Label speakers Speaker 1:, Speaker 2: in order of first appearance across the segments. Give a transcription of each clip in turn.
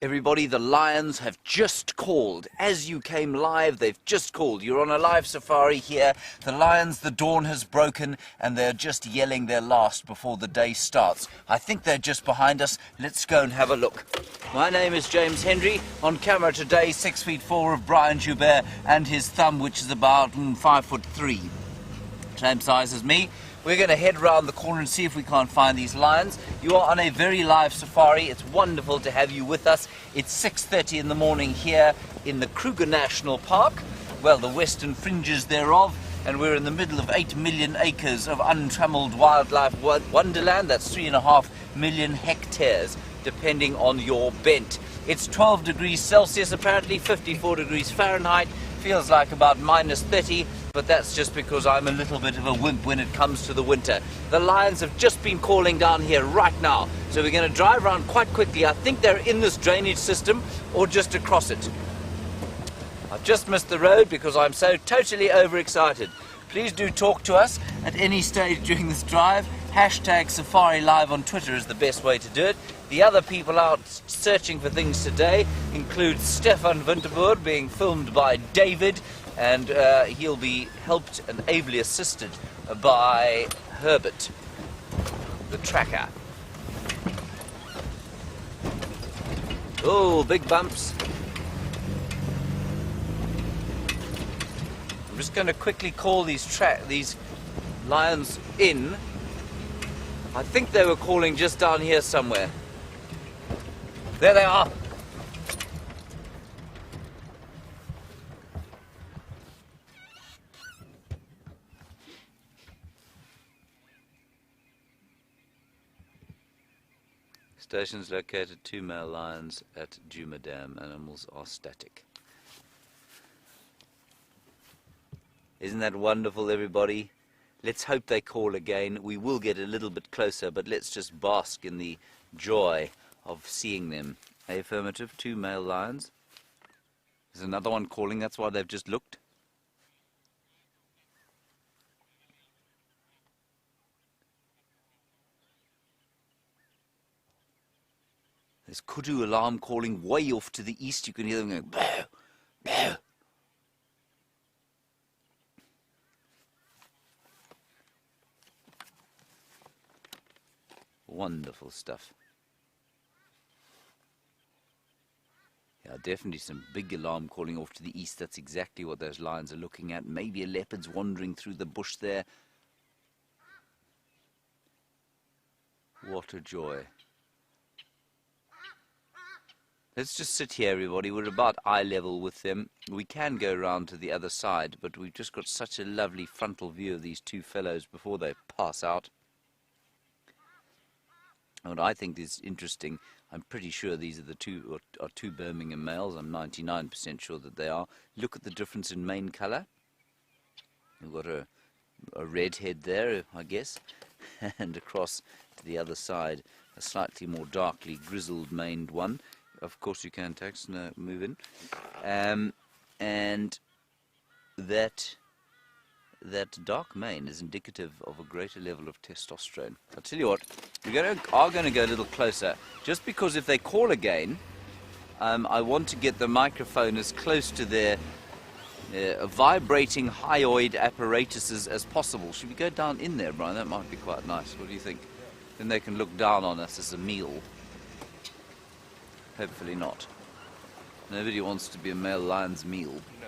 Speaker 1: Everybody, the lions have just called. As you came live, they've just called. You're on a live safari here. The lions, the dawn has broken, and they're just yelling their last before the day starts. I think they're just behind us. Let's go and have a look. My name is James Henry. On camera today, 6'4" of Bryan and his thumb, which is about 5'3". Same size as me. We're going to head round the corner and see if we can't find these lions. You are on a very live safari. It's wonderful to have you with us. It's 6:30 in the morning here in the Kruger National Park, well, the western fringes thereof, and we're in the middle of 8 million acres of untrammeled wildlife wonderland. That's 3.5 million hectares, depending on your bent. It's 12 degrees Celsius, apparently 54 degrees Fahrenheit. Feels like about -30. But that's just because I'm a little bit of a wimp when it comes to the winter. The lions have just been calling down here right now, so we're going to drive around quite quickly. I think they're in this drainage system or just across it. I've just missed the road because I'm so totally overexcited. Please do talk to us at any stage during this drive. Hashtag SafariLIVE on Twitter is the best way to do it. The other people out searching for things today include Stefan Winterboer, being filmed by David, and he'll be helped and ably assisted by Herbert, the tracker. Oh, big bumps. I'm just going to quickly call these lions in. I think they were calling just down here somewhere. There they are. Stations located 2 male lions at Djuma Dam. Animals are static. Isn't that wonderful, everybody? Let's hope they call again. We will get a little bit closer, but let's just bask in the joy of seeing them. Affirmative, 2 male lions. There's another one calling, that's why they've just looked. There's kudu alarm calling way off to the east. You can hear them going, bow, bow. Wonderful stuff. Yeah, definitely some big alarm calling off to the east. That's exactly what those lions are looking at. Maybe a leopard's wandering through the bush there. What a joy. Let's just sit here, everybody. We're about eye level with them. We can go round to the other side, but we've just got such a lovely frontal view of these two fellows before they pass out. What I think is interesting, I'm pretty sure these are the two Birmingham males. I'm 99% sure that they are. Look at the difference in mane colour. We've got a red head there, I guess, and across to the other side, a slightly more darkly grizzled maned one. Of course you can, Tax, no, move in. And that dark mane is indicative of a greater level of testosterone. I'll tell you what, we are going to go a little closer, just because if they call again, I want to get the microphone as close to their vibrating hyoid apparatuses as possible. Should we go down in there, Bryan? That might be quite nice. What do you think? Then they can look down on us as a meal. Hopefully not. Nobody wants to be a male lion's meal. No.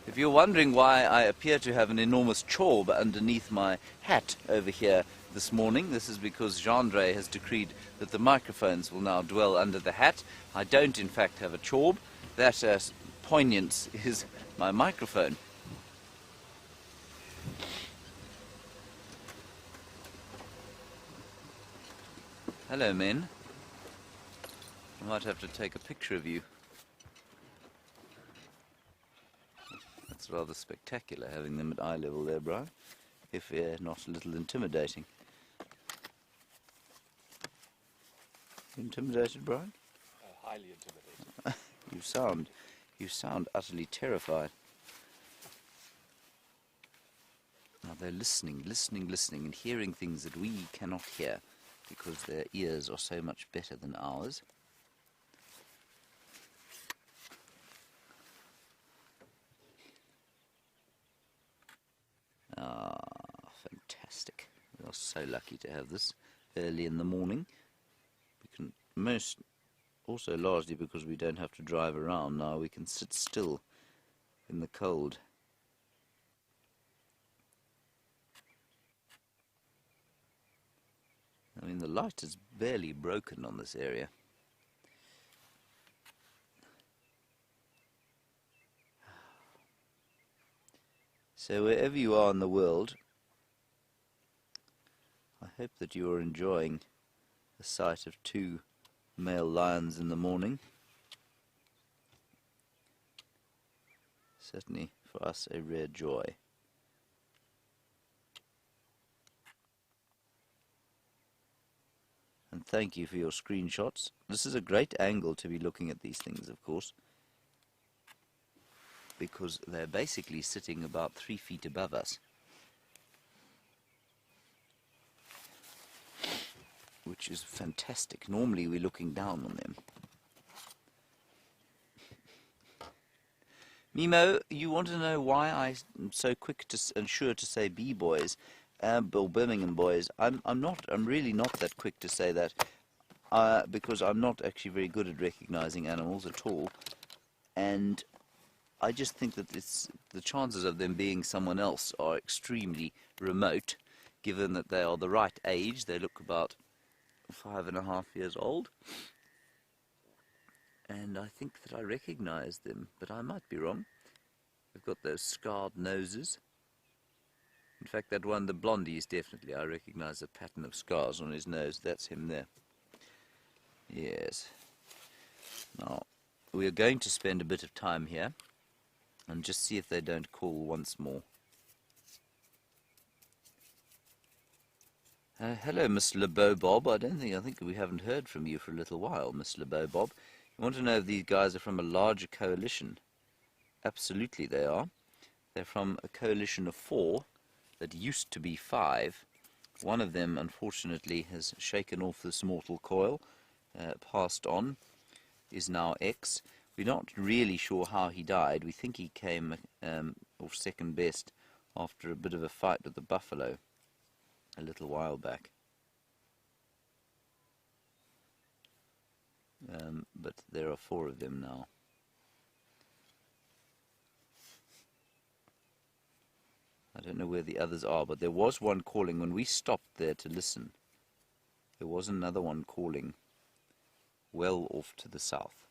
Speaker 1: If you're wondering why I appear to have an enormous chorb underneath my hat over here this morning, this is because Gendre has decreed that the microphones will now dwell under the hat. I don't, in fact, have a chorb. That poignance is my microphone. Hello, men. I might have to take a picture of you. That's rather spectacular, having them at eye level there, Bryan, if not a little intimidating. Intimidated, Bryan?
Speaker 2: Highly intimidated.
Speaker 1: You sound utterly terrified. Now they're listening, and hearing things that we cannot hear, because their ears are so much better than ours. fantastic. We are so lucky to have this early in the morning. We can also largely because we don't have to drive around now, we can sit still in the cold. I mean, the light is barely broken on this area. So wherever you are in the world, I hope that you are enjoying the sight of 2 male lions in the morning. Certainly for us a rare joy. And thank you for your screenshots. This is a great angle to be looking at these things, of course, because they're basically sitting about 3 feet above us, which is fantastic. Normally we're looking down on them. Mimo, you want to know why I'm so quick and sure to say BBoys, or Birmingham boys? I'm really not that quick to say that, because I'm not actually very good at recognizing animals at all, and I just think that the chances of them being someone else are extremely remote, given that they are the right age. They look about 5.5 years old. And I think that I recognize them, but I might be wrong. They've got those scarred noses. In fact, that one, the blondie, is definitely, I recognize a pattern of scars on his nose. That's him there. Yes. Now, we are going to spend a bit of time here and just see if they don't call once more. Hello, Miss LeBeau-Bob. I think we haven't heard from you for a little while, Miss LeBeau-Bob. You want to know if these guys are from a larger coalition? Absolutely they are. They're from a coalition of 4 that used to be 5. One of them, unfortunately, has shaken off this mortal coil, passed on, is now X. We're not really sure how he died. We think he came off second best after a bit of a fight with the buffalo a little while back. But there are 4 of them now. I don't know where the others are, but there was one calling when we stopped there to listen. There was another one calling well off to the south.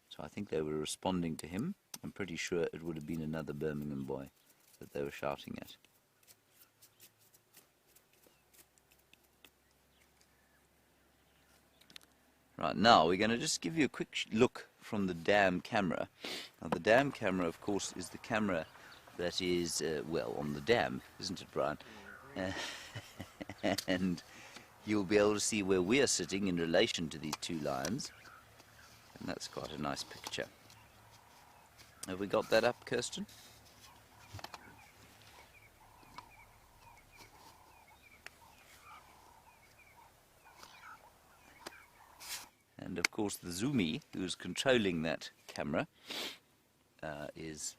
Speaker 1: So I think they were responding to him. I'm pretty sure it would have been another Birmingham boy that they were shouting at. Right, now we're going to just give you a quick look from the dam camera. Now the dam camera, of course, is the camera that is, well, on the dam, isn't it, Bryan? And you'll be able to see where we are sitting in relation to these 2 lions. And that's quite a nice picture. Have we got that up, Kirsten? And of course the zoomy, who's controlling that camera, is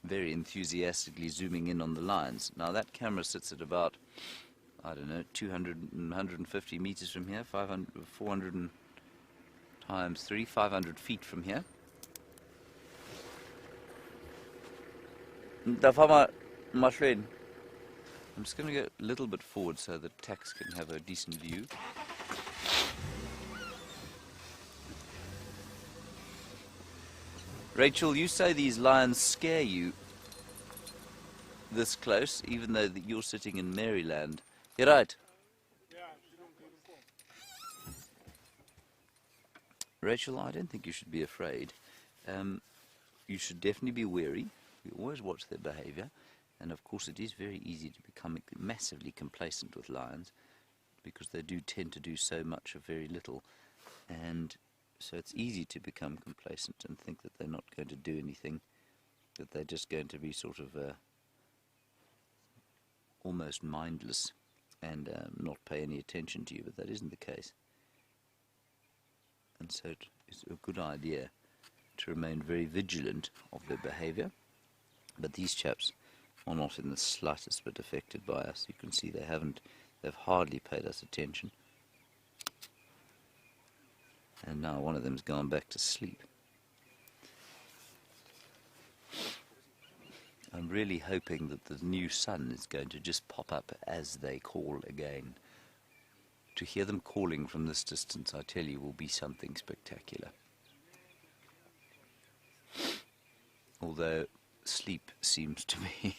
Speaker 1: very enthusiastically zooming in on the lions. Now that camera sits at about, I don't know, 150 meters from here, 400 times 3, 500 feet from here. I'm just going to go a little bit forward so that Tax can have a decent view. Rachel, you say these lions scare you this close, even though you're sitting in Maryland. You're right. Rachel, I don't think you should be afraid. You should definitely be wary. We always watch their behavior. And of course it is very easy to become massively complacent with lions, because they do tend to do so much of very little. And so it's easy to become complacent and think that they're not going to do anything, that they're just going to be sort of almost mindless and not pay any attention to you, but that isn't the case. And so it's a good idea to remain very vigilant of their behavior. But these chaps are not in the slightest bit affected by us. You can see they've hardly paid us attention. And now one of them's gone back to sleep. I'm really hoping that the new sun is going to just pop up as they call again. To hear them calling from this distance, I tell you, will be something spectacular. Although sleep seems to be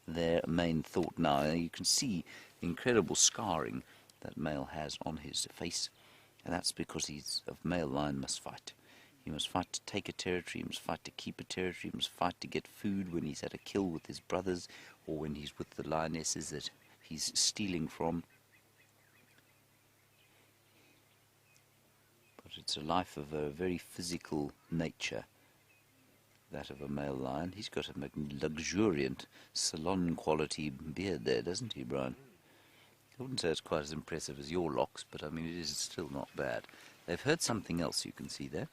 Speaker 1: their main thought now. You can see the incredible scarring that male has on his face, and that's because he's of male lion must fight. He must fight to take a territory, he must fight to keep a territory, he must fight to get food when he's at a kill with his brothers, or when he's with the lionesses that he's stealing from. But it's a life of a very physical nature, that of a male lion. He's got a luxuriant salon quality beard there, doesn't he, Bryan? I wouldn't say it's quite as impressive as your locks, but I mean it is still not bad. They've heard something else, you can see there.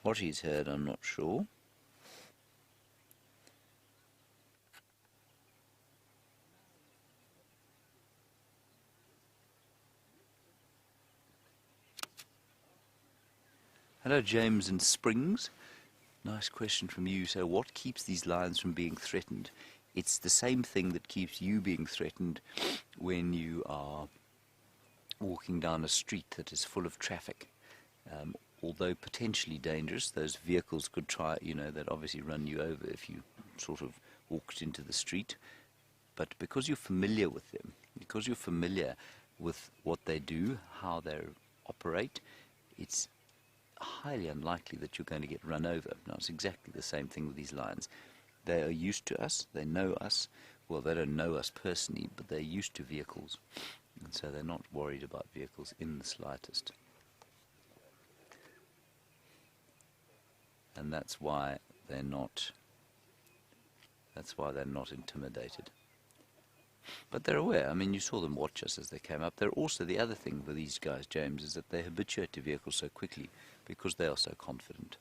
Speaker 1: What he's heard, I'm not sure. Hello, James in Springs. Nice question from you. So what keeps these lions from being threatened? It's the same thing that keeps you being threatened when you are walking down a street that is full of traffic. Although potentially dangerous, those vehicles could try, they'd obviously run you over if you sort of walked into the street. But because you're familiar with them, because you're familiar with what they do, how they operate, it's highly unlikely that you're going to get run over. Now, it's exactly the same thing with these lions. They are used to us, they know us. Well, they don't know us personally, but they're used to vehicles. And so they're not worried about vehicles in the slightest. And that's why they're not intimidated. But they're aware. I mean, you saw them watch us as they came up. They're also, the other thing with these guys, James, is that they habituate to vehicles so quickly because they are so confident.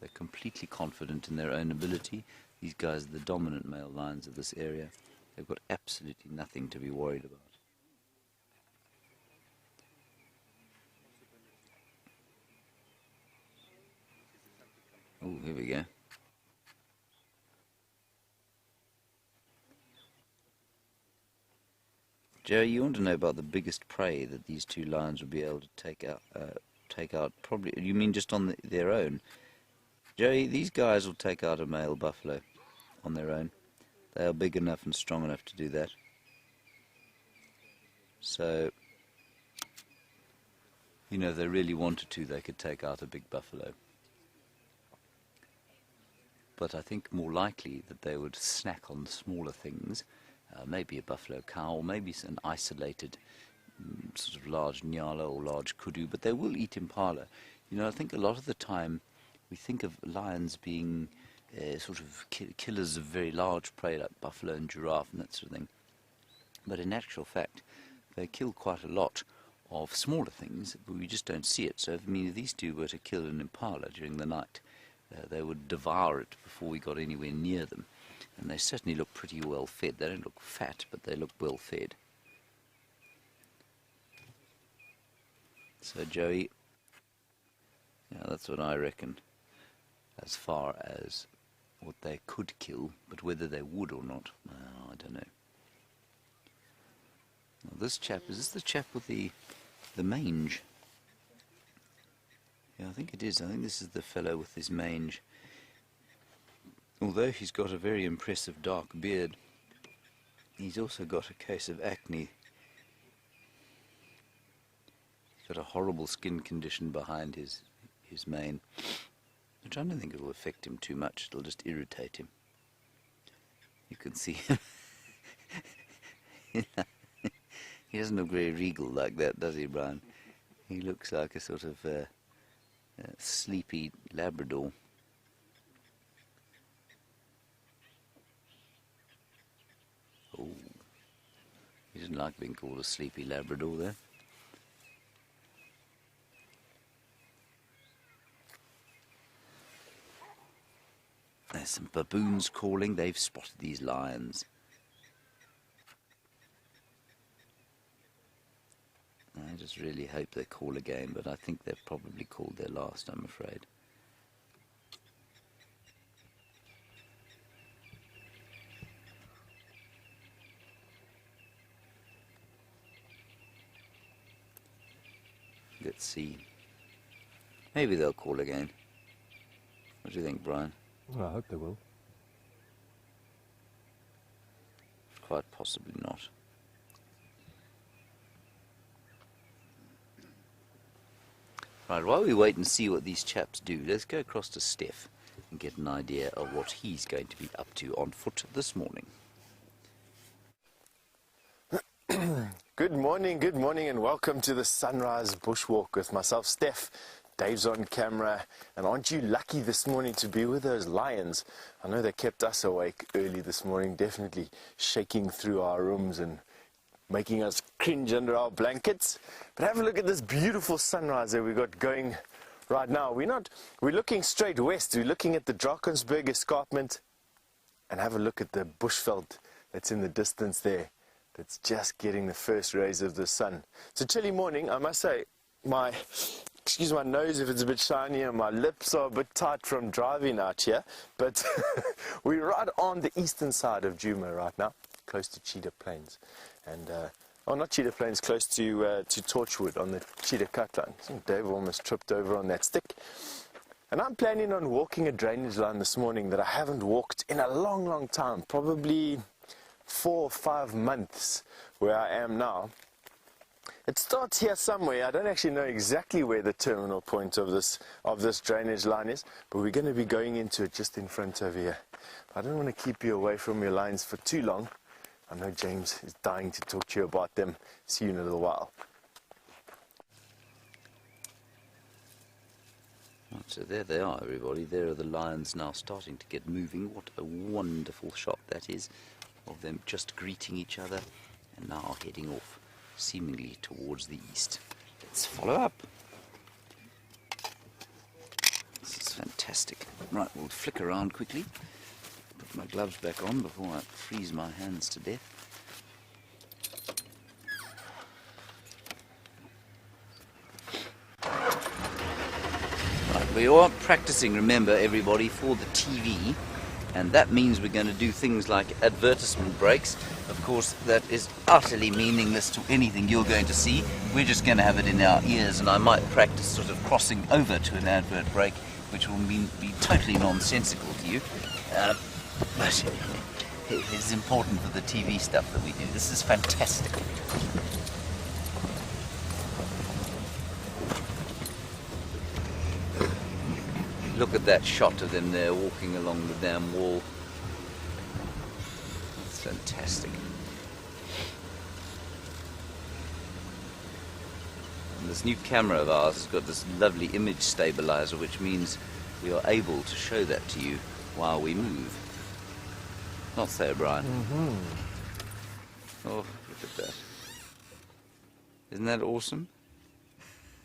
Speaker 1: They're completely confident in their own ability. These guys are the dominant male lions of this area. They've got absolutely nothing to be worried about. Oh, here we go. Jerry, you want to know about the biggest prey that these two lions would be able to take out? Probably, you mean just on their own? Jerry, these guys will take out a male buffalo on their own. They are big enough and strong enough to do that. So, if they really wanted to, they could take out a big buffalo. But I think more likely that they would snack on smaller things, maybe a buffalo cow, or maybe an isolated sort of large nyala or large kudu, but they will eat impala. I think a lot of the time we think of lions being sort of killers of very large prey like buffalo and giraffe and that sort of thing. But in actual fact, they kill quite a lot of smaller things, but we just don't see it. So if these two were to kill an impala during the night, they would devour it before we got anywhere near them. And they certainly look pretty well fed. They don't look fat, but they look well fed. So Joey, that's what I reckon as far as what they could kill, but whether they would or not, I don't know. Now this chap, is this the chap with the mange? Yeah, I think it is. I think this is the fellow with his mange. Although he's got a very impressive dark beard, he's also got a case of acne. He's got a horrible skin condition behind his mane, which I don't think it will affect him too much. It'll just irritate him. You can see him. He doesn't look very regal like that, does he, Bryan? He looks like a sort of sleepy Labrador. Didn't like being called a sleepy Labrador there. There's some baboons calling. They've spotted these lions. I just really hope they call again, but I think they've probably called their last, I'm afraid. Let's see. Maybe they'll call again. What do you think, Bryan?
Speaker 3: Well, I hope they will.
Speaker 1: Quite possibly not. Right, while we wait and see what these chaps do, let's go across to Stef and get an idea of what he's going to be up to on foot this morning.
Speaker 4: Good morning, and welcome to the Sunrise Bushwalk with myself, Stef. Dave's on camera, and aren't you lucky this morning to be with those lions? I know they kept us awake early this morning, definitely shaking through our rooms and making us cringe under our blankets. But have a look at this beautiful sunrise that we got going right now. We're looking straight west. We're looking at the Drakensberg escarpment, and have a look at the bushveld that's in the distance there. That's just getting the first rays of the sun. It's a chilly morning, I must say. Excuse my nose if it's a bit shiny, and my lips are a bit tight from driving out here. But we're right on the eastern side of Djuma right now, close to Cheetah Plains. And, oh, not Cheetah Plains, close to Torchwood on the Cheetah Cut line. I think Dave almost tripped over on that stick. And I'm planning on walking a drainage line this morning that I haven't walked in a long, long time, probably 4 or 5 months where I am now. It starts here somewhere. I don't actually know exactly where the terminal point of this drainage line is, but we're going to be going into it just in front over here. I don't want to keep you away from your lines for too long. I know James is dying to talk to you about them. See you in a little while.
Speaker 1: Right, so there they are, everybody. There are the lions now starting to get moving. What a wonderful shot that is, of them just greeting each other and now heading off, seemingly towards the east. Let's follow up. This is fantastic. Right, we'll flick around quickly. Put my gloves back on before I freeze my hands to death. Right, we are practicing, remember everybody, for the TV. And that means we're going to do things like advertisement breaks. Of course, that is utterly meaningless to anything you're going to see. We're just going to have it in our ears, and I might practice sort of crossing over to an advert break, which will be totally nonsensical to you. But it is important for the TV stuff that we do. This is fantastic. Look at that shot of them there walking along the damn wall. It's fantastic. And this new camera of ours has got this lovely image stabilizer, which means we are able to show that to you while we move. Not so, Bryan. Oh, look at that. Isn't that awesome?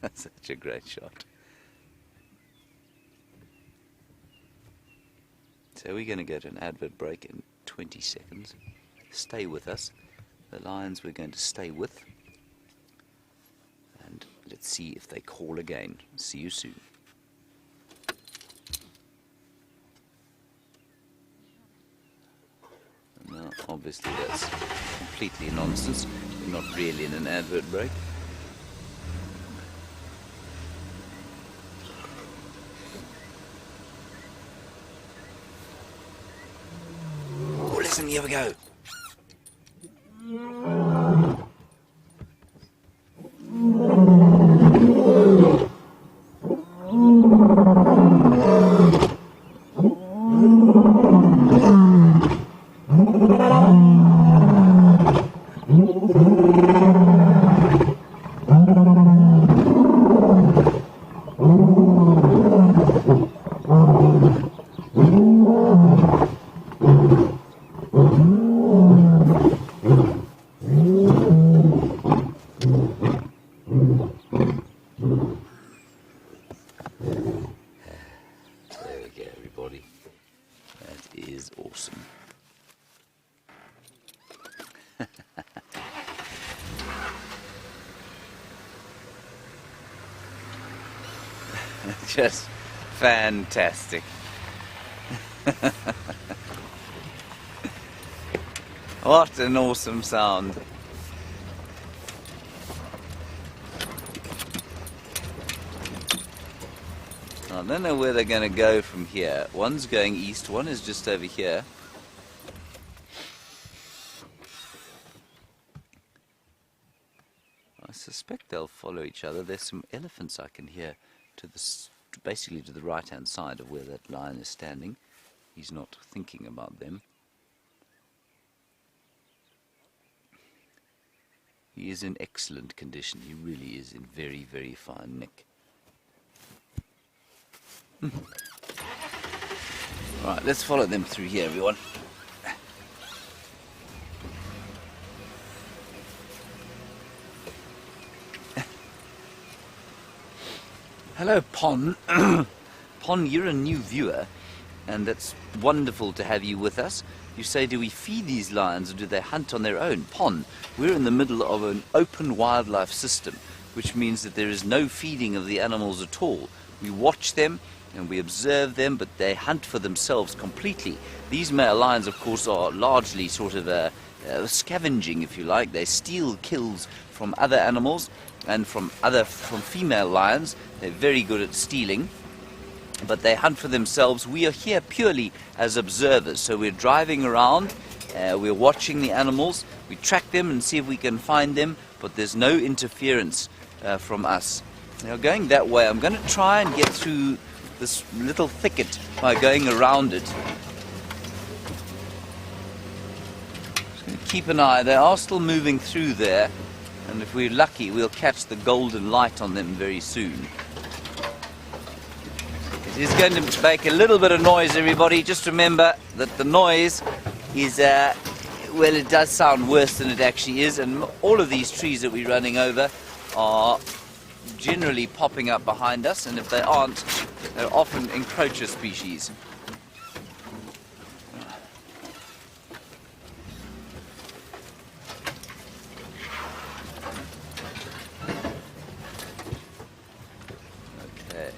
Speaker 1: That's such a great shot. So we're going to go to an advert break in 20 seconds. Stay with us. The lions we're going to stay with. And let's see if they call again. See you soon. Now, obviously that's completely nonsense. We're not really in an advert break. Listen, here we go. is awesome. Just fantastic. What an awesome sound. I don't know where they're going to go from here. One's going east, one is just over here. I suspect they'll follow each other. There's some elephants I can hear to the, basically to the right-hand side of where that lion is standing. He's not thinking about them. He is in excellent condition. He really is in very, very fine nick. Right, let's follow them through here, everyone. Hello, Pon. Pon, you're a new viewer, and that's wonderful to have you with us. You say, do we feed these lions or do they hunt on their own? Pon, we're in the middle of an open wildlife system, which means that there is no feeding of the animals at all. We watch them and we observe them, but they hunt for themselves completely. These male lions, of course, are largely sort of scavenging, if you like. They steal kills from other animals and from female lions. They're very good at stealing, but they hunt for themselves. We are here purely as observers, so we're driving around, we're watching the animals, we track them and see if we can find them, but there's no interference from us. Now, going that way, I'm going to try and get through this little thicket by going around it. Just going to keep an eye. They are still moving through there, and if we're lucky, we'll catch the golden light on them very soon. It is going to make a little bit of noise, everybody. Just remember that the noise is, well, it does sound worse than it actually is, and all of these trees that we're running over are generally popping up behind us, and if they aren't, they're often encroacher species. Okay.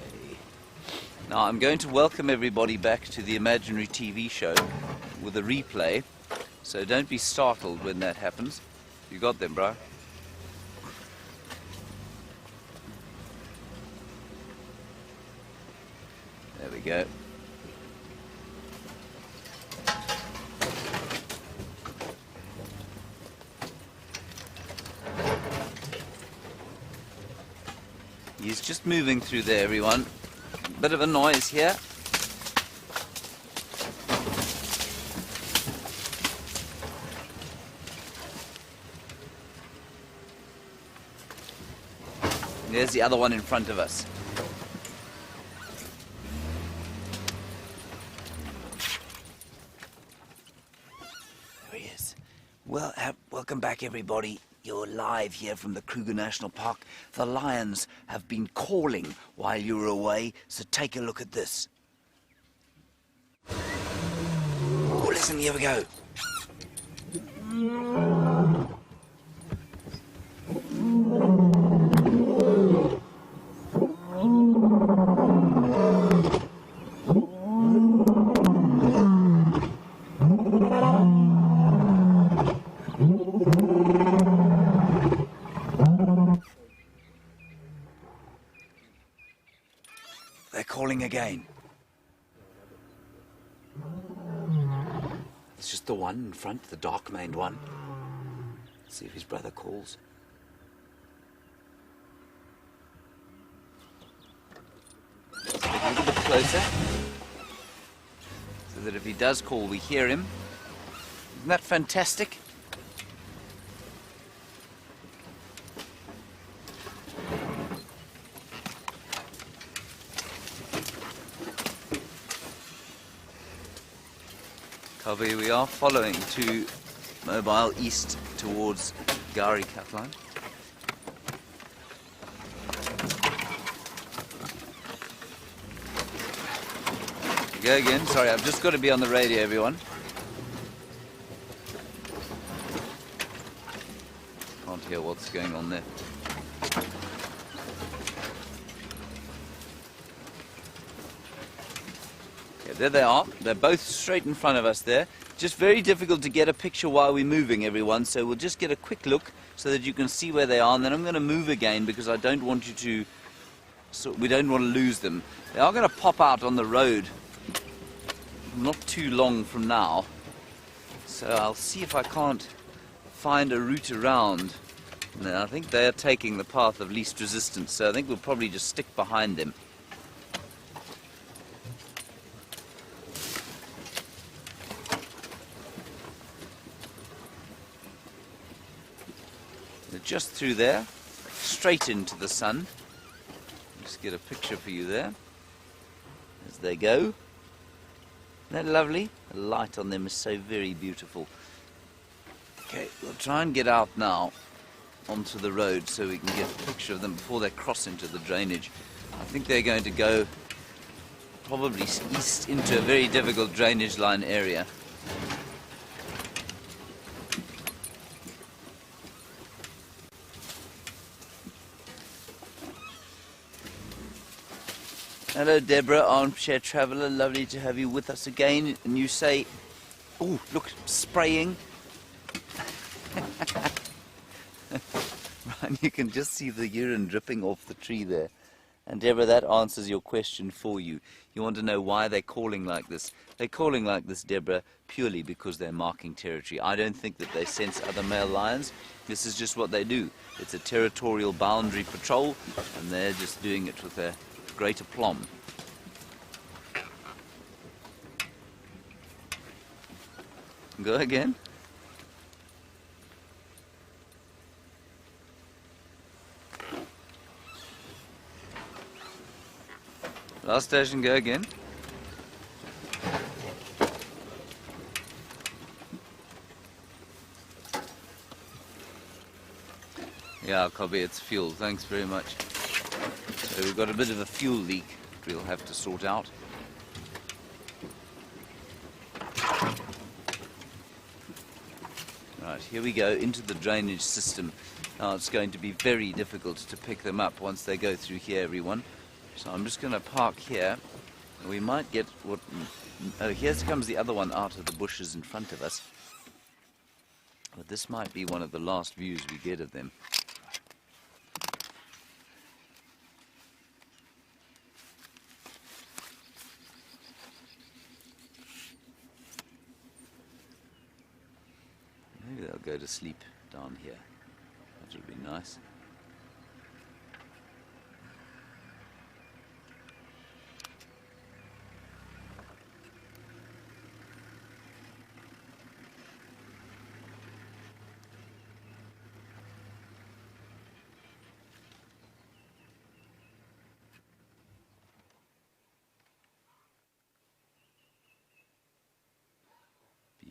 Speaker 1: Now I'm going to welcome everybody back to the imaginary TV show with a replay, so don't be startled when that happens. You got them, bro? There we go. He's just moving through there, everyone. Bit of a noise here. There's the other one in front of us. Well, welcome back, everybody. You're live here from the Kruger National Park. The lions have been calling while you were away, so take a look at this. Oh, listen, here we go. They're calling again. It's just the one in front, the dark-maned one. Let's see if his brother calls. Let's get a little bit closer, so that if he does call, we hear him. Isn't that fantastic? Covey, we are following to Mobile east towards Gari Catline. Go again. Sorry, I've just got to be on the radio, everyone. Can't hear what's going on there. Yeah, there they are. They're both straight in front of us there. Just very difficult to get a picture while we're moving, everyone. So we'll just get a quick look so that you can see where they are. And then I'm going to move again because I don't want you to... So we don't want to lose them. They are going to pop out on the road not too long from now. So I'll see if I can't find a route around. No, I think they're taking the path of least resistance, so I think we'll probably just stick behind them. They're just through there, straight into the sun. Just get a picture for you there. As they go. Isn't that lovely? The light on them is so very beautiful. Okay, we'll try and get out now onto the road so we can get a picture of them before they cross into the drainage. I think they're going to go probably east into a very difficult drainage line area. Hello Deborah, armchair traveller, lovely to have you with us again. And you say, oh look, spraying. Right, you can just see the urine dripping off the tree there. And Deborah, that answers your question for you. You want to know why they're calling like this. They're calling like this, Deborah, purely because they're marking territory. I don't think that they sense other male lions. This is just what they do. It's a territorial boundary patrol, and they're just doing it with a great aplomb. Go again. Last station, go again. Yeah, copy, it's fuel. Thanks very much. So we've got a bit of a fuel leak we'll have to sort out. Right, here we go into the drainage system. Now it's going to be very difficult to pick them up once they go through here, everyone. So I'm just going to park here. We might get what... Oh, here comes the other one out of the bushes in front of us. But this might be one of the last views we get of them. Maybe they'll go to sleep down here. That would be nice.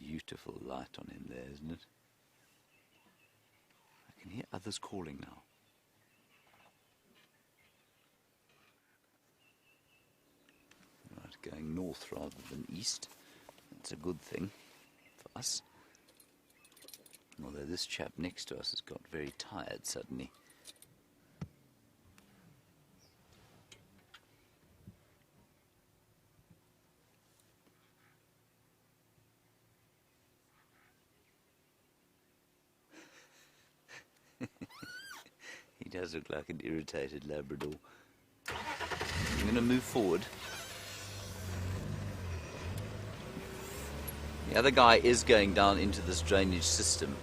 Speaker 1: Beautiful light on him there, isn't it? I can hear others calling now. Right, going north rather than east. That's a good thing for us. Although this chap next to us has got very tired suddenly. He does look like an irritated Labrador. I'm going to move forward. The other guy is going down into this drainage system.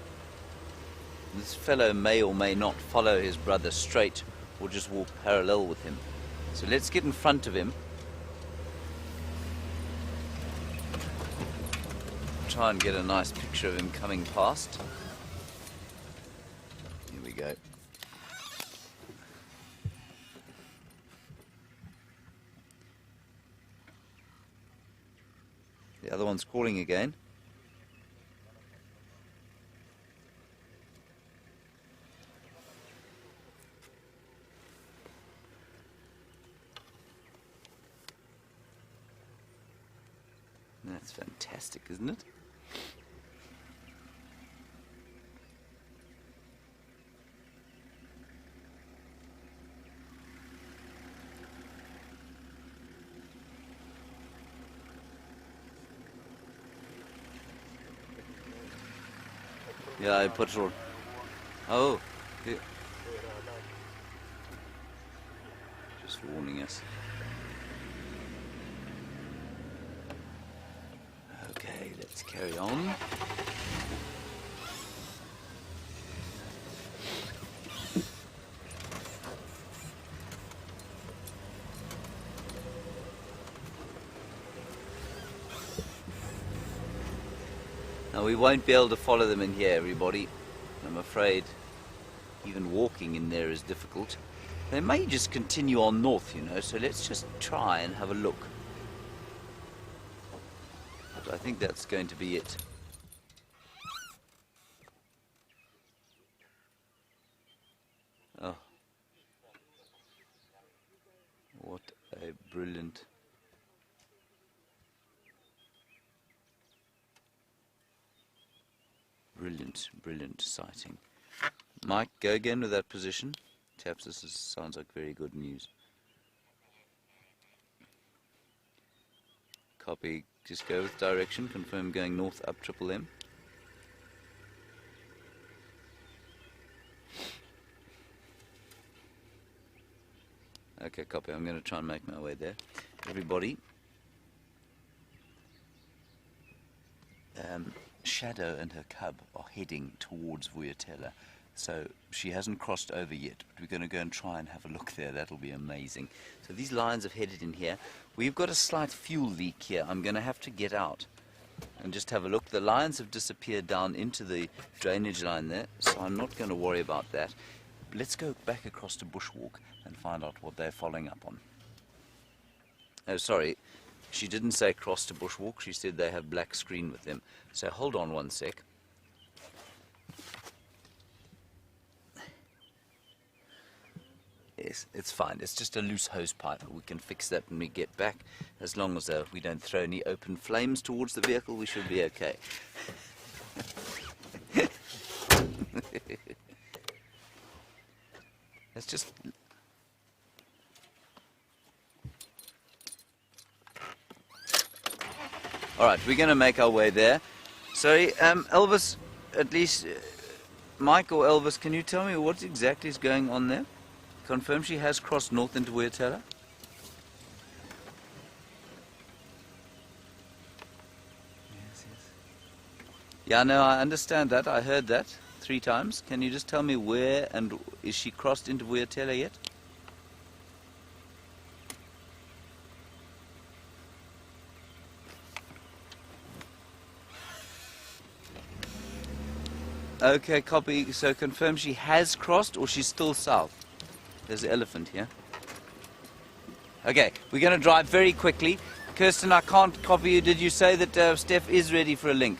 Speaker 1: This fellow may or may not follow his brother straight or just walk parallel with him. So let's get in front of him. Try and get a nice picture of him coming past. Here we go. The other one's calling again. isn't it? Yeah, I put road. Oh, yeah. Just warning us. Okay, let's carry on. Now we won't be able to follow them in here, everybody. I'm afraid even walking in there is difficult. They may just continue on north, you know, so let's just try and have a look. But I think that's going to be it. Oh. What a brilliant... Brilliant sighting. Mike, go again with that position. Chaps, sounds like very good news. Copy, just go with direction, confirm going north up Triple M. Okay, copy, I'm going to try and make my way there. Everybody. Shadow and her cub are heading towards Vuyatela, so she hasn't crossed over yet, but we're going to go and try and have a look there. That'll be amazing. So these lions have headed in here. We've got a slight fuel leak here. I'm going to have to get out and just have a look. The lions have disappeared down into the drainage line there, so I'm not going to worry about that. Let's go back across to Bushwalk and find out what they're following up on. Oh, sorry. She didn't say cross to Bushwalk, she said they have black screen with them. So hold on one sec. Yes, it's fine. It's just a loose hose pipe. We can fix that when we get back. As long as we don't throw any open flames towards the vehicle, we should be okay. Let's just... Alright, we're going to make our way there. Sorry, Elvis, at least, Mike or Elvis, can you tell me what exactly is going on there? Confirm she has crossed north into Vuyatela? Yes. Yeah, no, I understand that. I heard that 3 times. Can you just tell me where and is she crossed into Vuyatela yet? Okay, copy. So confirm she has crossed or she's still south? There's an elephant here. Okay, we're going to drive very quickly. Kirsten, I can't copy you. Did you say that Stef is ready for a link?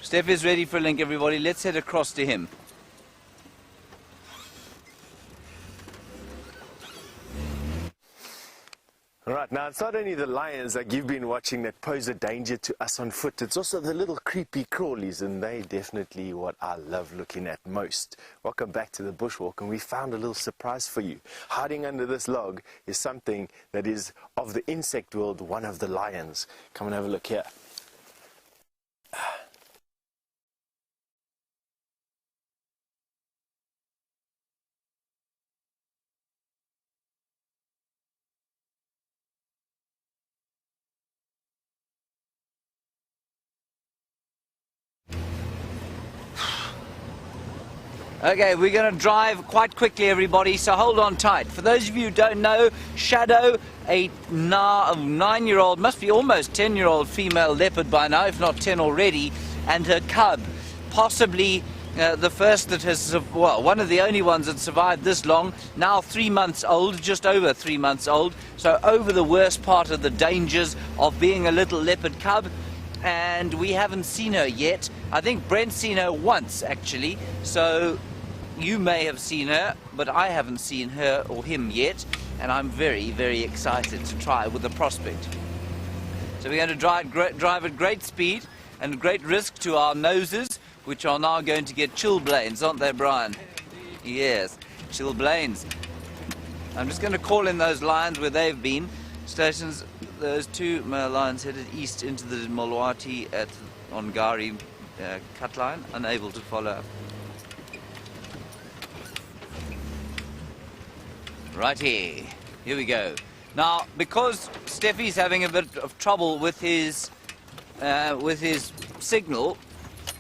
Speaker 1: Stef is ready for a link, everybody. Let's head across to him.
Speaker 4: Alright, now it's not only the lions like you've been watching that pose a danger to us on foot, it's also the little creepy crawlies, and they definitely what I love looking at most. Welcome back to the bushwalk, and we found a little surprise for you. Hiding under this log is something that is of the insect world, one of the lions. Come and have a look here.
Speaker 1: Okay, we're going to drive quite quickly, everybody, so hold on tight. For those of you who don't know, Shadow, a 9-year-old, must be almost 10-year-old female leopard by now, if not 10 already, and her cub, possibly the first that has, well, one of the only ones that survived this long, now 3 months old, just over 3 months old, so over the worst part of the dangers of being a little leopard cub. And we haven't seen her yet. I think Brent's seen her once, actually, so you may have seen her, but I haven't seen her or him yet, and I'm very, very excited to try with the prospect. So we're going to drive at great speed and great risk to our noses, which are now going to get chilblains, aren't they, Bryan? Yes, chilblains. I'm just going to call in those lions where they've been. Stations, those two male lions headed east into the Molwati at Ongari cut line, unable to follow. Righty, here we go. Now, because Steffi's having a bit of trouble with his signal,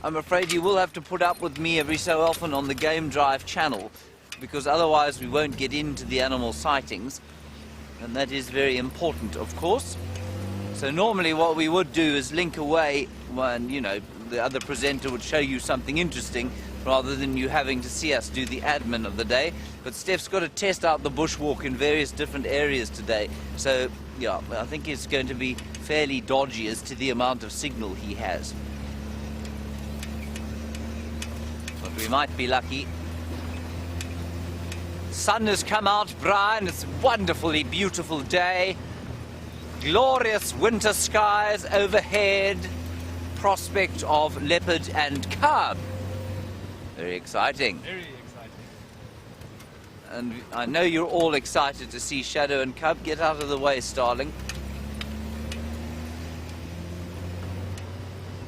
Speaker 1: I'm afraid you will have to put up with me every so often on the Game Drive channel, because otherwise we won't get into the animal sightings, and that is very important, of course. So normally what we would do is link away when, you know, the other presenter would show you something interesting rather than you having to see us do the admin of the day. But Stef's got to test out the bushwalk in various different areas today. So, yeah, I think it's going to be fairly dodgy as to the amount of signal he has. But we might be lucky. Sun has come out, Bryan. It's a wonderfully beautiful day. Glorious winter skies overhead. Prospect of leopard and cub. Very exciting.
Speaker 3: Very exciting.
Speaker 1: And I know you're all excited to see Shadow and Cub. Get out of the way, Starling.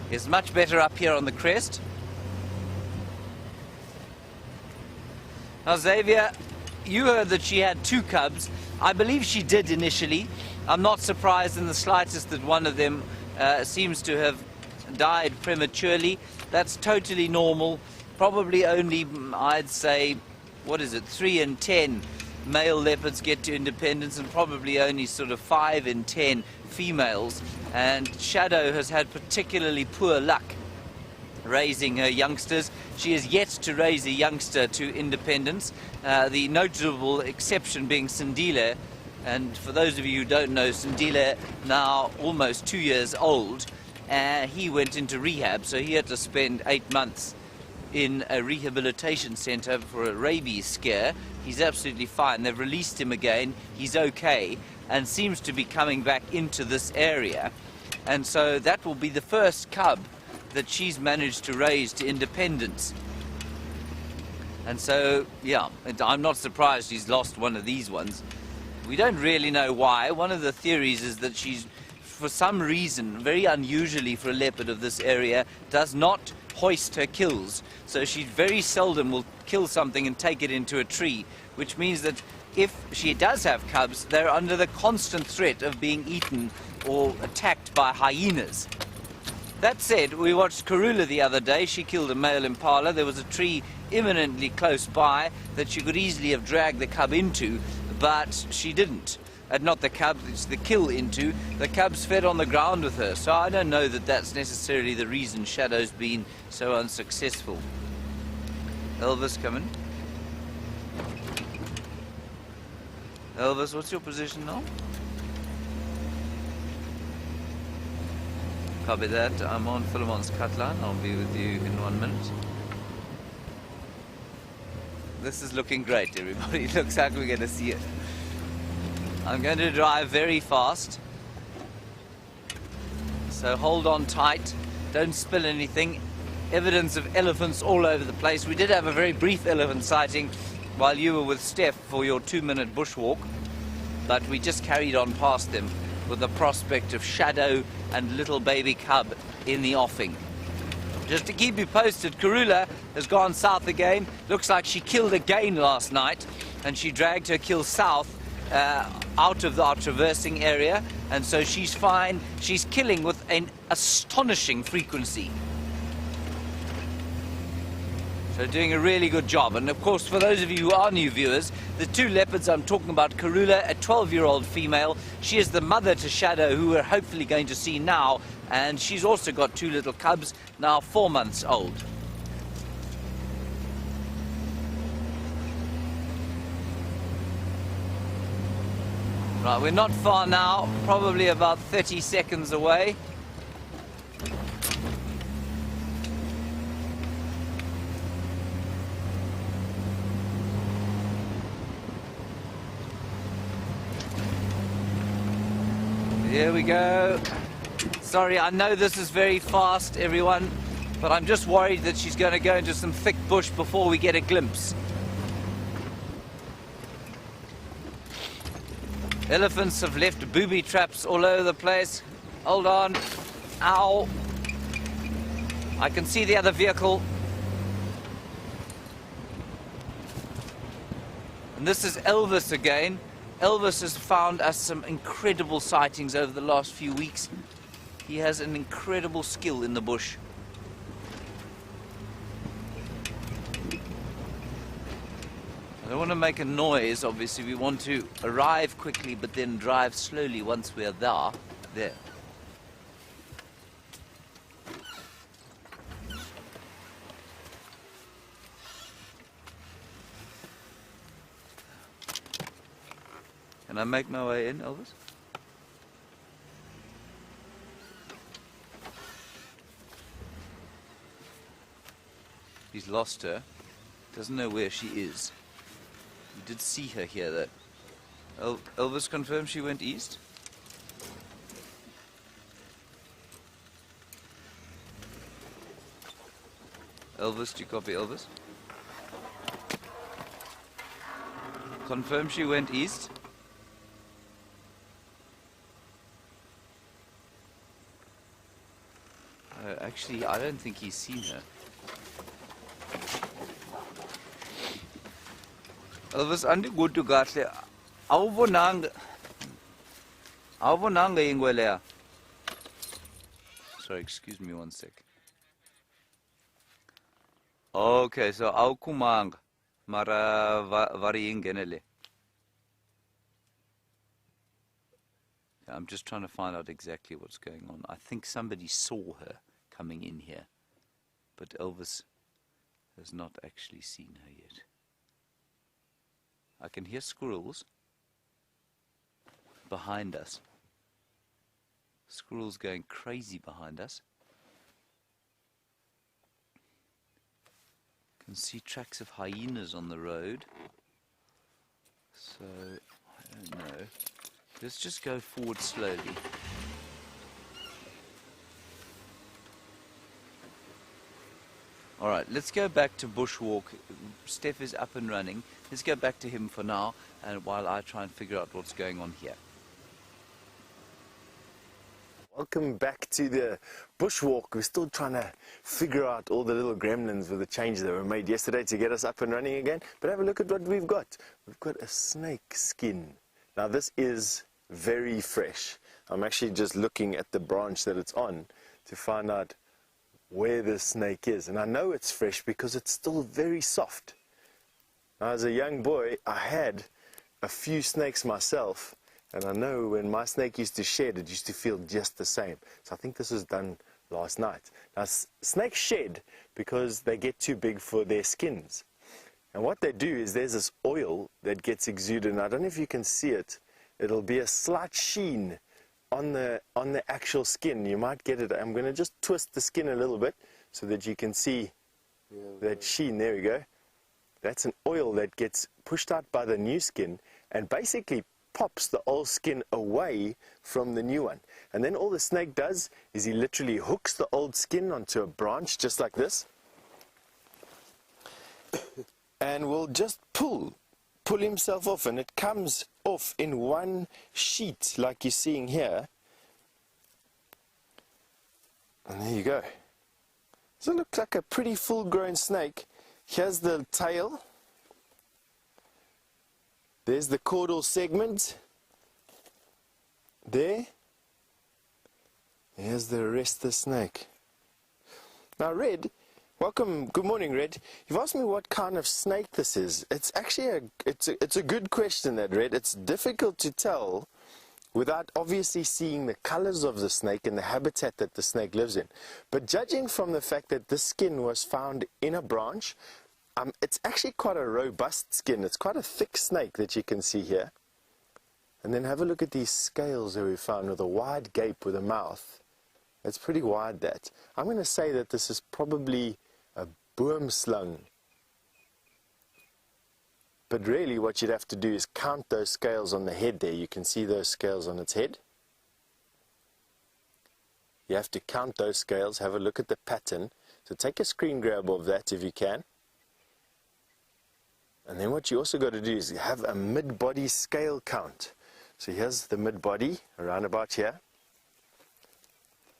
Speaker 1: It's much better up here on the crest. Now, Xavier, you heard that she had 2 cubs. I believe she did initially. I'm not surprised in the slightest that one of them seems to have died prematurely. That's totally normal. Probably only, I'd say, 3 in 10 male leopards get to independence, and probably only sort of 5 in 10 females. And Shadow has had particularly poor luck raising her youngsters. She is yet to raise a youngster to independence, the notable exception being Sindile. And for those of you who don't know, Sindile, now almost 2 years old, he went into rehab, so he had to spend 8 months in a rehabilitation center for a rabies scare. He's absolutely fine. They've released him again. He's okay and seems to be coming back into this area. And so that will be the first cub that she's managed to raise to independence. And so, yeah, I'm not surprised she's lost one of these ones. We don't really know why. One of the theories is that she's, for some reason, very unusually for a leopard of this area, does not hoist her kills. So she very seldom will kill something and take it into a tree, which means that if she does have cubs, they're under the constant threat of being eaten or attacked by hyenas. That said, we watched Karula the other day. She killed a male impala. There was a tree imminently close by that she could easily have dragged the cub into, but she didn't. Not the cub, it's the kill into. The cubs fed on the ground with her, so I don't know that that's necessarily the reason Shadow's been so unsuccessful. Elvis, come in. Elvis, what's your position now? Copy that. I'm on Philemon's cut line. I'll be with you in 1 minute. This is looking great, everybody. It looks like we're going to see it. I'm going to drive very fast, so hold on tight, don't spill anything. Evidence of elephants all over the place. We did have a very brief elephant sighting while you were with Stef for your 2-minute bushwalk, but we just carried on past them with the prospect of Shadow and little baby cub in the offing. Just to keep you posted, Karula has gone south again. Looks like she killed again last night, and she dragged her kill south out of our traversing area, and so she's fine. She's killing with an astonishing frequency. So doing a really good job. And of course, for those of you who are new viewers, the 2 leopards I'm talking about, Karula, a 12-year-old female. She is the mother to Shadow, who we're hopefully going to see now, and she's also got 2 little cubs, now 4 months old. Right, we're not far now, probably about 30 seconds away. Here we go. Sorry, I know this is very fast, everyone, but I'm just worried that she's going to go into some thick bush before we get a glimpse. Elephants have left booby traps all over the place. Hold on. Ow. I can see the other vehicle. And this is Elvis again. Elvis has found us some incredible sightings over the last few weeks. He has an incredible skill in the bush. I don't want to make a noise, obviously. We want to arrive quickly, but then drive slowly once we're there. Can I make my way in, Elvis? He's lost her. Doesn't know where she is. We did see her here, though. Elvis confirmed she went east? Elvis, do you copy Elvis? Confirm she went east? Actually, I don't think he's seen her. Elvis, andi gutu kahle awubonanga ingweleya. Sorry, excuse me one sec. Okay, so awukumanga mara vari ingenele. I'm just trying to find out exactly what's going on. I think somebody saw her coming in here, but Elvis has not actually seen her yet. I can hear squirrels behind us. Squirrels going crazy behind us. Can see tracks of hyenas on the road. So, I don't know. Let's just go forward slowly. Alright, let's go back to bushwalk. Stef is up and running. Let's go back to him for now, and while I try and figure out what's going on here.
Speaker 4: Welcome back to the bushwalk. We're still trying to figure out all the little gremlins with the changes that were made yesterday to get us up and running again. But have a look at what we've got. We've got a snake skin. Now this is very fresh. I'm actually just looking at the branch that it's on to find out where the snake is. And I know it's fresh because it's still very soft. Now, as a young boy, I had a few snakes myself, and I know when my snake used to shed, it used to feel just the same. So I think this was done last night. Now, snakes shed because they get too big for their skins. And what they do is there's this oil that gets exuded, and I don't know if you can see it. It'll be a slight sheen on the actual skin. You might get it. I'm going to just twist the skin a little bit so that you can see that sheen. There we go. That's an oil that gets pushed out by the new skin and basically pops the old skin away from the new one. And then all the snake does is he literally hooks the old skin onto a branch just like this, and will just pull himself off, and it comes off in one sheet like you're seeing here. And there you go. So it looks like a pretty full-grown snake. Here's the tail. There's the caudal segment. There. Here's the rest of the snake. Now, Red, welcome. Good morning, Red. You've asked me what kind of snake this is. It's actually it's a good question, that, Red. It's difficult to tell without obviously seeing the colors of the snake and the habitat that the snake lives in. But judging from the fact that this skin was found in a branch, it's actually quite a robust skin. It's quite a thick snake that you can see here. And then have a look at these scales that we found with a wide gape with a mouth. It's pretty wide, that. I'm going to say that this is probably a boomslang. But really what you'd have to do is count those scales on the head there. You can see those scales on its head. you have to count those scales, have a look at the pattern. So take a screen grab of that if you can. And then what you also got to do is have a mid-body scale count. So here's the mid-body, around about here.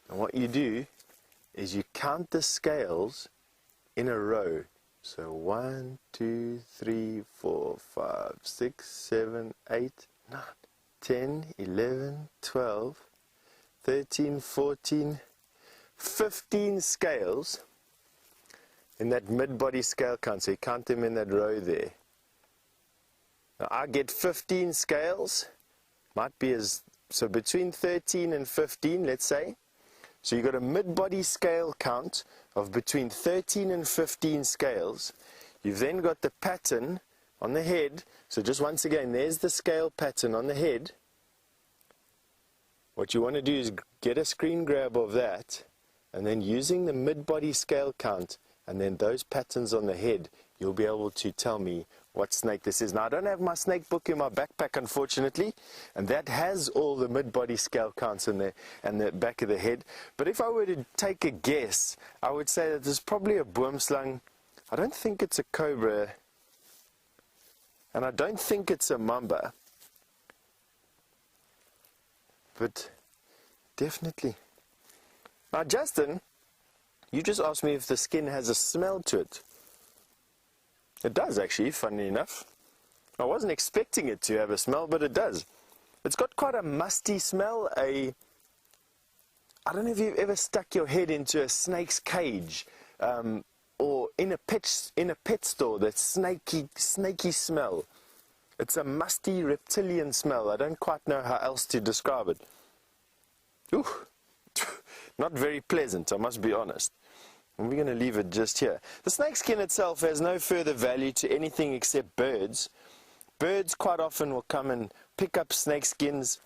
Speaker 4: And what you do is you count the scales in a row. So 1, 2, 3, 4, 5, 6, 7, 8, 9, 10, 11, 12, 13, 14, 15 scales in that mid-body scale count. So you count them in that row there. Now I get 15 scales. Might be so between 13 and 15, let's say. So you've got a mid-body scale count of between 13 and 15 scales. You've then got the pattern on the head. So just once again, there's the scale pattern on the head. What you want to do is get a screen grab of that, and then using the mid-body scale count and then those patterns on the head, you'll be able to tell me what snake this is. Now, I don't have my snake book in my backpack, unfortunately, and that has all the mid-body scale counts in there and the back of the head. But if I were to take a guess, I would say that there's probably a boomslang. I don't think it's a cobra, and I don't think it's a mamba, but definitely. Now, Justin, you just asked me if the skin has a smell to it. It does, actually, funny enough. I wasn't expecting it to have a smell, but it does. It's got quite a musty smell. I don't know if you've ever stuck your head into a snake's cage, or in a pet store, that snaky smell. It's a musty reptilian smell. I don't quite know how else to describe it. Ooh, not very pleasant, I must be honest. And we're going to leave it just here. The snake skin itself has no further value to anything except birds. Birds quite often will come and pick up snake skins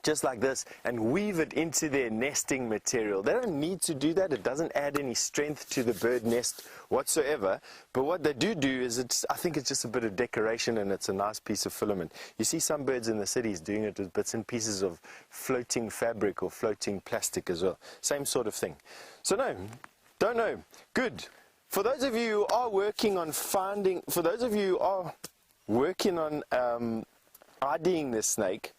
Speaker 4: just like this and weave it into their nesting material. They don't need to do that. It doesn't add any strength to the bird nest whatsoever. But what they do is, I think it's just a bit of decoration, and it's a nice piece of filament. You see some birds in the cities doing it with bits and pieces of floating fabric or floating plastic as well. Same sort of thing. So no, don't know. Good. For those of you who are working on IDing this snake,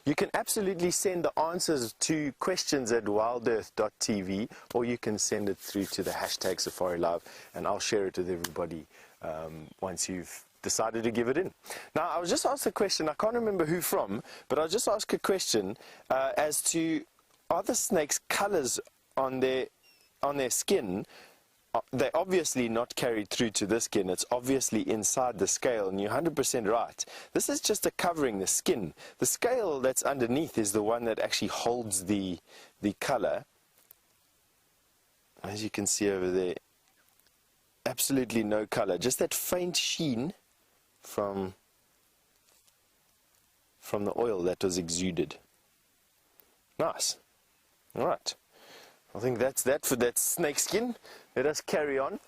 Speaker 4: you can absolutely send the answers to questions at wildearth.tv, or you can send it through to the hashtag SafariLIVE, and I'll share it with everybody once you've decided to give it in. Now, I was just asked a question, I can't remember who from, but I was just asked a question as to, are the snake's colors on their skin, they're obviously not carried through to the skin. It's obviously inside the scale, and you're 100% right. This is just a covering the skin. The scale that's underneath is the one that actually holds the color. As you can see over there, absolutely no color, just that faint sheen from the oil that was exuded. Nice. All right. I think that's that for that snake skin. Let us carry on,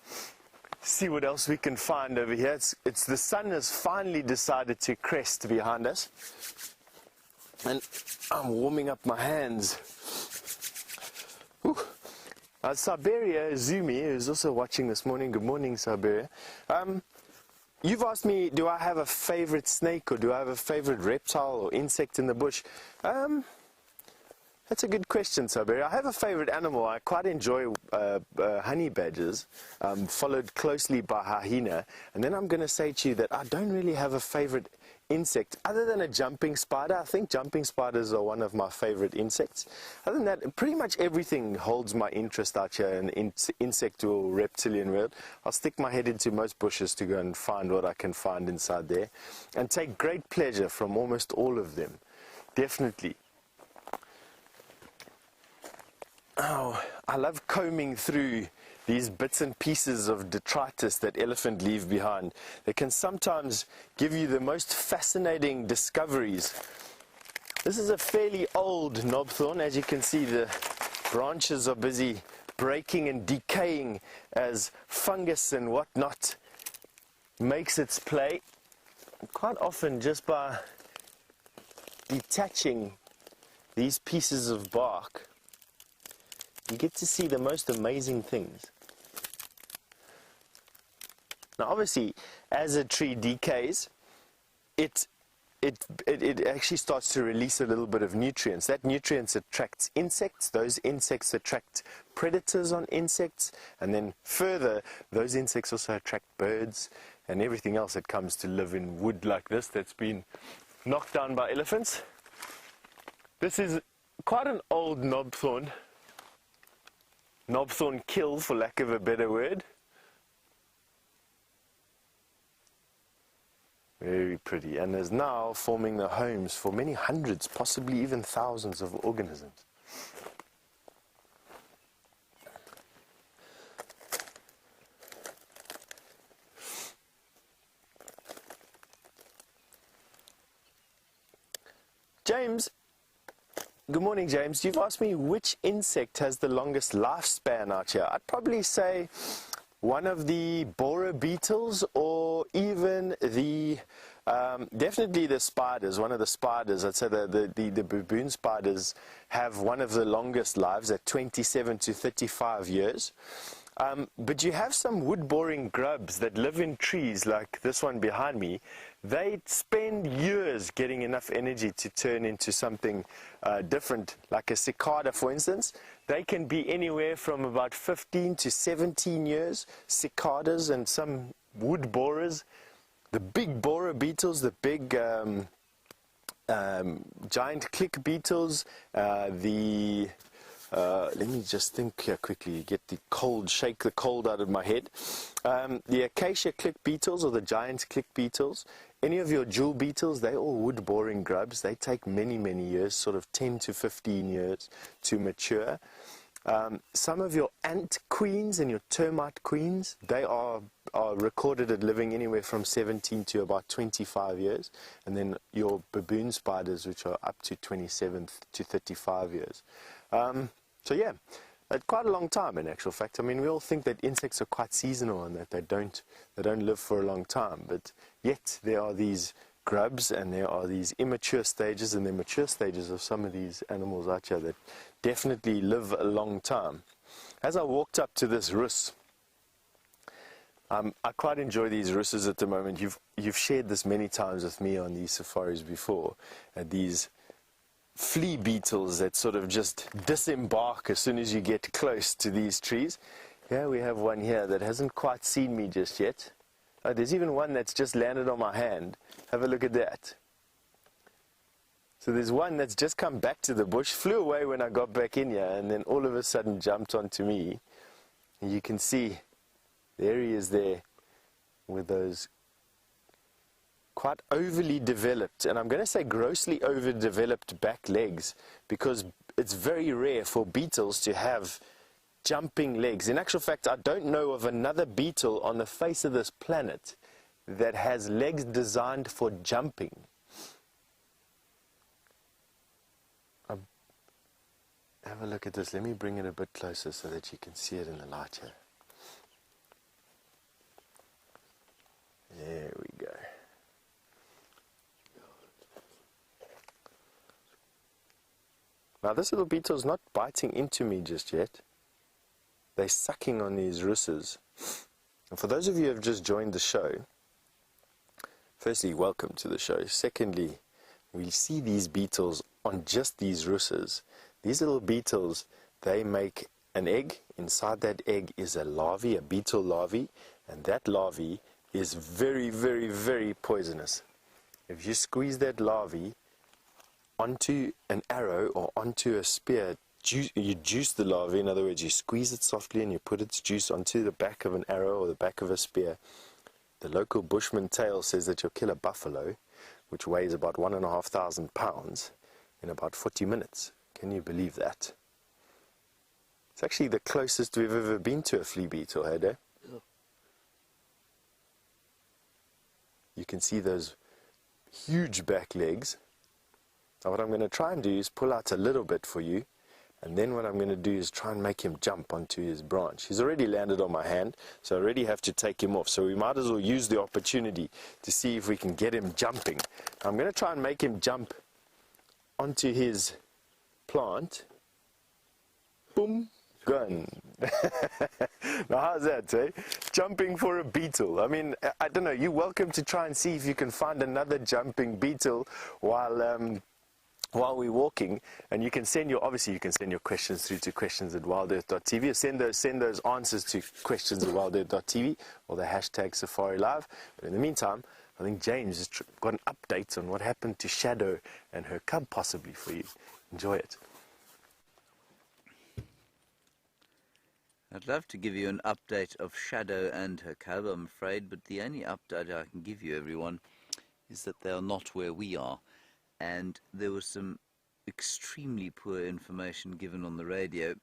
Speaker 4: see what else we can find over here. It's the sun has finally decided to crest behind us, and I'm warming up my hands. Siberia Zumi is also watching this morning. Good morning, Siberia. You've asked me, do I have a favorite snake, or do I have a favorite reptile or insect in the bush? That's a good question, Siberia. I have a favorite animal. I quite enjoy honey badgers, followed closely by hyena. And then I'm going to say to you that I don't really have a favorite insect other than a jumping spider. I think jumping spiders are one of my favorite insects. Other than that, pretty much everything holds my interest out here in insect or reptilian world. I'll stick my head into most bushes to go and find what I can find inside there, and take great pleasure from almost all of them. Definitely. Oh, I love combing through these bits and pieces of detritus that elephant leave behind. They can sometimes give you the most fascinating discoveries. This is a fairly old knobthorn. As you can see, the branches are busy breaking and decaying as fungus and whatnot makes its play. Quite often just by detaching these pieces of bark, you get to see the most amazing things. Now obviously, as a tree decays, it actually starts to release a little bit of nutrients. That nutrients attracts insects. Those insects attract predators on insects. And then further, those insects also attract birds and everything else that comes to live in wood like this that's been knocked down by elephants. This is quite an old knobthorn kill, for lack of a better word. Very pretty, and is now forming the homes for many hundreds, possibly even thousands of organisms. James, good morning, James. You've asked me which insect has the longest lifespan out here. I'd probably say one of the borer beetles, or even the definitely the spiders. One of the spiders. I'd say the baboon spiders have one of the longest lives at 27 to 35 years. But you have some wood-boring grubs that live in trees like this one behind me. They spend years getting enough energy to turn into something different, like a cicada, for instance. They can be anywhere from about 15 to 17 years, cicadas and some wood borers. The big borer beetles, the big giant click beetles, let me just think here quickly, shake the cold out of my head. The acacia click beetles, or the giant click beetles, any of your jewel beetles, they're all wood-boring grubs. They take many, many years, sort of 10 to 15 years to mature. Some of your ant queens and your termite queens, they are recorded at living anywhere from 17 to about 25 years. And then your baboon spiders, which are up to 27 to 35 years. So yeah, quite a long time in actual fact. I mean, we all think that insects are quite seasonal and that they don't live for a long time, but yet there are these grubs and there are these immature stages and the mature stages of some of these animals out here that definitely live a long time. As I walked up to this rus, I quite enjoy these russes at the moment. You've shared this many times with me on these safaris before, these flea beetles that sort of just disembark as soon as you get close to these trees. Yeah, we have one here that hasn't quite seen me just yet. Oh, there's even one that's just landed on my hand. Have a look at that. So there's one that's just come back to the bush, flew away when I got back in here, and then all of a sudden jumped onto me. And you can see, there he is there with those quite overly developed, and I'm going to say grossly overdeveloped back legs, because it's very rare for beetles to have jumping legs. In actual fact, I don't know of another beetle on the face of this planet that has legs designed for jumping. Have a look at this. Let me bring it a bit closer so that you can see it in the light here. There we go. Now this little beetle's not biting into me just yet. They're sucking on these russes. And for those of you who have just joined the show, firstly, welcome to the show. Secondly, we see these beetles on just these russes. These little beetles, they make an egg. Inside that egg is a larvae, a beetle larvae, and that larvae is very, very, very poisonous. If you squeeze that larvae onto an arrow or onto a spear, you juice the larvae. In other words, you squeeze it softly and you put its juice onto the back of an arrow or the back of a spear. The local bushman tale says that you'll kill a buffalo, which weighs about 1,500 pounds, in about 40 minutes. Can you believe that? It's actually the closest we've ever been to a flea beetle, hey, Dave? Yeah. You can see those huge back legs. Now what I'm going to try and do is pull out a little bit for you, and then what I'm going to do is try and make him jump onto his branch. He's already landed on my hand, so I already have to take him off. So we might as well use the opportunity to see if we can get him jumping. I'm going to try and make him jump onto his plant. Boom, gone. Now how's that, eh? Jumping for a beetle. I mean, I don't know, you're welcome to try and see if you can find another jumping beetle while we're walking, and you can send your, obviously you can send your questions through to questions@wildearth.tv, or send those answers to questions@wildearth.tv or the hashtag SafariLIVE. But in the meantime, I think James has got an update on what happened to Shadow and her cub possibly for you. Enjoy it.
Speaker 1: I'd love to give you an update of Shadow and her cub, I'm afraid, but the only update I can give you, everyone, is that they are not where we are. And there was some extremely poor information given on the radio,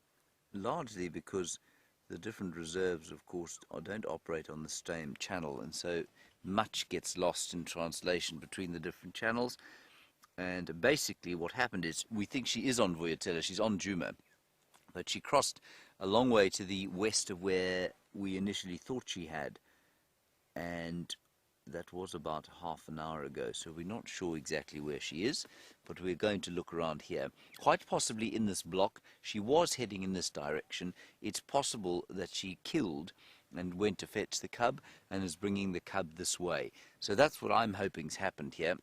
Speaker 1: largely because the different reserves, of course, don't operate on the same channel, and so much gets lost in translation between the different channels. And basically what happened is, we think she is on Vuyatela, she's on Djuma, but she crossed a long way to the west of where we initially thought she had, and that was about half an hour ago, so we're not sure exactly where she is, but we're going to look around here. Quite possibly in this block. She was heading in this direction. It's possible that she killed and went to fetch the cub and is bringing the cub this way. So that's what I'm hoping's happened here.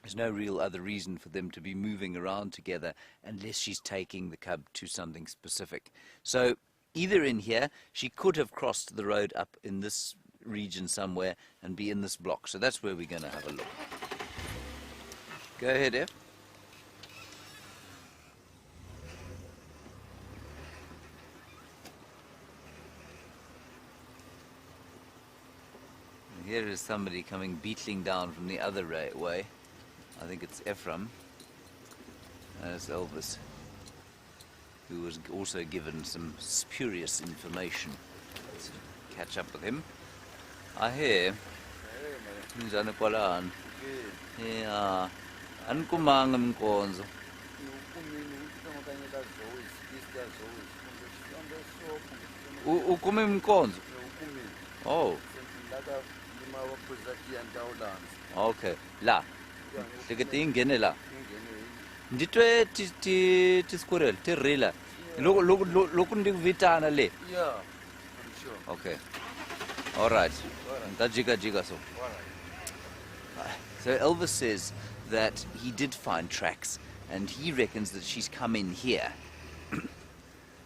Speaker 1: There's no real other reason for them to be moving around together unless she's taking the cub to something specific. So either in here, she could have crossed the road up in this region somewhere and be in this block. So that's where we're going to have a look. Go ahead, F. Here is somebody coming beetling down from the other way. I think it's Ephraim. There's Elvis, who was also given some spurious information. Let's catch up with him. I hear. Njani kwalan? Yeah. Ankumanga mkonzo. Ukumi mkonzo. Oh. Okay. La. Tikingene la. Nditwe ti squirrel, ti rila. Loku ndikuvitana le.
Speaker 2: Yeah, I'm sure.
Speaker 1: Okay. All right. So Elvis says that he did find tracks, and he reckons that she's come in here.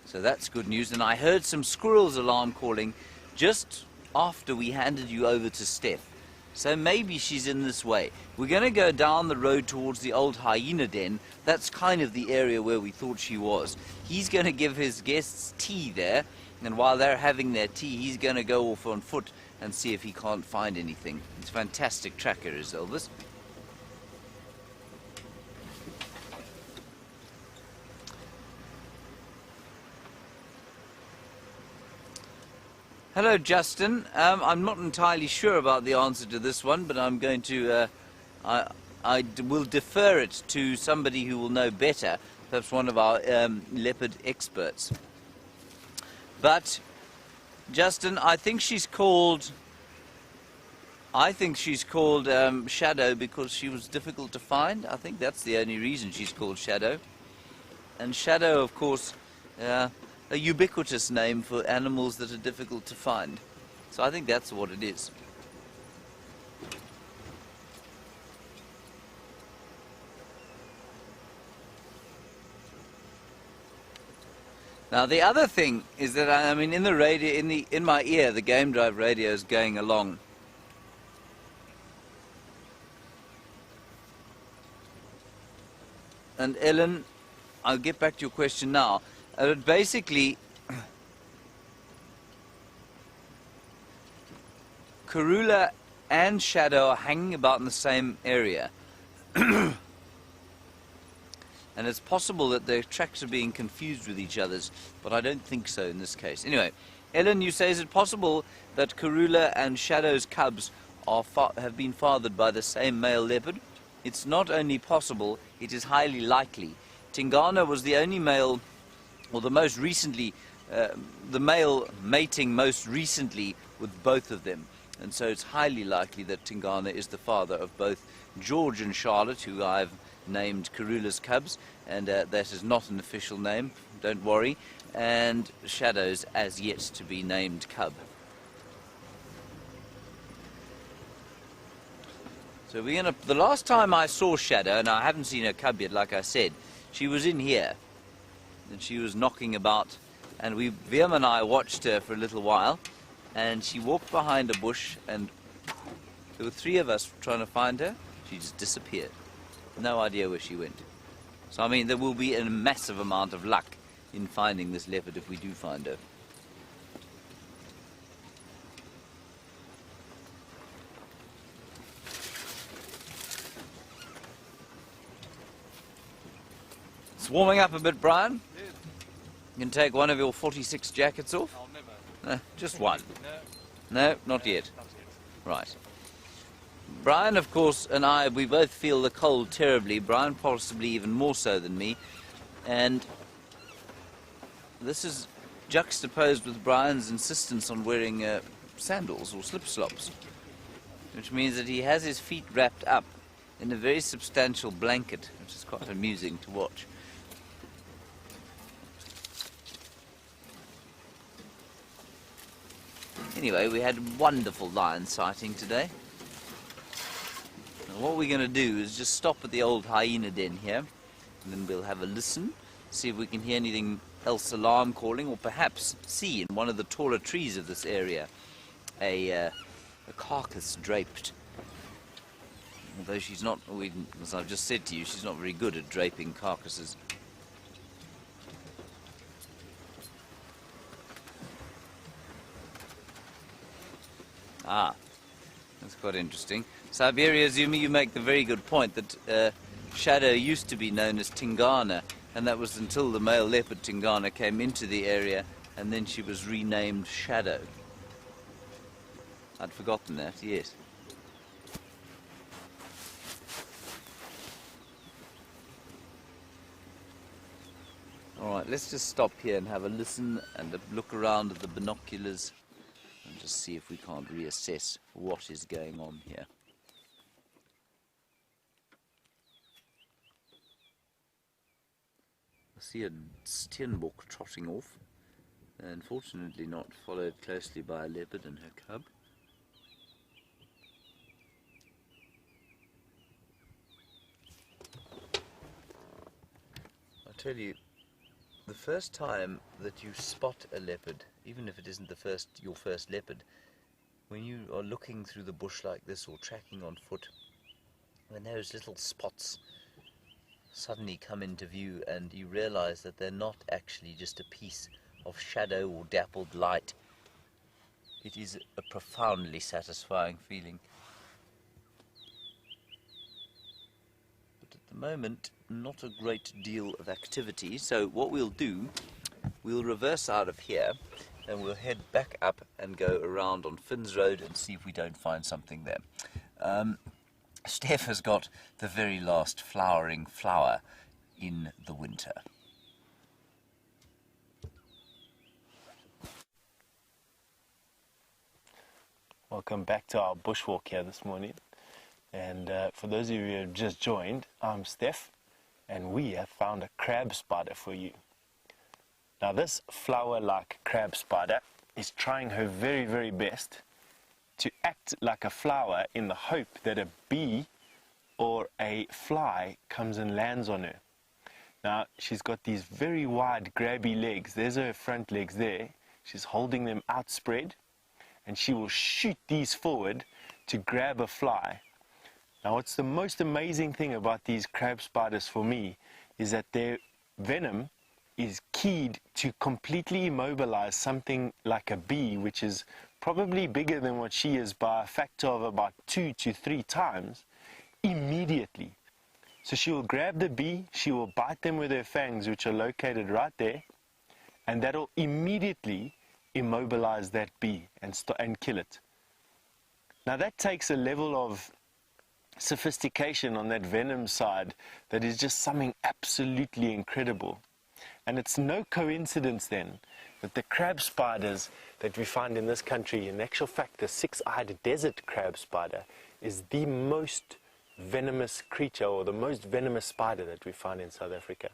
Speaker 1: So that's good news. And I heard some squirrels alarm calling just after we handed you over to Stef. So maybe she's in this way. We're going to go down the road towards the old hyena den. That's kind of the area where we thought she was. He's going to give his guests tea there, and while they're having their tea, he's going to go off on foot and see if he can't find anything. It's a fantastic tracker, is Elvis. Hello, Justin. I'm not entirely sure about the answer to this one, but I'm going to, I will defer it to somebody who will know better, perhaps one of our leopard experts. But, Justin, I think she's called Shadow because she was difficult to find. I think that's the only reason she's called Shadow. And Shadow, of course, a ubiquitous name for animals that are difficult to find. So I think that's what it is. Now the other thing is that I mean in the radio, in my ear, the Game Drive radio is going along. And Ellen, I'll get back to your question now. But basically, Karula and Shadow are hanging about in the same area. And it's possible that their tracks are being confused with each other's, but I don't think so in this case. Anyway, Ellen, you say, is it possible that Karula and Shadow's cubs have been fathered by the same male leopard? It's not only possible, it is highly likely. Tingana was the only male, or the most recently, the male mating most recently with both of them. And so it's highly likely that Tingana is the father of both George and Charlotte, who I've named Karula's cubs, and that is not an official name, don't worry, and Shadow's as yet to be named cub. So the last time I saw Shadow, and I haven't seen her cub yet, like I said, she was in here, and she was knocking about, and Viam and I watched her for a little while, and she walked behind a bush, and there were 3 of us trying to find her. She just disappeared. No idea where she went. So, I mean, there will be a massive amount of luck in finding this leopard if we do find her. It's warming up a bit, Bryan. You can take one of your 46 jackets off?
Speaker 2: I'll never.
Speaker 1: Just one?
Speaker 2: No.
Speaker 1: No, not yet.
Speaker 2: Not yet.
Speaker 1: Right. Bryan, of course, and I, we both feel the cold terribly. Bryan possibly even more so than me. And this is juxtaposed with Bryan's insistence on wearing sandals or slip-slops, which means that he has his feet wrapped up in a very substantial blanket, which is quite amusing to watch. Anyway, we had a wonderful lion sighting today. Now, what we're going to do is just stop at the old hyena den here, and then we'll have a listen, see if we can hear anything else alarm calling, or perhaps see in one of the taller trees of this area a carcass draped. Although she's not, as I've just said to you, she's not very good at draping carcasses. Ah, that's quite interesting. Siberia, Zumi, you make the very good point that Shadow used to be known as Tingana, and that was until the male leopard Tingana came into the area, and then she was renamed Shadow. I'd forgotten that, yes. Alright, let's just stop here and have a listen and a look around at the binoculars and just see if we can't reassess what is going on here. I see a steenbok trotting off, unfortunately not followed closely by a leopard and her cub. I tell you, the first time that you spot a leopard, even if it isn't your first leopard, when you are looking through the bush like this or tracking on foot, when those little spots suddenly come into view and you realize that they're not actually just a piece of shadow or dappled light, it is a profoundly satisfying feeling. But at the moment, not a great deal of activity, so what we'll do, we'll reverse out of here and we'll head back up and go around on Finn's Road and see if we don't find something there. Stef has got the very last flowering flower in the winter.
Speaker 4: Welcome back to our bushwalk here this morning. And for those of you who have just joined, I'm Stef, and we have found a crab spider for you. Now this flower-like crab spider is trying her very, very best to act like a flower in the hope that a bee or a fly comes and lands on her. Now she's got these very wide grabby legs. There's her front legs there. She's holding them outspread, and she will shoot these forward to grab a fly. Now what's the most amazing thing about these crab spiders for me is that their venom is keyed to completely immobilize something like a bee, which is probably bigger than what she is by a factor of about 2 to 3 times, immediately. So she will grab the bee, she will bite them with her fangs, which are located right there, and that'll immediately immobilize that bee and kill it. Now that takes a level of sophistication on that venom side that is just something absolutely incredible. And it's no coincidence then that the crab spiders that we find in this country, in actual fact the 6-eyed desert crab spider, is the most venomous creature, or the most venomous spider that we find in South Africa,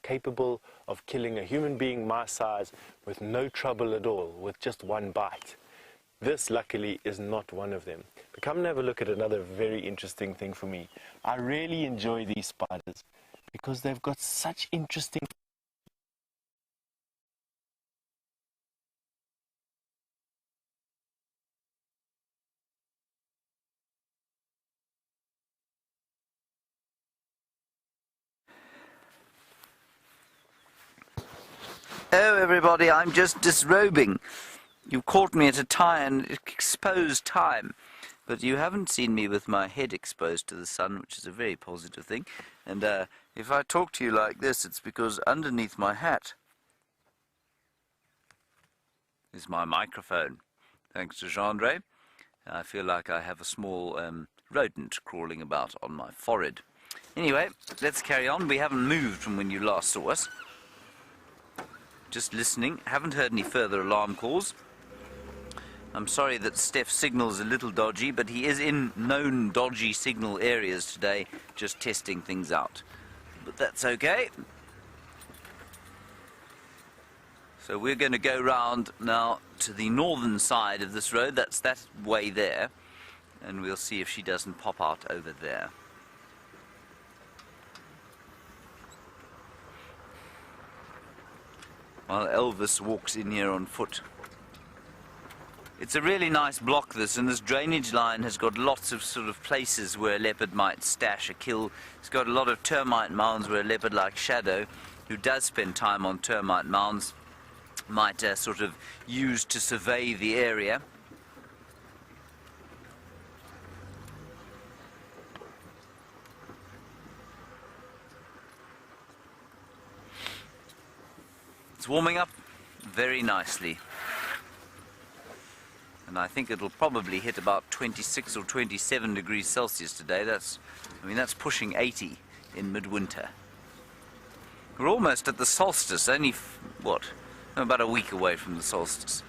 Speaker 4: capable of killing a human being my size with no trouble at all, with just one bite. This, luckily, is not one of them. But come and have a look at another very interesting thing for me. I really enjoy these spiders because they've got such interesting...
Speaker 1: Oh, everybody, I'm just disrobing. You caught me at an exposed time, but you haven't seen me with my head exposed to the sun, which is a very positive thing. And if I talk to you like this, it's because underneath my hat is my microphone. Thanks to Gendre, I feel like I have a small rodent crawling about on my forehead. Anyway, let's carry on. We haven't moved from when you last saw us. Just listening. Haven't heard any further alarm calls. I'm sorry that Stef's signal's a little dodgy, but he is in known dodgy signal areas today, just testing things out. But that's okay. So we're going to go round now to the northern side of this road. That's that way there. And we'll see if she doesn't pop out over there. While Elvis walks in here on foot. It's a really nice block, this, and this drainage line has got lots of sort of places where a leopard might stash a kill. It's got a lot of termite mounds where a leopard like Shadow, who does spend time on termite mounds, might sort of use to survey the area. It's warming up very nicely. And I think it'll probably hit about 26 or 27 degrees Celsius today. That's pushing 80 in midwinter. We're almost at the solstice, only, about a week away from the solstice.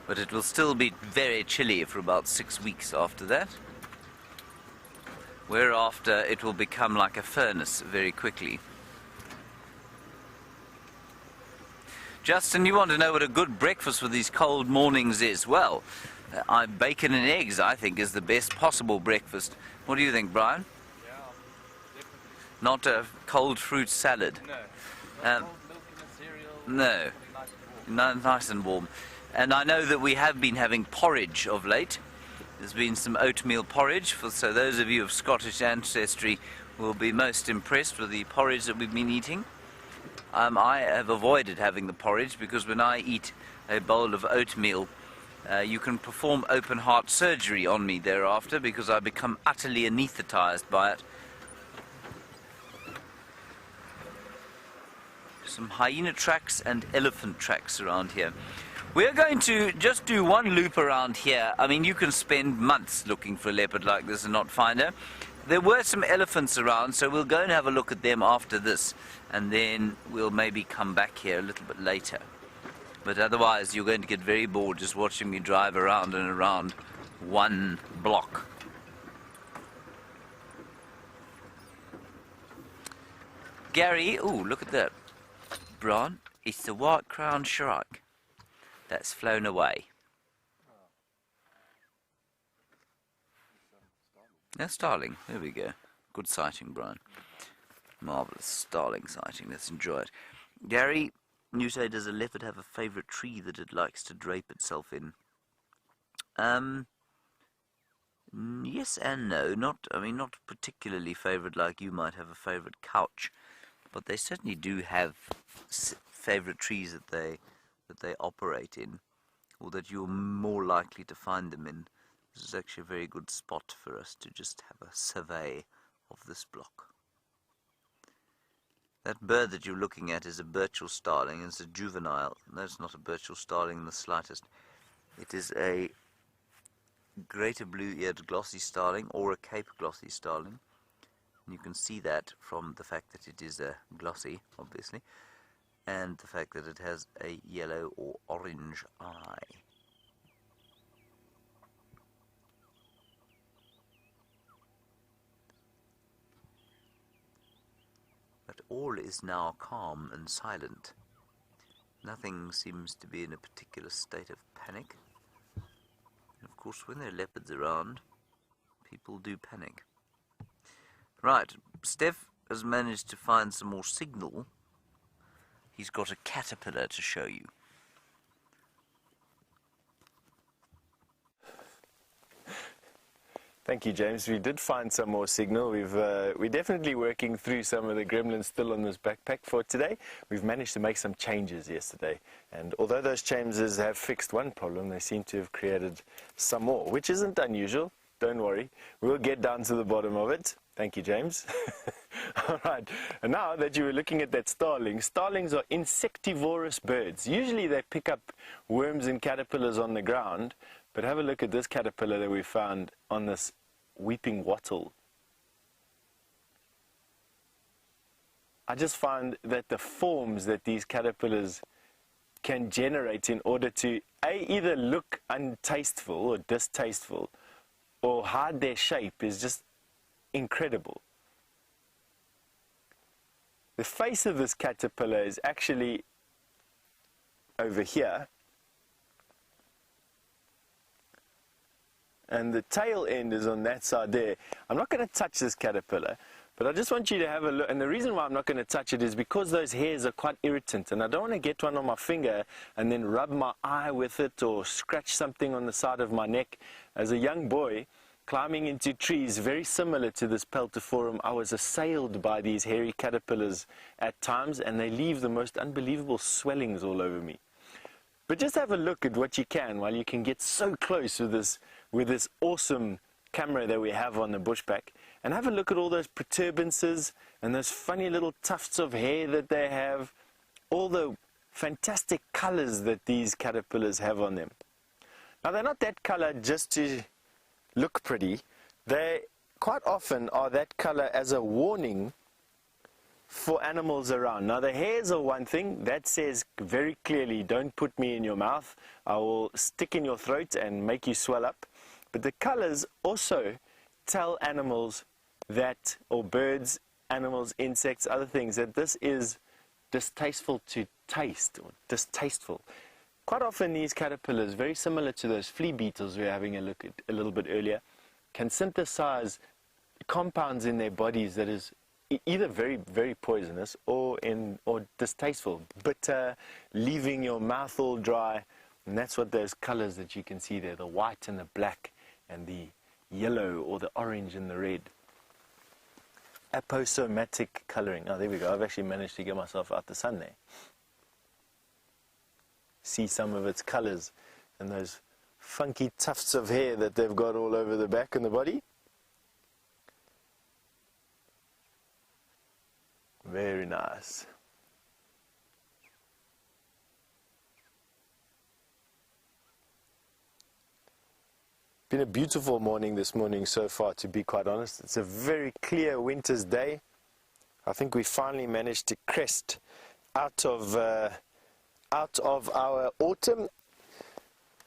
Speaker 1: But it will still be very chilly for about 6 weeks after that. Whereafter it will become like a furnace very quickly. Justin, you want to know what a good breakfast for these cold mornings is? Well, bacon and eggs, I think, is the best possible breakfast. What do you think, Bryan?
Speaker 2: Yeah, definitely.
Speaker 1: Not a cold fruit salad?
Speaker 2: No.
Speaker 1: Um,
Speaker 2: Cold milk in a cereal.
Speaker 1: No. Nice and warm. And I know that we have been having porridge of late. There's been some oatmeal porridge, so those of you of Scottish ancestry will be most impressed with the porridge that we've been eating. I have avoided having the porridge because when I eat a bowl of oatmeal, you can perform open heart surgery on me thereafter because I become utterly anaesthetized by it. Some hyena tracks and elephant tracks around here. We're going to just do one loop around here. I mean, you can spend months looking for a leopard like this and not find her. There were some elephants around, so we'll go and have a look at them after this, and then we'll maybe come back here a little bit later. But otherwise, you're going to get very bored just watching me drive around and around one block. Gary, ooh, look at that. Bryan, it's the white-crowned shrike that's flown away. That's starling. There we go. Good sighting, Bryan. Marvellous starling sighting. Let's enjoy it. Gary, you say, does a leopard have a favourite tree that it likes to drape itself in? Yes and no. Not particularly favourite like you might have a favourite couch, but they certainly do have favourite trees that they operate in, or that you're more likely to find them in. This is actually a very good spot for us to just have a survey of this block. That bird that you're looking at is a Burchell starling. It's a juvenile. No, it's not a Burchell starling in the slightest. It is a greater blue-eared glossy starling or a Cape glossy starling. And you can see that from the fact that it is a glossy, obviously, and the fact that it has a yellow or orange eye. all is now calm and silent. Nothing seems to be in a particular state of panic. And of course, when there are leopards around, people do panic. Right, Stef has managed to find some more signal. He's got a caterpillar to show you.
Speaker 4: Thank you, James. We did find some more signal. We're definitely working through some of the gremlins still on this backpack for today. We've managed to make some changes yesterday. And although those changes have fixed one problem, they seem to have created some more, which isn't unusual. Don't worry. We'll get down to the bottom of it. Thank you, James. All right. And now that you were looking at that starling, starlings are insectivorous birds. Usually they pick up worms and caterpillars on the ground. But have a look at this caterpillar that we found on this weeping wattle. I just find that the forms that these caterpillars can generate in order to either look untasteful or distasteful or hide their shape is just incredible. The face of this caterpillar is actually over here. And the tail end is on that side there. I'm not going to touch this caterpillar, but I just want you to have a look. And the reason why I'm not going to touch it is because those hairs are quite irritant. And I don't want to get one on my finger and then rub my eye with it or scratch something on the side of my neck. As a young boy, climbing into trees very similar to this peltiforum, I was assailed by these hairy caterpillars at times, and they leave the most unbelievable swellings all over me. But just have a look at what you can while you can get so close with this awesome camera that we have on the bushback, and have a look at all those protuberances and those funny little tufts of hair that they have, all the fantastic colors that these caterpillars have on them. Now they're not that color just to look pretty. They quite often are that color as a warning for animals around. Now the hairs are one thing that says very clearly, don't put me in your mouth, I will stick in your throat and make you swell up. But the colors also tell animals that, or birds, animals, insects, other things, that this is distasteful to taste, or distasteful. Quite often these caterpillars, very similar to those flea beetles we were having a look at a little bit earlier, can synthesize compounds in their bodies that is either very, very poisonous or distasteful, bitter, leaving your mouth all dry. And that's what those colors that you can see there, the white and the black and the yellow or the orange and the red. Aposomatic coloring. Oh, there we go. I've actually managed to get myself out the sun there. See some of its colors and those funky tufts of hair that they've got all over the back and the body. Very nice. Been a beautiful morning this morning so far, to be quite honest. It's a very clear winter's day. I think we finally managed to crest out of our autumn.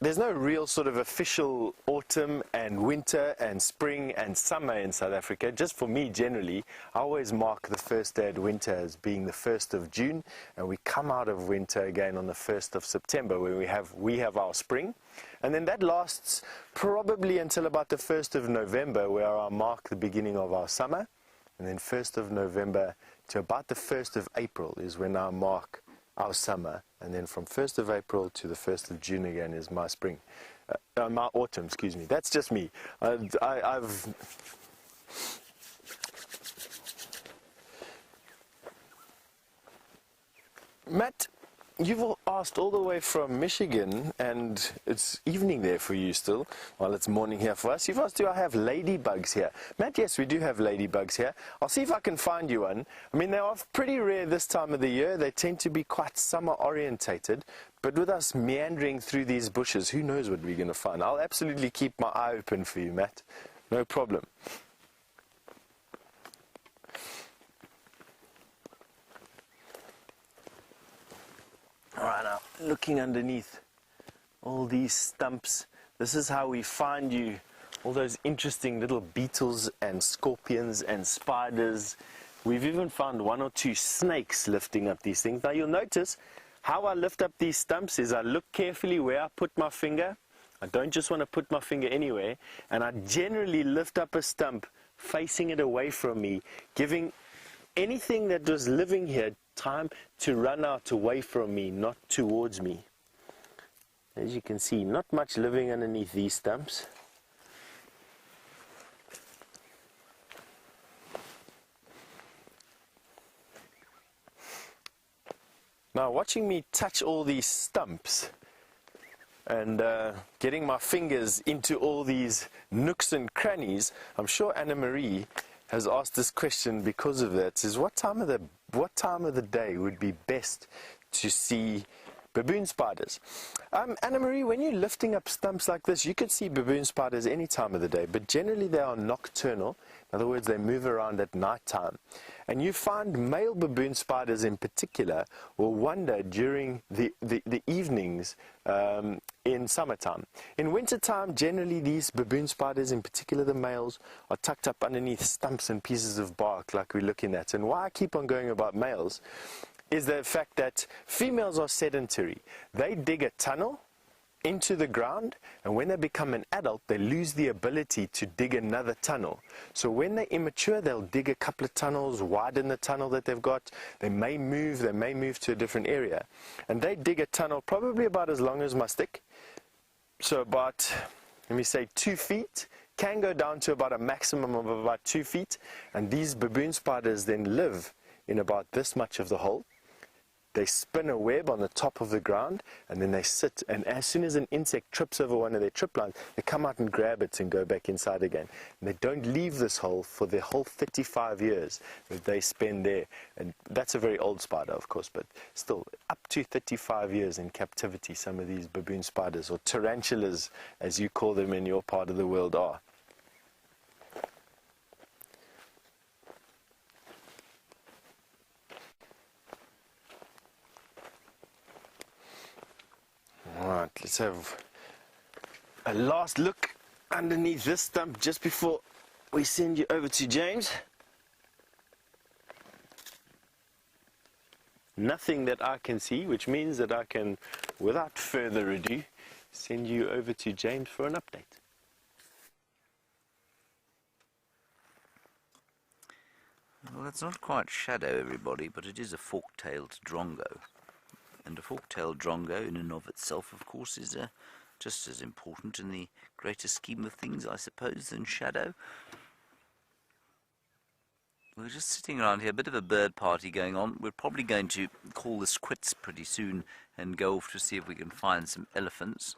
Speaker 4: There's no real sort of official autumn and winter and spring and summer in South Africa. Just for me, generally, I always mark the first day of winter as being the 1st of June, and we come out of winter again on the 1st of September, where we have our spring. And then that lasts probably until about the 1st of November, where I mark the beginning of our summer. And then 1st of November to about the 1st of April is when I mark our summer, and then from 1st of April to the 1st of June again is my spring, my autumn, excuse me. That's just me. Matt, you've asked all the way from Michigan, and it's evening there for you still, while it's morning here for us. You've asked, do I have ladybugs here? Matt, yes, we do have ladybugs here. I'll see if I can find you one. I mean, they are pretty rare this time of the year. They tend to be quite summer-orientated. But with us meandering through these bushes, who knows what we're going to find? I'll absolutely keep my eye open for you, Matt. No problem. Alright, now, looking underneath all these stumps, this is how we find you all those interesting little beetles and scorpions and spiders We've even found 1 or 2 snakes lifting up these things. Now you'll notice how I lift up these stumps is I look carefully where I put my finger. I don't just want to put my finger anywhere, and I generally lift up a stump facing it away from me, giving anything that was living here time to run out away from me, not towards me. As you can see, not much living underneath these stumps. Now, watching me touch all these stumps and getting my fingers into all these nooks and crannies, I'm sure Anna Marie has asked this question because of that. Says, what time of the day would be best to see baboon spiders? Anna Marie, when you're lifting up stumps like this, you could see baboon spiders any time of the day, but generally they are nocturnal. In other words, they move around at night time. And you find male baboon spiders in particular will wander during the evenings in summertime. In wintertime, generally these baboon spiders, in particular the males, are tucked up underneath stumps and pieces of bark like we're looking at. And why I keep on going about males is the fact that females are sedentary. They dig a tunnel into the ground, and when they become an adult, they lose the ability to dig another tunnel. So when they're immature, they'll dig a couple of tunnels, widen the tunnel that they've got. They may move to a different area. And they dig a tunnel probably about as long as my stick. So about, let me say 2 feet, can go down to about a maximum of about 2 feet. And these baboon spiders then live in about this much of the hole. They spin a web on the top of the ground, and then they sit, and as soon as an insect trips over one of their trip lines, they come out and grab it and go back inside again. And they don't leave this hole for the whole 35 years that they spend there. And that's a very old spider, of course, but still up to 35 years in captivity, some of these baboon spiders, or tarantulas, as you call them in your part of the world, are. Alright, let's have a last look underneath this stump just before we send you over to James. Nothing that I can see, which means that I can, without further ado, send you over to James for an update.
Speaker 1: Well, it's not quite shadow, everybody, but it is a fork-tailed drongo. And a fork-tailed drongo in and of itself, of course, is just as important in the greater scheme of things, I suppose, than shadow. We're just sitting around here, a bit of a bird party going on. We're probably going to call this quits pretty soon and go off to see if we can find some elephants,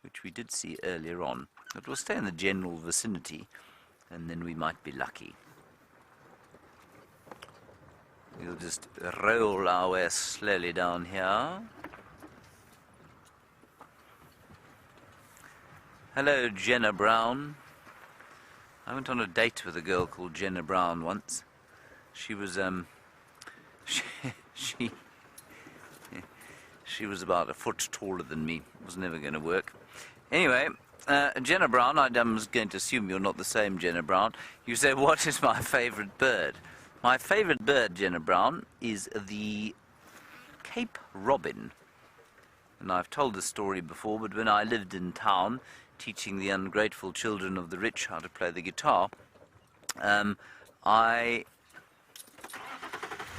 Speaker 1: which we did see earlier on. But we'll stay in the general vicinity, and then we might be lucky. We'll just roll our way slowly down here. Hello, Jenna Brown. I went on a date with a girl called Jenna Brown once. She was she was about a foot taller than me. It was never going to work. Anyway, Jenna Brown, I was going to assume you're not the same Jenna Brown. You say, what is my favourite bird? My favourite bird, Jenna Brown, is the Cape Robin. And I've told this story before, but when I lived in town teaching the ungrateful children of the rich how to play the guitar, I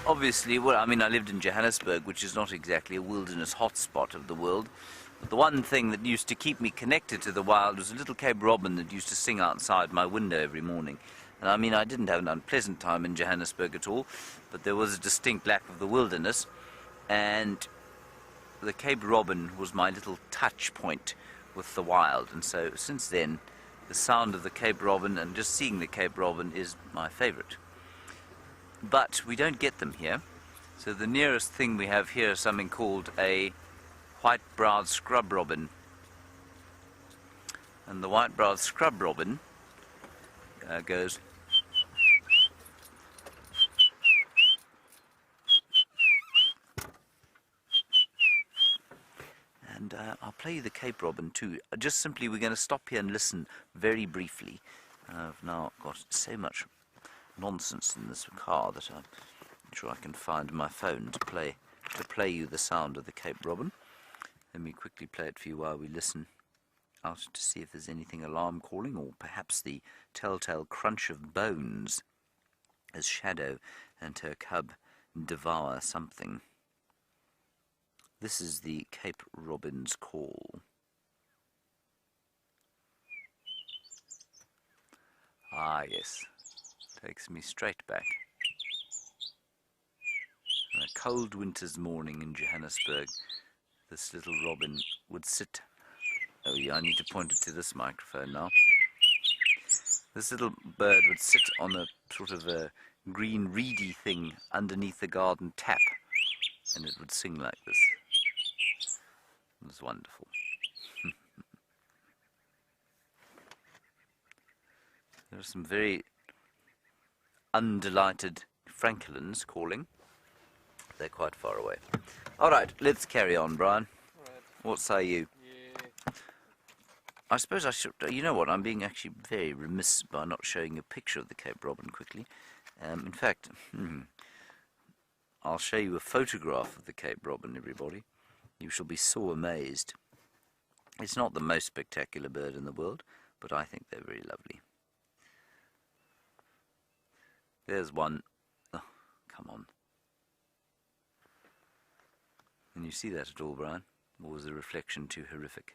Speaker 1: lived in Johannesburg, which is not exactly a wilderness hotspot of the world. But the one thing that used to keep me connected to the wild was a little Cape Robin that used to sing outside my window every morning. And I didn't have an unpleasant time in Johannesburg at all, but there was a distinct lack of the wilderness, and the Cape Robin was my little touch point with the wild. And so since then, the sound of the Cape Robin and just seeing the Cape Robin is my favourite. But we don't get them here, so the nearest thing we have here is something called a white-browed scrub robin. And the white-browed scrub robin goes. And I'll play you the Cape Robin too. Just simply, we're going to stop here and listen very briefly. I've now got so much nonsense in this car that I'm sure I can find my phone to play you the sound of the Cape Robin. Let me quickly play it for you while we listen out to see if there's anything alarm calling, or perhaps the telltale crunch of bones as Shadow and her cub devour something. This is the Cape Robin's call. Ah, yes. Takes me straight back. On a cold winter's morning in Johannesburg, this little robin would sit... Oh yeah, I need to point it to this microphone now. This little bird would sit on a sort of a green reedy thing underneath the garden tap, and it would sing like this. It was wonderful. There are some very undelighted francolins calling. They're quite far away. All right, let's carry on, Brian.
Speaker 2: Right.
Speaker 1: What say you?
Speaker 2: Yeah.
Speaker 1: I suppose I should... You know what? I'm being actually very remiss by not showing a picture of the Cape Robin quickly. In fact, I'll show you a photograph of the Cape Robin, everybody. You shall be so amazed. It's not the most spectacular bird in the world, but I think they're very lovely. There's one. Oh, come on. Can you see that at all, Brian? Or was the reflection too horrific?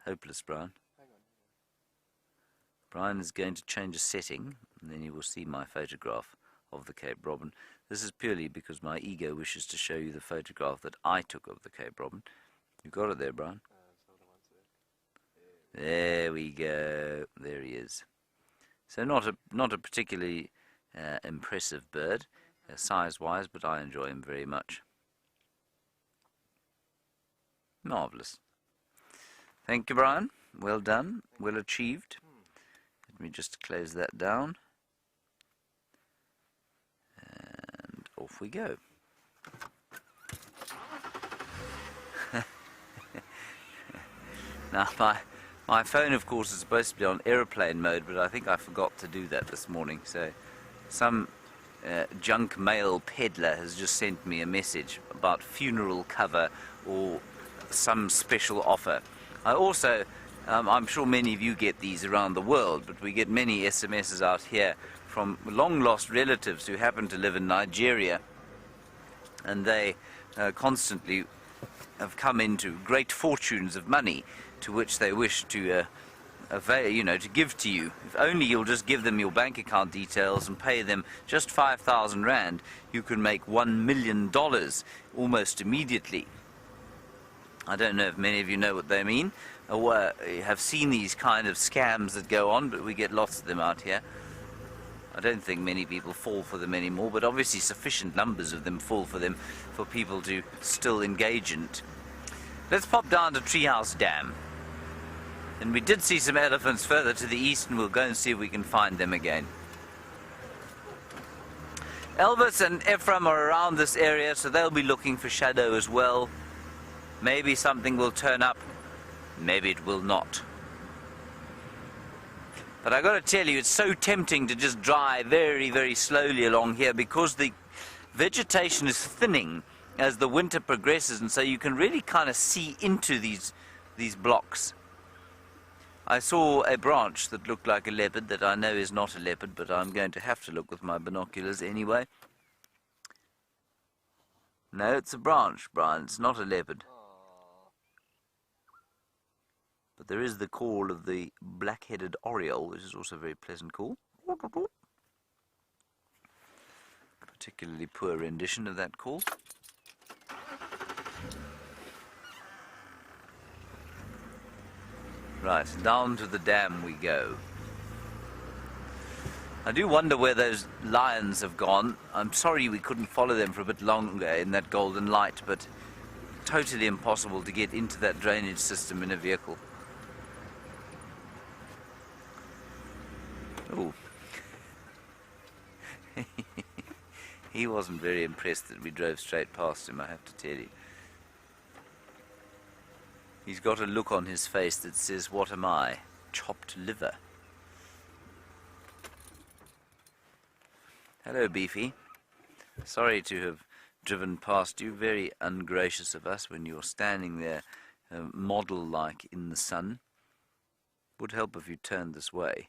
Speaker 1: Hopeless, Brian. Bryan is going to change a setting, and then you will see my photograph of the Cape Robin. This is purely because my ego wishes to show you the photograph that I took of the Cape Robin. You got it there, Bryan? There we go. There he is. So not a particularly impressive bird, size-wise, but I enjoy him very much. Marvellous. Thank you, Bryan. Well done. Well achieved. Let me just close that down. And off we go. Now, my phone, of course, is supposed to be on aeroplane mode, but I think I forgot to do that this morning. So some junk mail peddler has just sent me a message about funeral cover or some special offer. I also, I'm sure many of you get these around the world, but we get many SMSs out here from long-lost relatives who happen to live in Nigeria, and they constantly have come into great fortunes of money to which they wish to avail, to give to you. If only you'll just give them your bank account details and pay them just 5,000 Rand, you can make $1 million almost immediately. I don't know if many of you know what they mean, or have seen these kind of scams that go on, but we get lots of them out here. I don't think many people fall for them anymore, but obviously sufficient numbers of them fall for them for people to still engage in it. Let's pop down to Treehouse Dam. And we did see some elephants further to the east, and we'll go and see if we can find them again. Elvis and Ephraim are around this area, so they'll be looking for Shadow as well. Maybe something will turn up, maybe it will not. But I got to tell you, it's so tempting to just drive very, very slowly along here because the vegetation is thinning as the winter progresses, and so you can really kind of see into these blocks. I saw a branch that looked like a leopard that I know is not a leopard, but I'm going to have to look with my binoculars anyway. No, it's a branch, Brian. It's not a leopard. But there is the call of the black-headed oriole, which is also a very pleasant call. Particularly poor rendition of that call. Right, down to the dam we go. I do wonder where those lions have gone. I'm sorry we couldn't follow them for a bit longer in that golden light, but totally impossible to get into that drainage system in a vehicle. Oh. He wasn't very impressed that we drove straight past him, I have to tell you. He's got a look on his face that says, "What am I?" chopped liver. Hello, Beefy. Sorry to have driven past you. Very ungracious of us when you're standing there, model-like in the sun. Would help if you turned this way.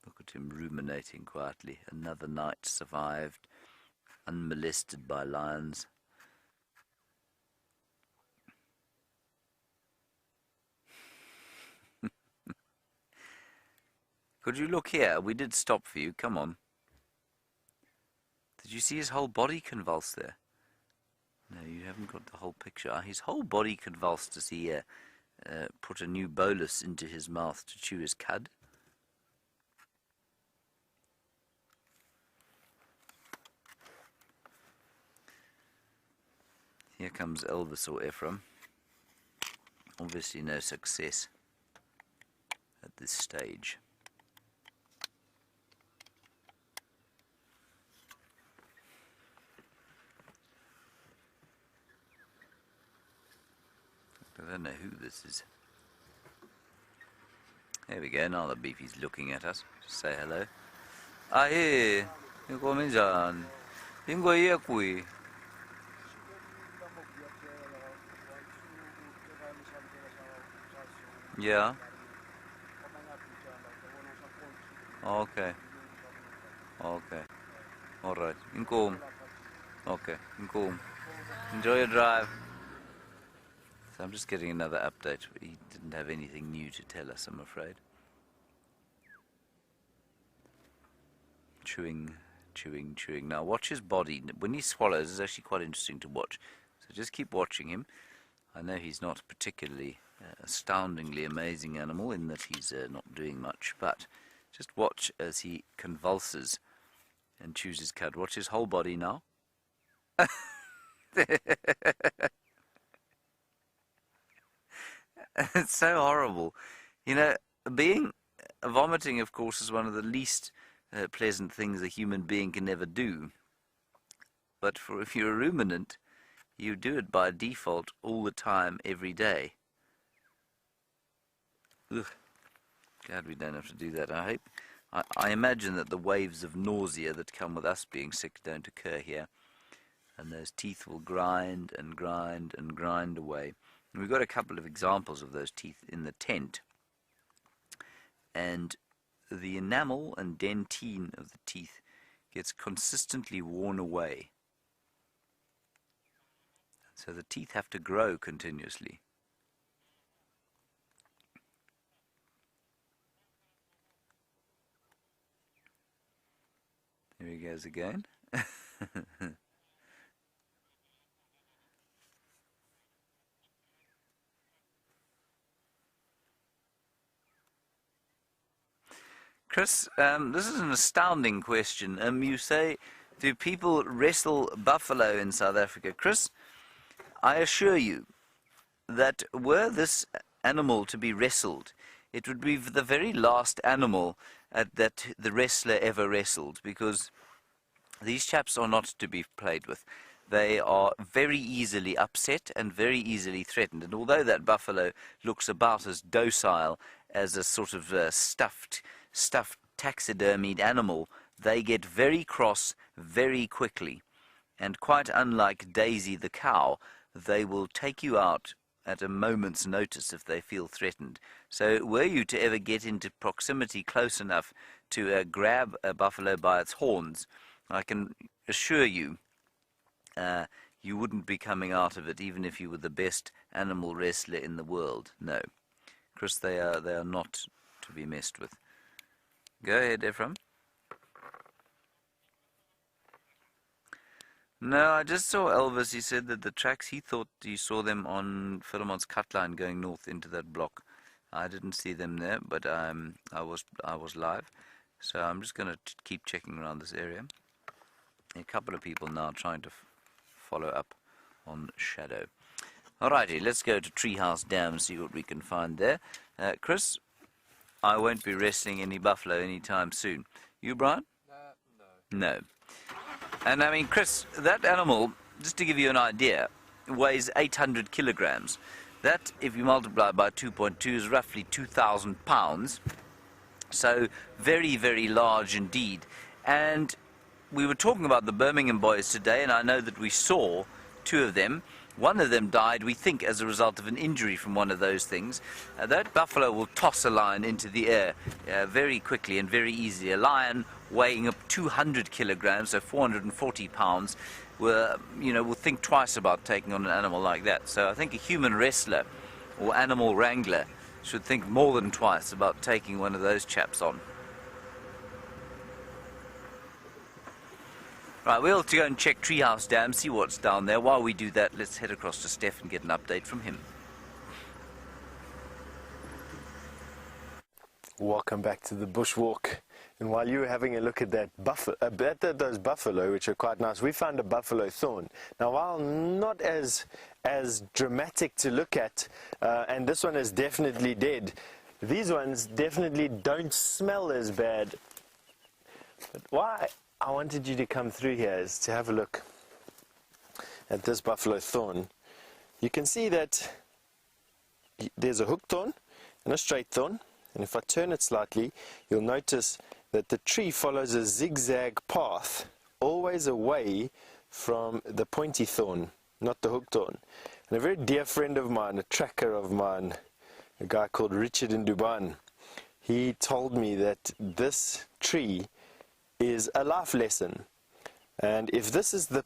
Speaker 1: Look at him ruminating quietly. Another night survived, unmolested by lions. Could you look here? We did stop for you. Come on. Did you see his whole body convulse there? No, you haven't got the whole picture. His whole body convulsed as he put a new bolus into his mouth to chew his cud. Here comes Elvis or Ephraim. Obviously no success at this stage. I don't know who this is. There we go, now the Beefy's looking at us. Just say hello. Ah, hey, you coming, John? You go here, kui. Yeah. Okay. Okay. All right. Inkom. Okay. Inkom. Enjoy your drive. So I'm just getting another update. He didn't have anything new to tell us, I'm afraid. Chewing, chewing, chewing. Now watch his body. When he swallows, it's actually quite interesting to watch. So just keep watching him. I know he's not a particularly astoundingly amazing animal in that he's not doing much, but just watch as he convulses and chews his cud. Watch his whole body now. It's so horrible. You know, vomiting, of course, is one of the least pleasant things a human being can ever do. But if you're a ruminant, you do it by default all the time, every day. Ugh. Glad we don't have to do that. I imagine that the waves of nausea that come with us being sick don't occur here. And those teeth will grind and grind and grind away. And we've got a couple of examples of those teeth in the tent. And the enamel and dentine of the teeth gets consistently worn away. So the teeth have to grow continuously. Here he goes again. Chris, this is an astounding question. You say, do people wrestle buffalo in South Africa? Chris, I assure you that were this animal to be wrestled, it would be the very last animal that the wrestler ever wrestled, because these chaps are not to be played with. They are very easily upset and very easily threatened. And although that buffalo looks about as docile as a sort of stuffed taxidermied animal, they get very cross very quickly. And quite unlike Daisy the cow, they will take you out at a moment's notice if they feel threatened. So were you to ever get into proximity close enough to grab a buffalo by its horns, I can assure you you wouldn't be coming out of it even if you were the best animal wrestler in the world. No. Chris, they are not to be messed with. Go ahead, Ephraim. No, I just saw Elvis. He said that the tracks, he thought he saw them on Philemon's cut line going north into that block. I didn't see them there, but I was live. So I'm just going to keep checking around this area. A couple of people now trying to follow up on Shadow. Alrighty, let's go to Treehouse Dam and see what we can find there. Chris, I won't be wrestling any buffalo anytime soon. You, Bryan? No. And I mean, Chris, that animal, just to give you an idea, weighs 800 kilograms. That, if you multiply by 2.2, is roughly 2,000 pounds. So very, very large indeed. And we were talking about the Birmingham boys today, and I know that we saw two of them. One of them died, we think, as a result of an injury from one of those things. That buffalo will toss a lion into the air very quickly and very easily. A lion weighing up 200 kilograms, so 440 pounds, will think twice about taking on an animal like that. So I think a human wrestler or animal wrangler should think more than twice about taking one of those chaps on. Right, we'll have to go and check Treehouse Dam, see what's down there. While we do that, let's head across to Stef and get an update from him.
Speaker 4: Welcome back to the bushwalk. And while you were having a look at that those buffalo, which are quite nice, we found a buffalo thorn. Now, while not as dramatic to look at, and this one is definitely dead, these ones definitely don't smell as bad. But why I wanted you to come through here is to have a look at this buffalo thorn. You can see that there's a hook thorn and a straight thorn, and if I turn it slightly, you'll notice that the tree follows a zigzag path always away from the pointy thorn, not the hook thorn. And a very dear friend of mine, a tracker of mine, a guy called Richard in Dubai, he told me that this tree is a life lesson. And if this is the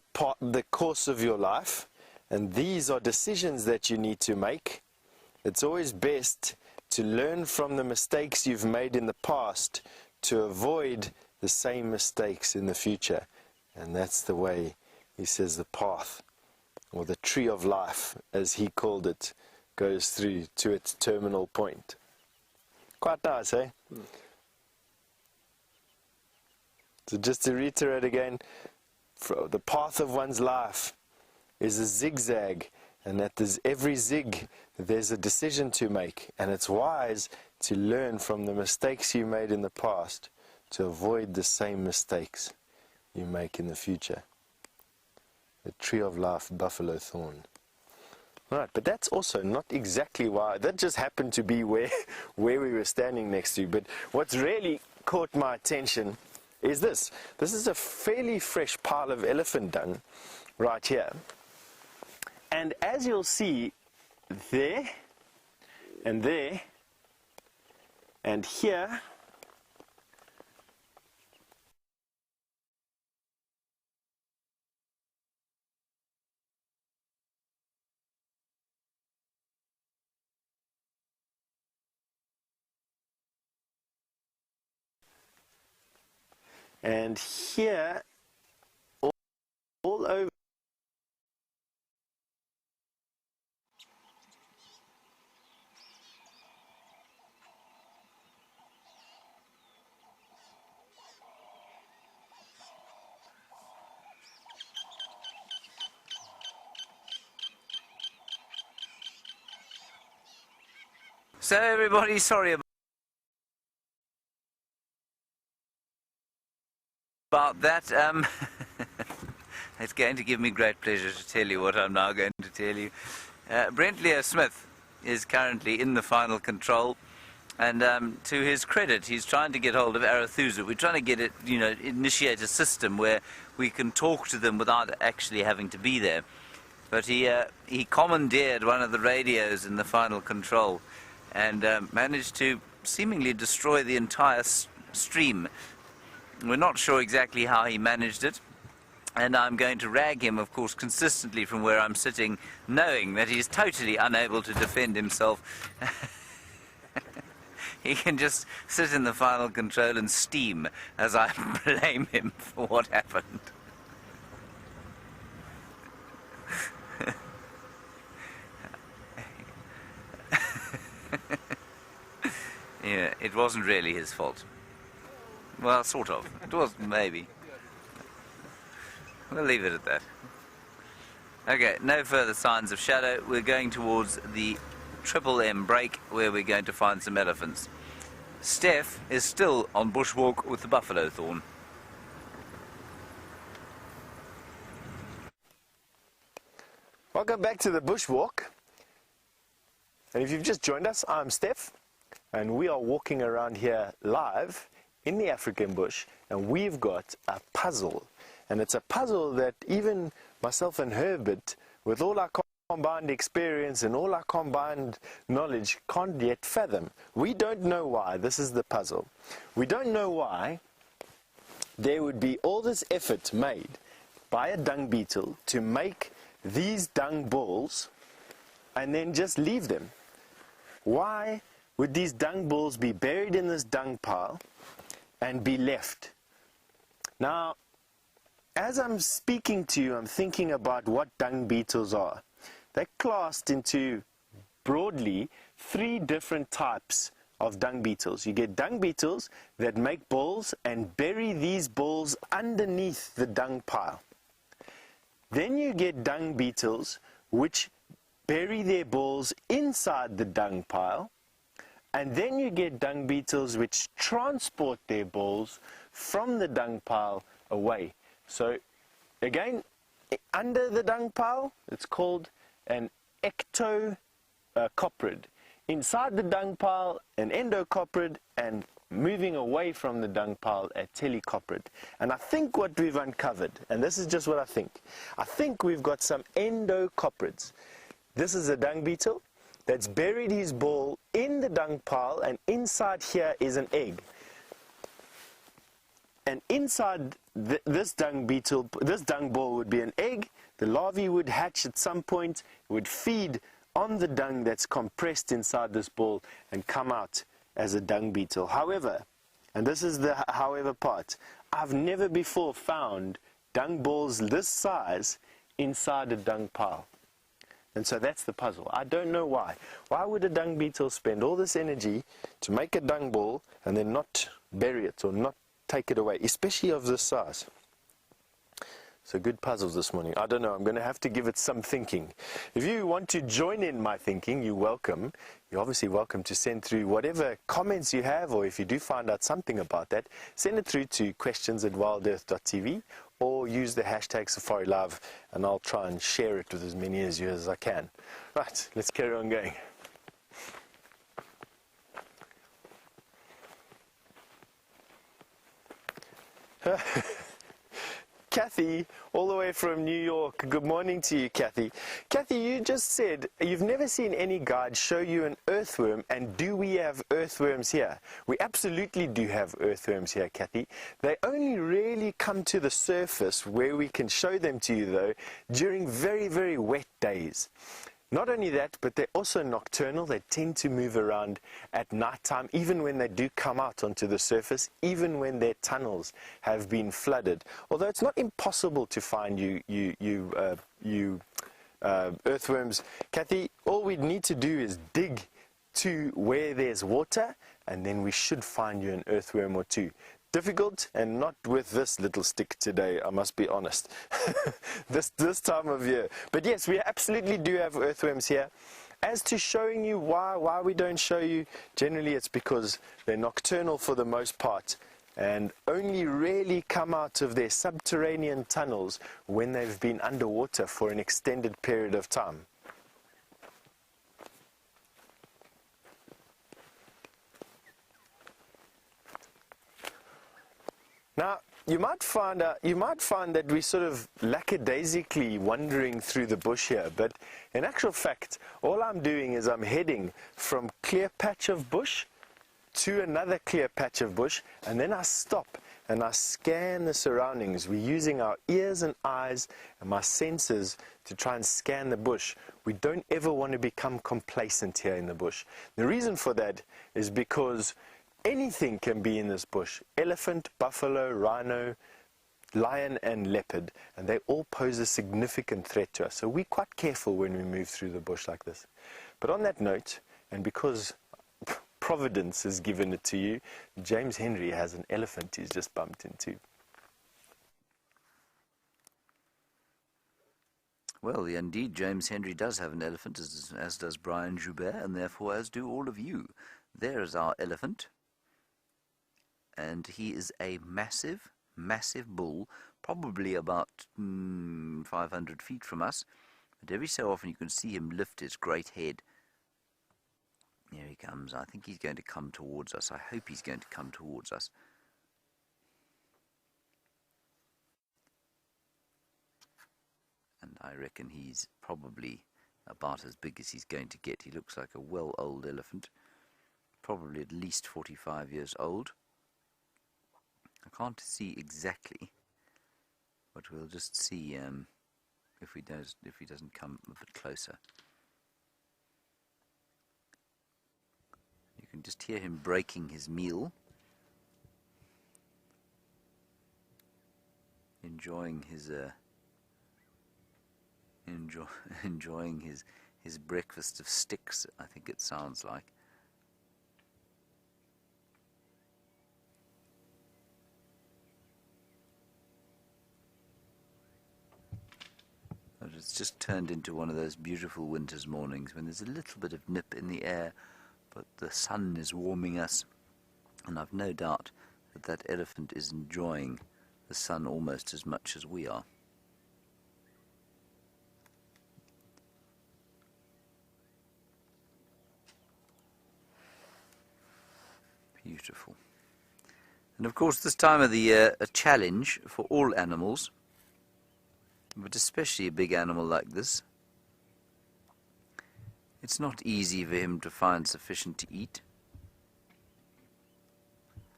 Speaker 4: course of your life, and these are decisions that you need to make, it's always best to learn from the mistakes you've made in the past to avoid the same mistakes in the future. And that's the way, he says, the path, or the tree of life, as he called it, goes through to its terminal point. Quite nice, eh? So just to reiterate again, the path of one's life is a zigzag, and that there's every zig, there's a decision to make, and it's wise to learn from the mistakes you made in the past to avoid the same mistakes you make in the future. The tree of life, buffalo thorn. Right, but that's also not exactly why. That just happened to be where we were standing next to. But what's really caught my attention is this. This is a fairly fresh pile of elephant dung right here. And as you'll see, there and there and here, and here, all over.
Speaker 1: So everybody, sorry about that. It's going to give me great pleasure to tell you what I'm now going to tell you. Brent Smith is currently in the final control, and to his credit, he's trying to get hold of Arathusa. We're trying to get it, initiate a system where we can talk to them without actually having to be there. But he commandeered one of the radios in the final control and managed to seemingly destroy the entire stream. We're not sure exactly how he managed it, and I'm going to rag him, of course, consistently from where I'm sitting, knowing that he's totally unable to defend himself. He can just sit in the final control and steam as I blame him for what happened. Yeah, it wasn't really his fault. Well, sort of. It was, maybe. We'll leave it at that. Okay, no further signs of shadow. We're going towards the Triple M break, where we're going to find some elephants. Stef is still on bushwalk with the buffalo thorn.
Speaker 4: Welcome back to the bushwalk. And if you've just joined us, I'm Stef, and we are walking around here live in the African bush, and we've got a puzzle. And it's a puzzle that even myself and Herbert, with all our combined experience and all our combined knowledge, can't yet fathom. We don't know why this is the puzzle. We don't know why there would be all this effort made by a dung beetle to make these dung balls and then just leave them. Why would these dung balls be buried in this dung pile and be left? Now, as I'm speaking to you, I'm thinking about what dung beetles are. They're classed into, broadly, 3 different types of dung beetles. You get dung beetles that make balls and bury these balls underneath the dung pile. Then you get dung beetles which bury their balls inside the dung pile. And then you get dung beetles which transport their balls from the dung pile away. So, again, under the dung pile, it's called an ectocoprid. Inside the dung pile, an endocoprid, and moving away from the dung pile, a telecoprid. And I think what we've uncovered, and this is just what I think we've got some endocoprids. This is a dung beetle that's buried his ball in the dung pile, and inside here is an egg. And inside this dung beetle, this dung ball would be an egg. The larvae would hatch at some point, would feed on the dung that's compressed inside this ball and come out as a dung beetle. However, and this is the however part, I've never before found dung balls this size inside a dung pile. And so that's the puzzle. I don't know why. Why would a dung beetle spend all this energy to make a dung ball and then not bury it or not take it away, especially of this size? So good puzzles this morning. I don't know, I'm going to have to give it some thinking. If you want to join in my thinking, you're welcome. You're obviously welcome to send through whatever comments you have, or if you do find out something about that, send it through to questions@wildearth.tv or use the hashtag SafariLIVE, and I'll try and share it with as many of you as I can. Right, let's carry on going. Kathy, all the way from New York. Good morning to you, Kathy. Kathy, you just said you've never seen any guide show you an earthworm, and do we have earthworms here? We absolutely do have earthworms here, Kathy. They only really come to the surface where we can show them to you, though, during very, very wet days. Not only that, but they're also nocturnal. They tend to move around at night time, even when they do come out onto the surface, even when their tunnels have been flooded. Although it's not impossible to find earthworms, Kathy, all we need to do is dig to where there's water, and then we should find you an earthworm or two. Difficult, and not with this little stick today, I must be honest. this time of year. But yes, we absolutely do have earthworms here. As to showing you why we don't show you, generally it's because they're nocturnal for the most part and only really come out of their subterranean tunnels when they've been underwater for an extended period of time. Now, you might find that we're sort of lackadaisically wandering through the bush here, but in actual fact, all I'm doing is I'm heading from clear patch of bush to another clear patch of bush, and then I stop and I scan the surroundings. We're using our ears and eyes and my senses to try and scan the bush. We don't ever want to become complacent here in the bush. The reason for that is because anything can be in this bush. Elephant, buffalo, rhino, lion and leopard, and they all pose a significant threat to us. So we're quite careful when we move through the bush like this. But on that note, and because Providence has given it to you, James Henry has an elephant he's just bumped into.
Speaker 1: Well, indeed, James Henry does have an elephant, as does Bryan, and therefore as do all of you. There is our elephant. And he is a massive, massive bull, probably about 500 feet from us. But every so often you can see him lift his great head Here he comes. I think he's going to come towards us. I hope he's going to come towards us. And I reckon he's probably about as big as he's going to get. He looks like a well-old elephant, probably at least 45 years old. I can't see exactly, but we'll just see if he doesn't come a bit closer. You can just hear him breaking his meal, enjoying his enjoying his breakfast of sticks, I think it sounds like. But it's just turned into one of those beautiful winter's mornings when there's a little bit of nip in the air, but the sun is warming us, and I've no doubt that that elephant is enjoying the sun almost as much as we are. Beautiful. And of course this time of the year, a challenge for all animals, but especially a big animal like this. It's not easy for him to find sufficient to eat.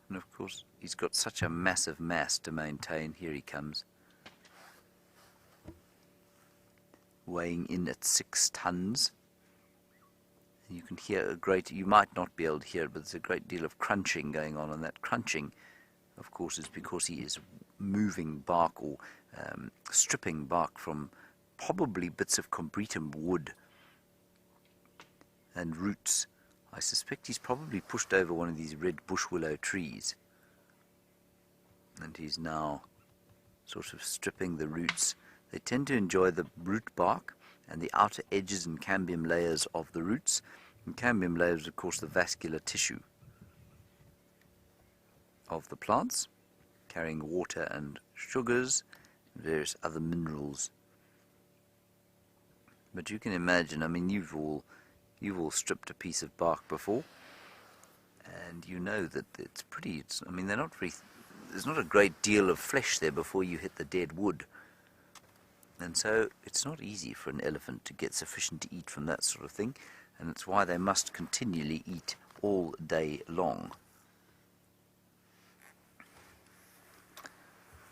Speaker 1: And of course he's got such a massive mass to maintain. Here he comes, weighing in at 6 tons. You can hear you might not be able to hear it, but there's a great deal of crunching going on, and that crunching, of course, is because he is moving bark or stripping bark from probably bits of combretum wood and roots. I suspect he's probably pushed over one of these red bush willow trees, and he's now sort of stripping the roots. They tend to enjoy the root bark and the outer edges and cambium layers of the roots. And cambium layers, of course, the vascular tissue of the plants, carrying water and sugars, and various other minerals. But you can imagine, I mean, you've all stripped a piece of bark before, and you know that I mean, there's not a great deal of flesh there before you hit the dead wood. And so it's not easy for an elephant to get sufficient to eat from that sort of thing, and it's why they must continually eat all day long.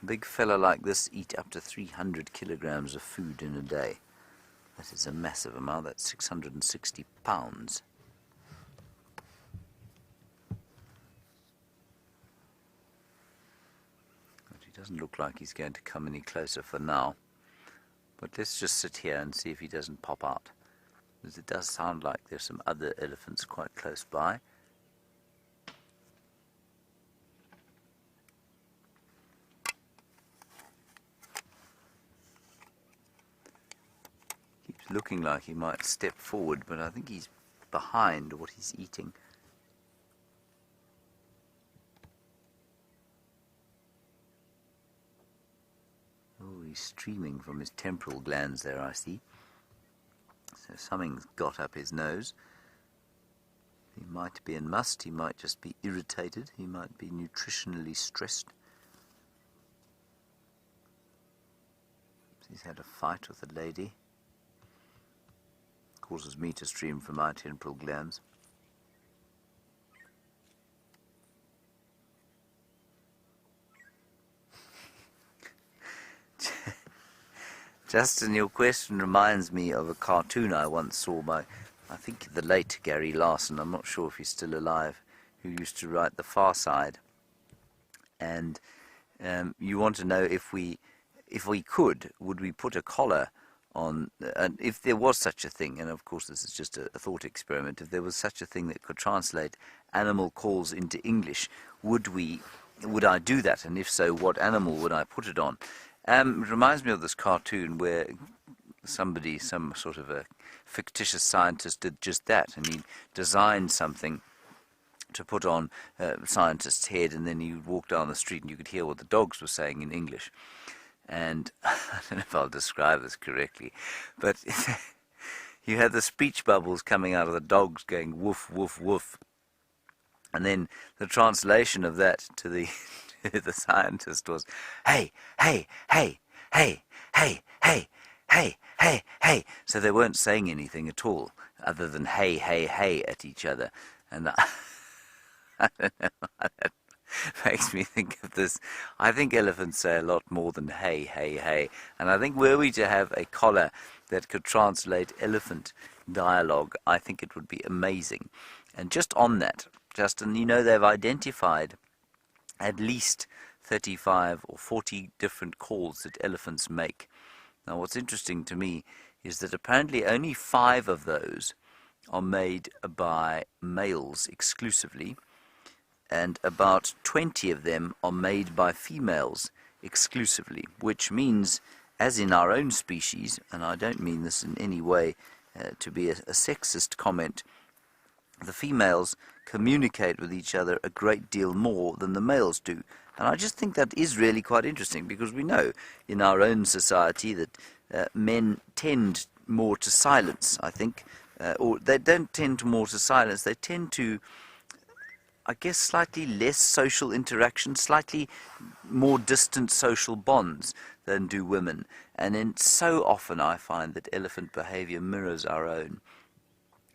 Speaker 1: A big fella like this eat up to 300 kilograms of food in a day. That is a massive amount. That's 660 pounds. But he doesn't look like he's going to come any closer for now. But let's just sit here and see if he doesn't pop out. Because it does sound like there's some other elephants quite close by. Keeps looking like he might step forward, but I think he's behind what he's eating. Oh, he's streaming from his temporal glands there, I see. So something's got up his nose. He might be in must, he might just be irritated, he might be nutritionally stressed. He's had a fight with a lady. Causes me to stream from my temporal glands. Justin, your question reminds me of a cartoon I once saw by, I think, the late Gary Larson. I'm not sure if he's still alive, who used to write The Far Side. And you want to know if we could, would we put a collar on, and if there was such a thing, and of course this is just a thought experiment, if there was such a thing that could translate animal calls into English, would I do that? And if so, what animal would I put it on? It reminds me of this cartoon where some sort of a fictitious scientist did just that, and he designed something to put on a scientist's head, and then he would walk down the street and you could hear what the dogs were saying in English. And I don't know if I'll describe this correctly, but you had the speech bubbles coming out of the dogs going woof, woof, woof. And then the translation of that to the to the scientist was, hey, hey, hey, hey, hey, hey, hey, hey, hey. So they weren't saying anything at all other than hey, hey, hey at each other. And I don't know why that makes me think of this. I think elephants say a lot more than hey, hey, hey. And I think were we to have a collar that could translate elephant dialogue, I think it would be amazing. And just on that, Justin, you know they've identified at least 35 or 40 different calls that elephants make. Now what's interesting to me is that apparently only 5 of those are made by males exclusively, and about 20 of them are made by females exclusively, which means, as in our own species, and I don't mean this in any way to be a sexist comment, the females communicate with each other a great deal more than the males do. And I just think that is really quite interesting, because we know in our own society that men tend more to silence, I think, or they don't tend to more to silence, they tend to, I guess, slightly less social interaction, slightly more distant social bonds than do women. And then so often I find that elephant behavior mirrors our own.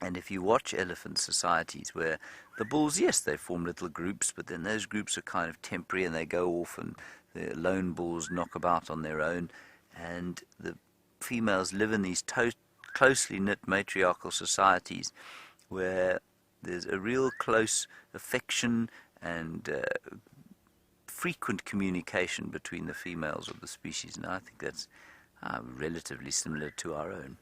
Speaker 1: And if you watch elephant societies where the bulls, yes, they form little groups, but then those groups are kind of temporary and they go off, and the lone bulls knock about on their own, and the females live in these closely knit matriarchal societies where there's a real close affection and frequent communication between the females of the species, and I think that's relatively similar to our own.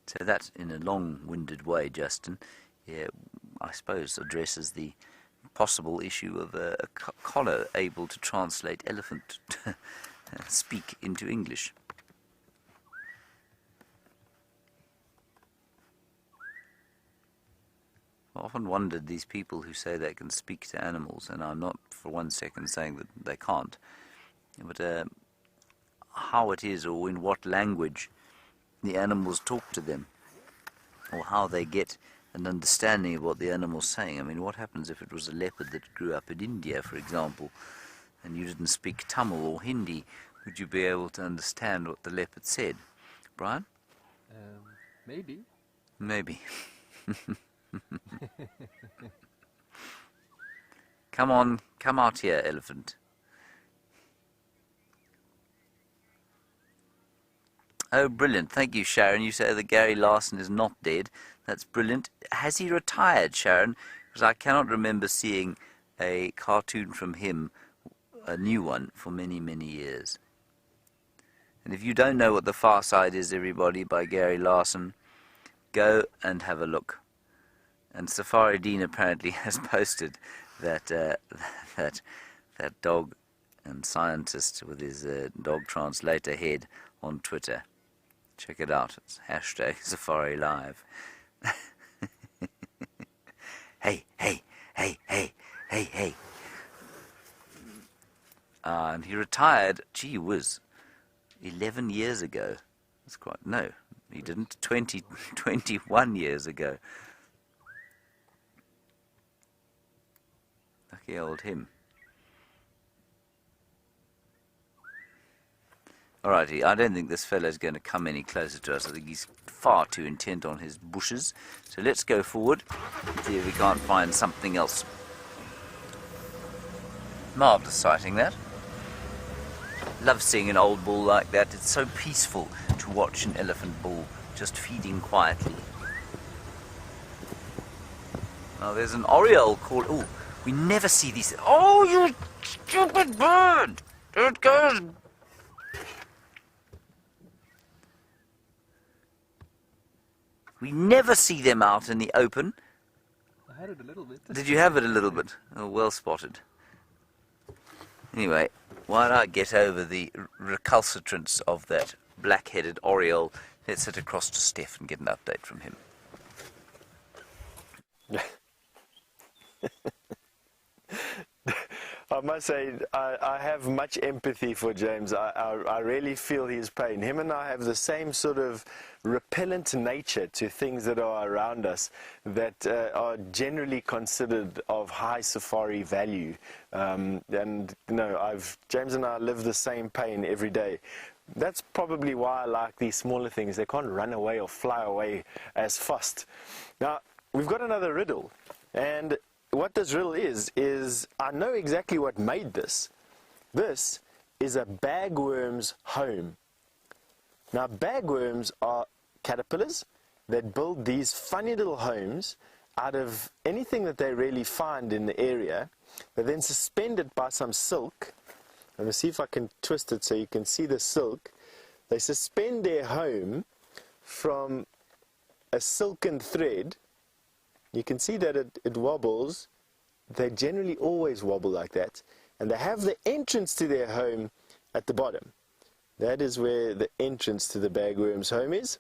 Speaker 1: So that, in a long-winded way, Justin, yeah, I suppose addresses the possible issue of a collar able to translate elephant speak into English. I often wondered, these people who say they can speak to animals, and I'm not for one second saying that they can't, but how it is, or in what language the animals talk to them, or how they get an understanding of what the animal's saying. I mean, what happens if it was a leopard that grew up in India, for example, and you didn't speak Tamil or Hindi? Would you be able to understand what the leopard said? Bryan?
Speaker 2: Maybe.
Speaker 1: Maybe. Come on, come out here, elephant. Oh, brilliant. Thank you, Sharon. You say that Gary Larson is not dead. That's brilliant. Has he retired, Sharon? Because I cannot remember seeing a cartoon from him, a new one, for many, many years. And if you don't know what The Far Side is, everybody, by Gary Larson, go and have a look. And Safari Dean apparently has posted that that dog and scientist with his dog translator head on Twitter. Check it out. It's #SafariLIVE. Hey, hey, hey, hey, hey, hey. And he retired, gee whiz, 11 years ago. That's quite, no, he didn't, 21 years ago. Lucky old him. Alrighty, I don't think this fellow's going to come any closer to us. I think he's far too intent on his bushes. So let's go forward and see if we can't find something else. Marvellous sighting, that. Love seeing an old bull like that. It's so peaceful to watch an elephant bull just feeding quietly. Now there's an oriole called... Oh, we never see these... Oh, you stupid bird! There it goes! We never see them out in the open.
Speaker 2: I had it a little bit.
Speaker 1: Did you have it a little bit? Oh, well spotted. Anyway, while I get over the recalcitrance of that black-headed oriole, let's head across to Stef and get an update from him.
Speaker 4: I must say, I have much empathy for James. I really feel his pain. Him and I have the same sort of repellent nature to things that are around us that are generally considered of high safari value. And you know, James and I live the same pain every day. That's probably why I like these smaller things. They can't run away or fly away as fast. Now, we've got another riddle. And what this riddle is I know exactly what made this. This is a bagworm's home. Now, bagworms are caterpillars that build these funny little homes out of anything that they really find in the area. They then suspend it by some silk. Let me see if I can twist it so you can see the silk. They suspend their home from a silken thread. You can see that it wobbles. They generally always wobble like that. And they have the entrance to their home at the bottom. That is where the entrance to the bagworm's home is.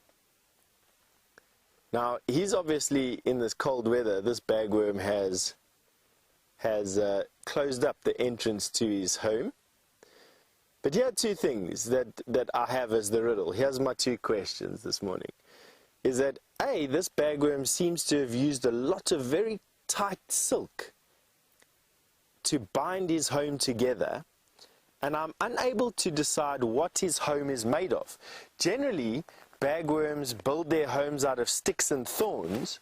Speaker 4: Now, he's obviously in this cold weather. This bagworm has closed up the entrance to his home. But here are two things that I have as the riddle. Here's my two questions this morning. Is that, A, this bagworm seems to have used a lot of very tight silk to bind his home together, and I'm unable to decide what his home is made of. Generally, bagworms build their homes out of sticks and thorns,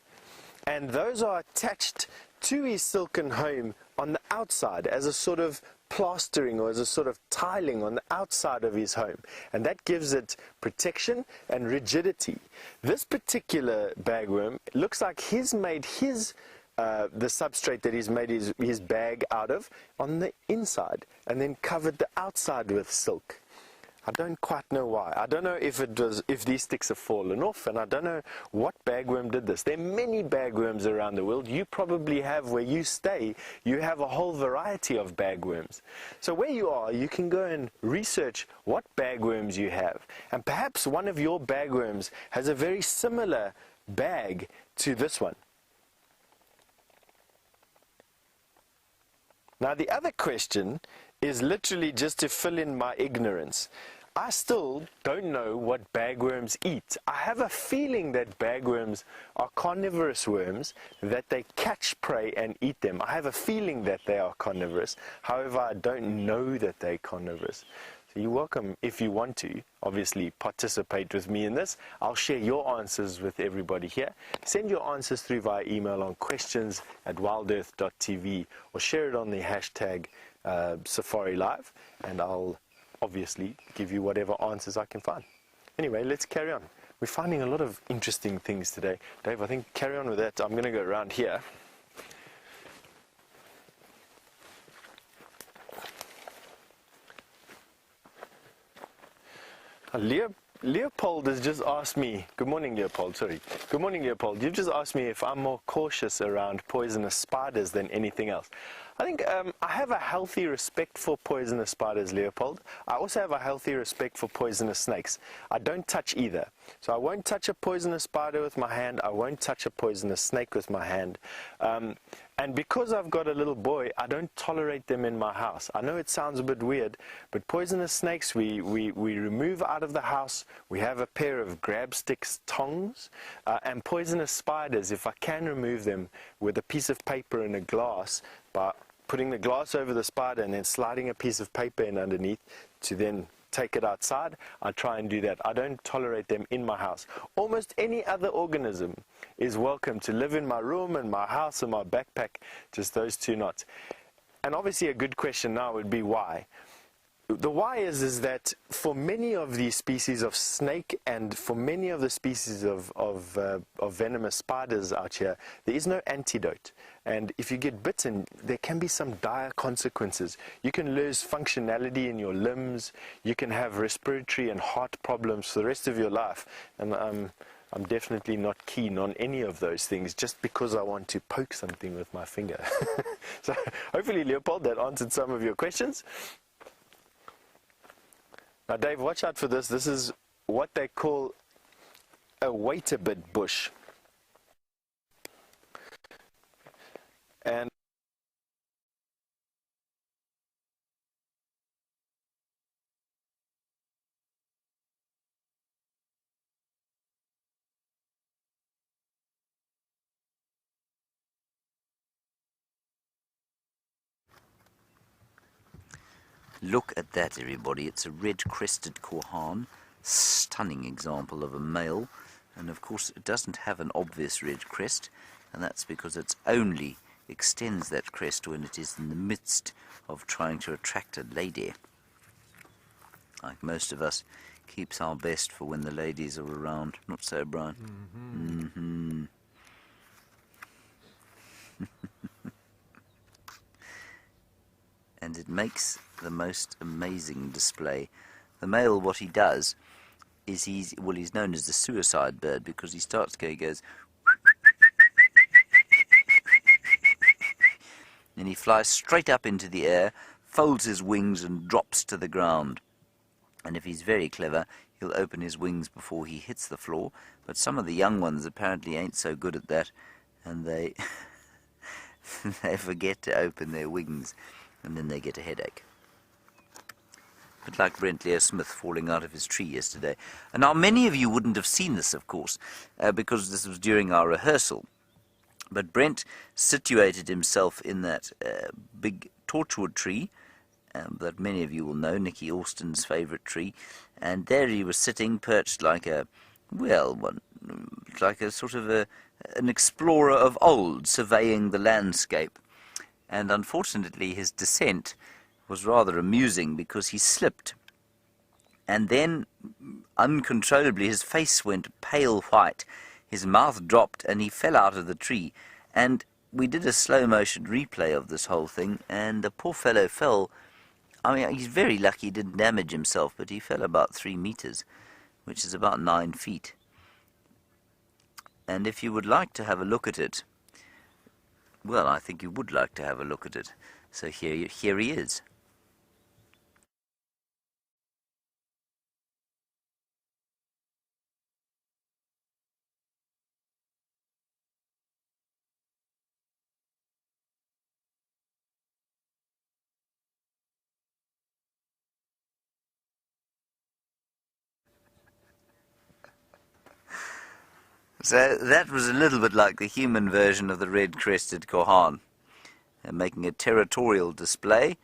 Speaker 4: and those are attached to his silken home on the outside as a sort of plastering or as a sort of tiling on the outside of his home, and that gives it protection and rigidity. This particular bagworm looks like he's made his the substrate that he's made his bag out of on the inside and then covered the outside with silk. I don't quite know why. I don't know if these sticks have fallen off, and I don't know what bagworm did this. There are many bagworms around the world. You probably have, where you stay, you have a whole variety of bagworms. So where you are, you can go and research what bagworms you have. And perhaps one of your bagworms has a very similar bag to this one. Now, the other question is literally just to fill in my ignorance. I still don't know what bagworms eat. I have a feeling that bagworms are carnivorous worms, that they catch prey and eat them. I have a feeling that they are carnivorous. However, I don't know that they're carnivorous. So you're welcome, if you want to, obviously participate with me in this. I'll share your answers with everybody here. Send your answers through via email on questions@wildearth.tv, or share it on the hashtag SafariLIVE, and I'll obviously give you whatever answers I can find. Anyway, let's carry on. We're finding a lot of interesting things today. Dave, I think carry on with that. I'm going to go around here. Leopold has just asked me, good morning Leopold, sorry. Good morning Leopold, you've just asked me if I'm more cautious around poisonous spiders than anything else. I think I have a healthy respect for poisonous spiders, Leopold. I also have a healthy respect for poisonous snakes. I don't touch either. So I won't touch a poisonous spider with my hand. I won't touch a poisonous snake with my hand. And because I've got a little boy, I don't tolerate them in my house. I know it sounds a bit weird, but poisonous snakes we remove out of the house. We have a pair of grab sticks, tongs, and poisonous spiders, if I can remove them with a piece of paper and a glass, by putting the glass over the spider and then sliding a piece of paper in underneath to then take it outside, I try and do that. I don't tolerate them in my house. Almost any other organism is welcome to live in my room, in my house, in my backpack, just those two not. And obviously a good question now would be why. The why is that for many of these species of snake and for many of the species of venomous spiders out here, there is no antidote. And if you get bitten, there can be some dire consequences. You can lose functionality in your limbs. You can have respiratory and heart problems for the rest of your life. And I'm definitely not keen on any of those things just because I want to poke something with my finger. So hopefully, Leopold, that answered some of your questions. Now, Dave, watch out for this. This is what they call a wait-a-bit bush. And
Speaker 1: Look at that, everybody. It's a red-crested Korhaan. Stunning example of a male. And of course it doesn't have an obvious red crest, and that's because it only extends that crest when it is in the midst of trying to attract a lady. Like most of us, keeps our best for when the ladies are around. Not so, Bryan? Mm-hmm. And it makes the most amazing display. The male, what he does is he's known as the suicide bird, because he starts going, he goes, and he flies straight up into the air, folds his wings and drops to the ground. And if he's very clever, he'll open his wings before he hits the floor. But some of the young ones apparently ain't so good at that, and they they forget to open their wings, and then they get a headache. But like Brent Smith falling out of his tree yesterday. And now many of you wouldn't have seen this, of course, because this was during our rehearsal. But Brent situated himself in that big torchwood tree that many of you will know, Nicky Austin's favourite tree. And there he was sitting, perched like a, like a sort of an explorer of old, surveying the landscape. And unfortunately his descent was rather amusing, because he slipped, and then uncontrollably his face went pale white, his mouth dropped, and he fell out of the tree. And we did a slow motion replay of this whole thing, and the poor fellow fell. I mean, he's very lucky he didn't damage himself, but he fell about 3 meters, which is about 9 feet. And if you would like to have a look at it, well, I think you would like to have a look at it. So here he is. So that was a little bit like the human version of the red-crested Korhaan, making a territorial display,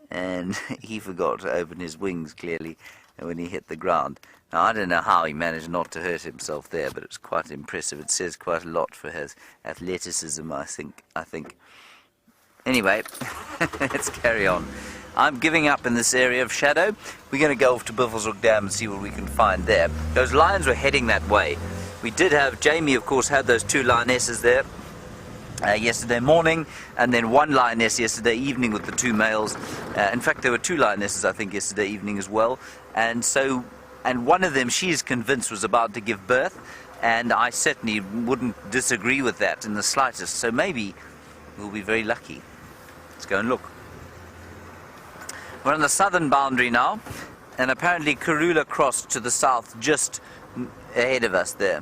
Speaker 1: and he forgot to open his wings, clearly, when he hit the ground. Now, I don't know how he managed not to hurt himself there, but it was quite impressive. It says quite a lot for his athleticism, I think. Anyway, let's carry on. I'm giving up in this area of shadow. We're going to go off to Buffelshoek Dam and see what we can find there. Those lions were heading that way. We did have, Jamie of course had those 2 lionesses there yesterday morning, and then 1 lioness yesterday evening with the 2 males. In fact, there were 2 lionesses I think yesterday evening as well. And one of them, she is convinced, was about to give birth, and I certainly wouldn't disagree with that in the slightest. So maybe we'll be very lucky. Let's go and look. We're on the southern boundary now, and apparently Karula crossed to the south just ahead of us there.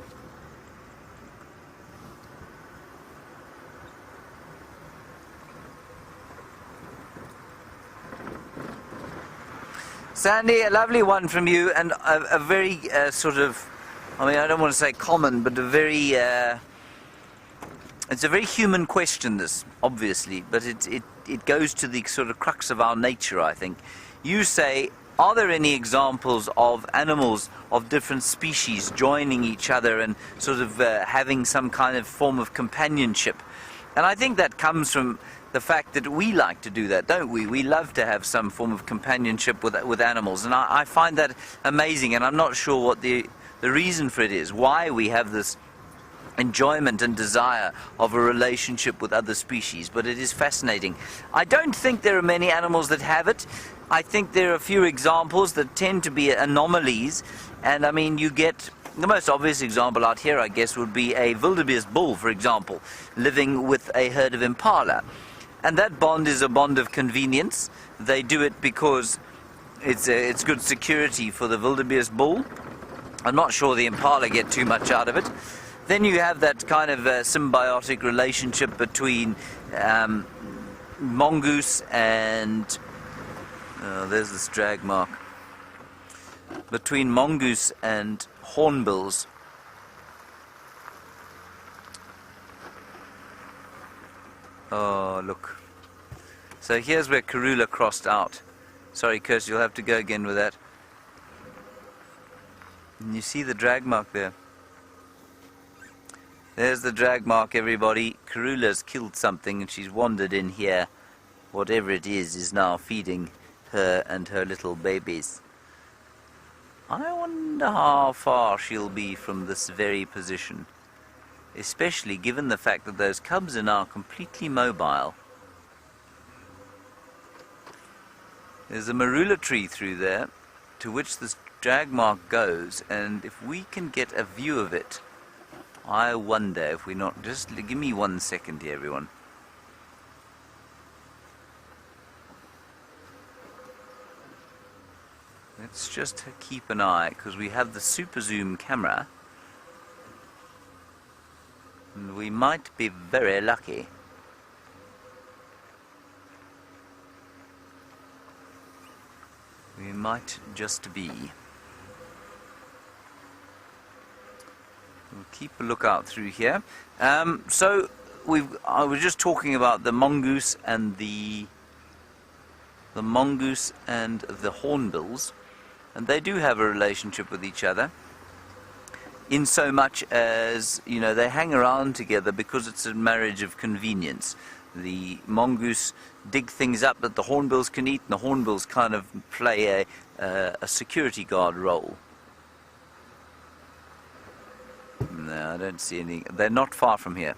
Speaker 1: Sandy, a lovely one from you, and a very sort of, I mean, I don't want to say common, but a very, it's a very human question, this, obviously, but it goes to the sort of crux of our nature, I think. You say, are there any examples of animals of different species joining each other and sort of having some kind of form of companionship? And I think that comes from the fact that we like to do that, don't we? We love to have some form of companionship with animals, and I find that amazing, and I'm not sure what the reason for it is, why we have this enjoyment and desire of a relationship with other species, but it is fascinating. I don't think there are many animals that have it. I think there are a few examples that tend to be anomalies, and I mean, you get the most obvious example out here, I guess, would be a wildebeest bull, for example, living with a herd of impala. And that bond is a bond of convenience. They do it because it's good security for the wildebeest bull. I'm not sure the impala get too much out of it. Then you have that kind of symbiotic relationship between mongoose and... there's this drag mark. Between mongoose and hornbills. Oh, look. So here's where Karula crossed out. Sorry, Kirst, you'll have to go again with that. And you see the drag mark there? There's the drag mark, everybody. Karula's killed something and she's wandered in here. Whatever it is now feeding her and her little babies. I wonder how far she'll be from this very position. Especially given the fact that those cubs are now completely mobile. There's a marula tree through there to which this drag mark goes, and if we can get a view of it, I wonder if we're not... Just give me 1 second here, everyone. Let's just keep an eye, because we have the super zoom camera. And we might be very lucky. We might just be. We'll keep a lookout through here. So I was just talking about the mongoose and the hornbills, and they do have a relationship with each other. In so much as, you know, they hang around together because it's a marriage of convenience. The mongoose dig things up that the hornbills can eat, and the hornbills kind of play a security guard role. No, I don't see any. They're not far from here.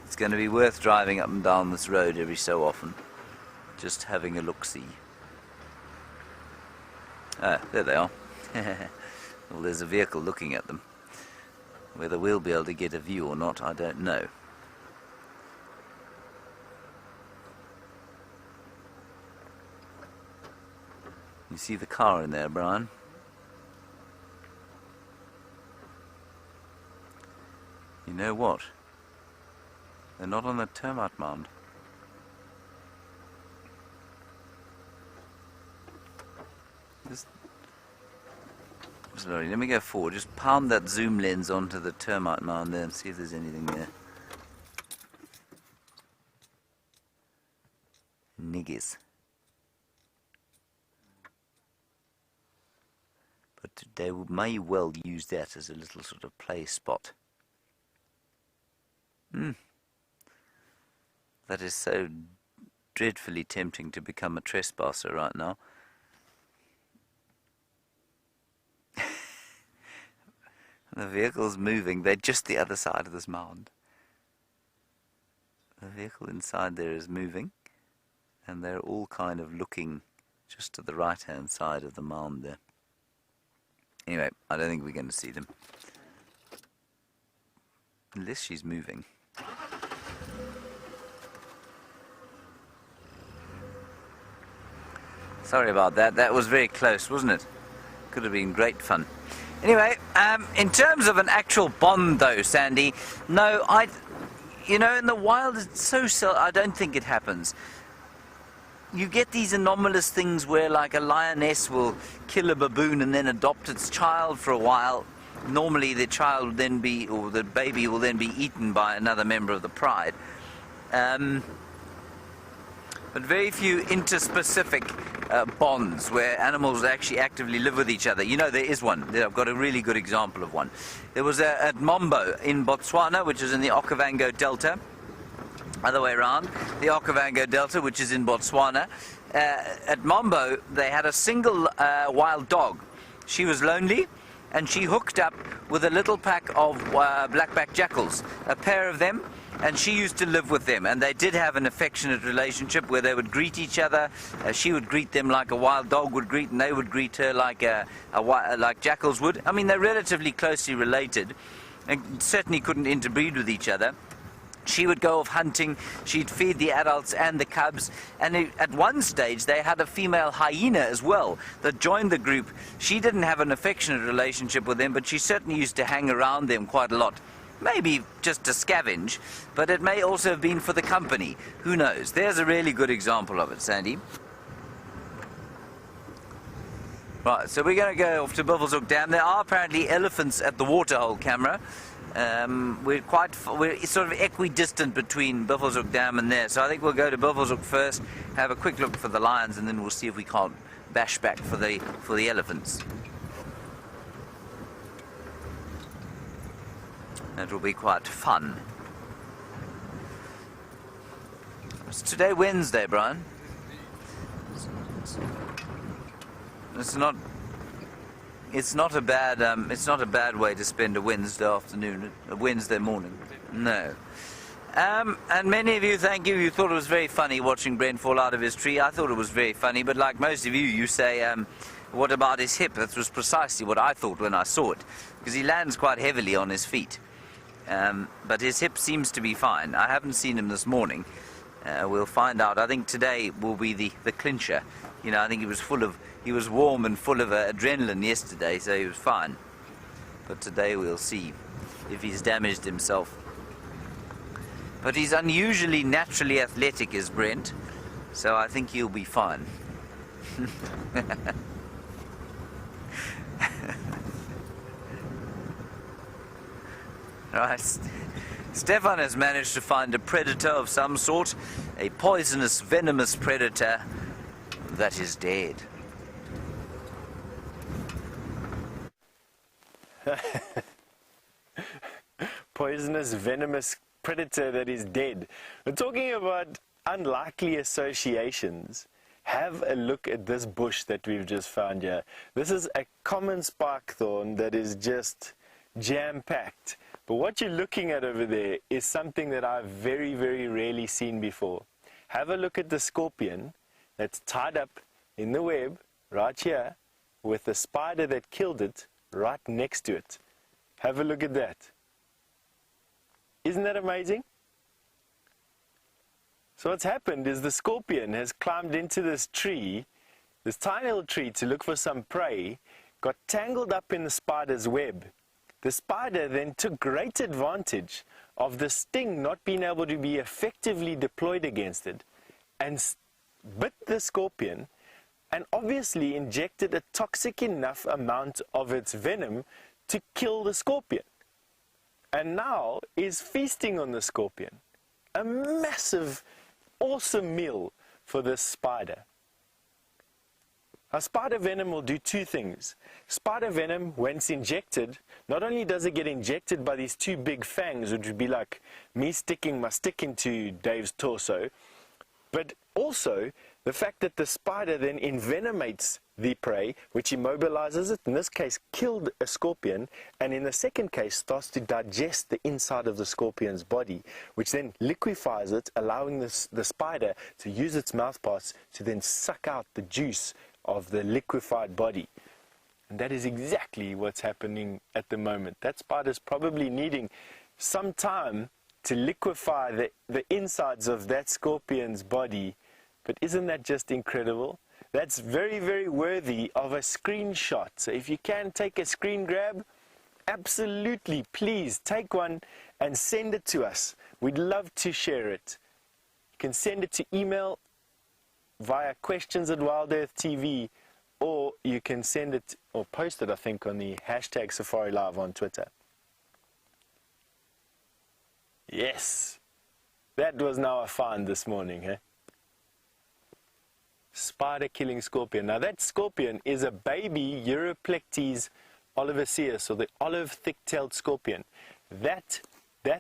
Speaker 1: It's going to be worth driving up and down this road every so often, just having a look-see. Ah, there they are. Well, there's a vehicle looking at them. Whether we'll be able to get a view or not, I don't know. You see the car in there, Bryan? You know what? They're not on the termite mound. Sorry, let me go forward. Just pound that zoom lens onto the termite mound there and see if there's anything there. Niggers. But they may well use that as a little sort of play spot. That is so dreadfully tempting to become a trespasser right now. The vehicle's moving. They're just the other side of this mound. The vehicle inside there is moving, and they're all kind of looking just to the right-hand side of the mound there. Anyway, I don't think we're going to see them. Unless she's moving. Sorry about that. That was very close, wasn't it? Could have been great fun. Anyway, in terms of an actual bond though, Sandy, no, you know, in the wild it's so I don't think it happens. You get these anomalous things where like a lioness will kill a baboon and then adopt its child for a while. Normally the child will then be, or the baby will then be eaten by another member of the pride. But very few interspecific bonds where animals actually actively live with each other. You know, there is one. I've got a really good example of one. There was at Mombo in Botswana, which is in the Okavango Delta. Other way around, the Okavango Delta, which is in Botswana. At Mombo, they had a single wild dog. She was lonely, and she hooked up with a little pack of blackback jackals, a pair of them, and she used to live with them, and they did have an affectionate relationship where they would greet each other. She would greet them like a wild dog would greet, and they would greet her like like jackals would. I mean, they're relatively closely related, and certainly couldn't interbreed with each other. She would go off hunting, she'd feed the adults and the cubs, and at one stage they had a female hyena as well that joined the group. She didn't have an affectionate relationship with them, but she certainly used to hang around them quite a lot. Maybe just to scavenge, but it may also have been for the company. Who knows? There's a really good example of it, Sandy. Right, so we're going to go off to Buffelshoek Dam. There are apparently elephants at the waterhole camera. We're sort of equidistant between Buffelshoek Dam and there, so I think we'll go to Buffelshoek first, have a quick look for the lions, and then we'll see if we can't bashback for the elephants. It will be quite fun. It's today Wednesday, Bryan. It's not a bad way to spend a Wednesday afternoon, a Wednesday morning. No. And many of you, thank you, you thought it was very funny watching Brent fall out of his tree. I thought it was very funny, but like most of you, you say, what about his hip? That was precisely what I thought when I saw it, because he lands quite heavily on his feet. But his hip seems to be fine. I haven't seen him this morning. We'll find out. I think today will be the clincher. You know, I think he was warm and full of adrenaline yesterday, so he was fine. But today we'll see if he's damaged himself. But he's unusually naturally athletic, is Brent, so I think he'll be fine. Right. Stefan has managed to find a predator of some sort, a poisonous, venomous predator that is dead.
Speaker 4: Poisonous, venomous predator that is dead. We're talking about unlikely associations. Have a look at this bush that we've just found here. This is a common spike thorn that is just jam-packed. But what you're looking at over there is something that I've very, very rarely seen before. Have a look at the scorpion that's tied up in the web right here with the spider that killed it right next to it. Have a look at that. Isn't that amazing? So what's happened is the scorpion has climbed into this tree, this tiny little tree, to look for some prey, got tangled up in the spider's web. The spider then took great advantage of the sting not being able to be effectively deployed against it and bit the scorpion and obviously injected a toxic enough amount of its venom to kill the scorpion. And now is feasting on the scorpion. A massive, awesome meal for this spider. Now, spider venom will do two things. Spider venom, when it's injected, not only does it get injected by these two big fangs, which would be like me sticking my stick into Dave's torso, but also the fact that the spider then envenomates the prey, which immobilizes it, in this case killed a scorpion, and in the second case starts to digest the inside of the scorpion's body, which then liquefies it, allowing the spider to use its mouthparts to then suck out the juice of the liquefied body. And that is exactly what's happening at the moment. That spider's probably needing some time to liquefy the insides of that scorpion's body. But isn't that just incredible? That's very, very worthy of a screenshot. So if you can take a screen grab, absolutely, please take one and send it to us. We'd love to share it. You can send it to email via questions@WildEarth TV, or you can send it or post it, I think, on the hashtag SafariLIVE on Twitter. Yes, that was now a find this morning, eh? Spider killing scorpion. Now that scorpion is a baby Europlectes olivaceus, or the olive thick-tailed scorpion. That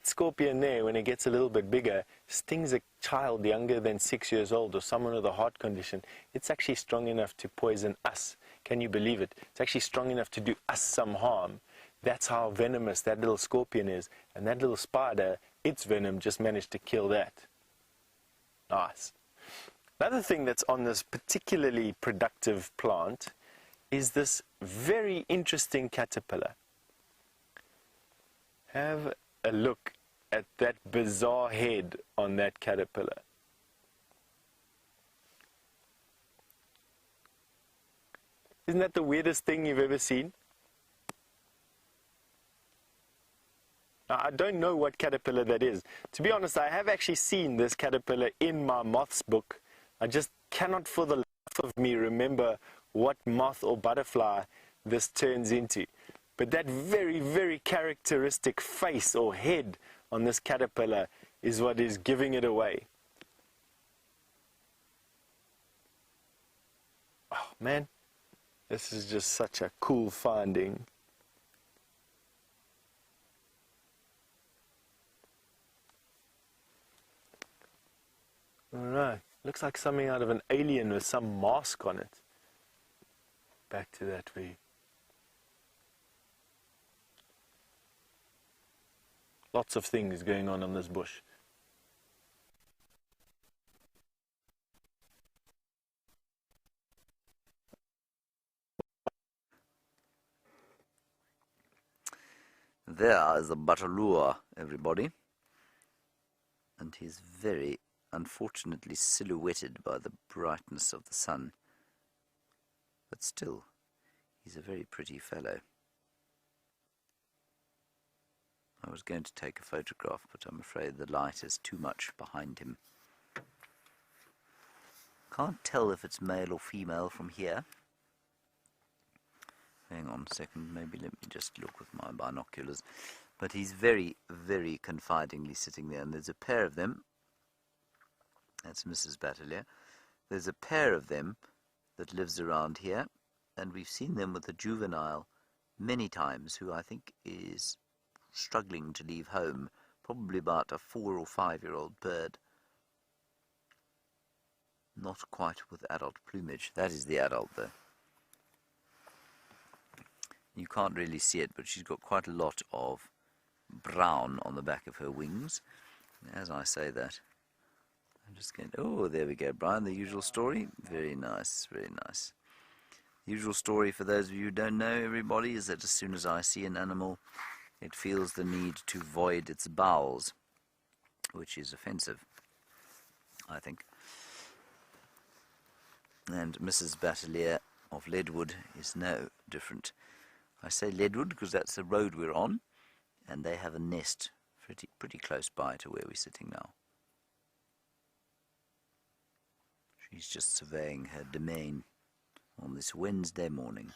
Speaker 4: scorpion there, when it gets a little bit bigger, stings a child younger than 6 years old or someone with a heart condition. It's actually strong enough to poison us. Can you believe it? It's actually strong enough to do us some harm. That's how venomous that little scorpion is. And that little spider, its venom just managed to kill that. Nice. Another thing that's on this particularly productive plant is this very interesting caterpillar. Have a look at that bizarre head on that caterpillar. Isn't that the weirdest thing you've ever seen? Now, I don't know what caterpillar that is. To be honest, I have actually seen this caterpillar in my moths book. I just cannot for the life of me remember what moth or butterfly this turns into. But that very, very characteristic face or head on this caterpillar is what is giving it away. Oh, Man, this is just such a cool finding. Alright, looks like something out of an Alien with some mask on it. Back to that way. Lots of things going on in this bush.
Speaker 1: There is a Batalua, everybody. And he's very unfortunately silhouetted by the brightness of the sun. But still, he's a very pretty fellow. I was going to take a photograph, but I'm afraid the light is too much behind him. Can't tell if it's male or female from here. Hang on a second, maybe let me just look with my binoculars. But he's very, very confidingly sitting there, and there's a pair of them. That's Mrs. Batalua. There's a pair of them that lives around here, and we've seen them with a juvenile many times, who I think is struggling to leave home, probably about a 4 or 5-year-old bird. Not quite with adult plumage. That is the adult, though. You can't really see it, but she's got quite a lot of brown on the back of her wings. As I say that, I'm just going to... Oh, there we go, Bryan, the usual story. Very nice, very nice. The usual story, for those of you who don't know, everybody, is that as soon as I see an animal, it feels the need to void its bowels, which is offensive, I think. And Mrs. Batalua of Leadwood is no different. I say Leadwood because that's the road we're on, and they have a nest pretty close by to where we're sitting now. She's just surveying her domain on this Wednesday morning.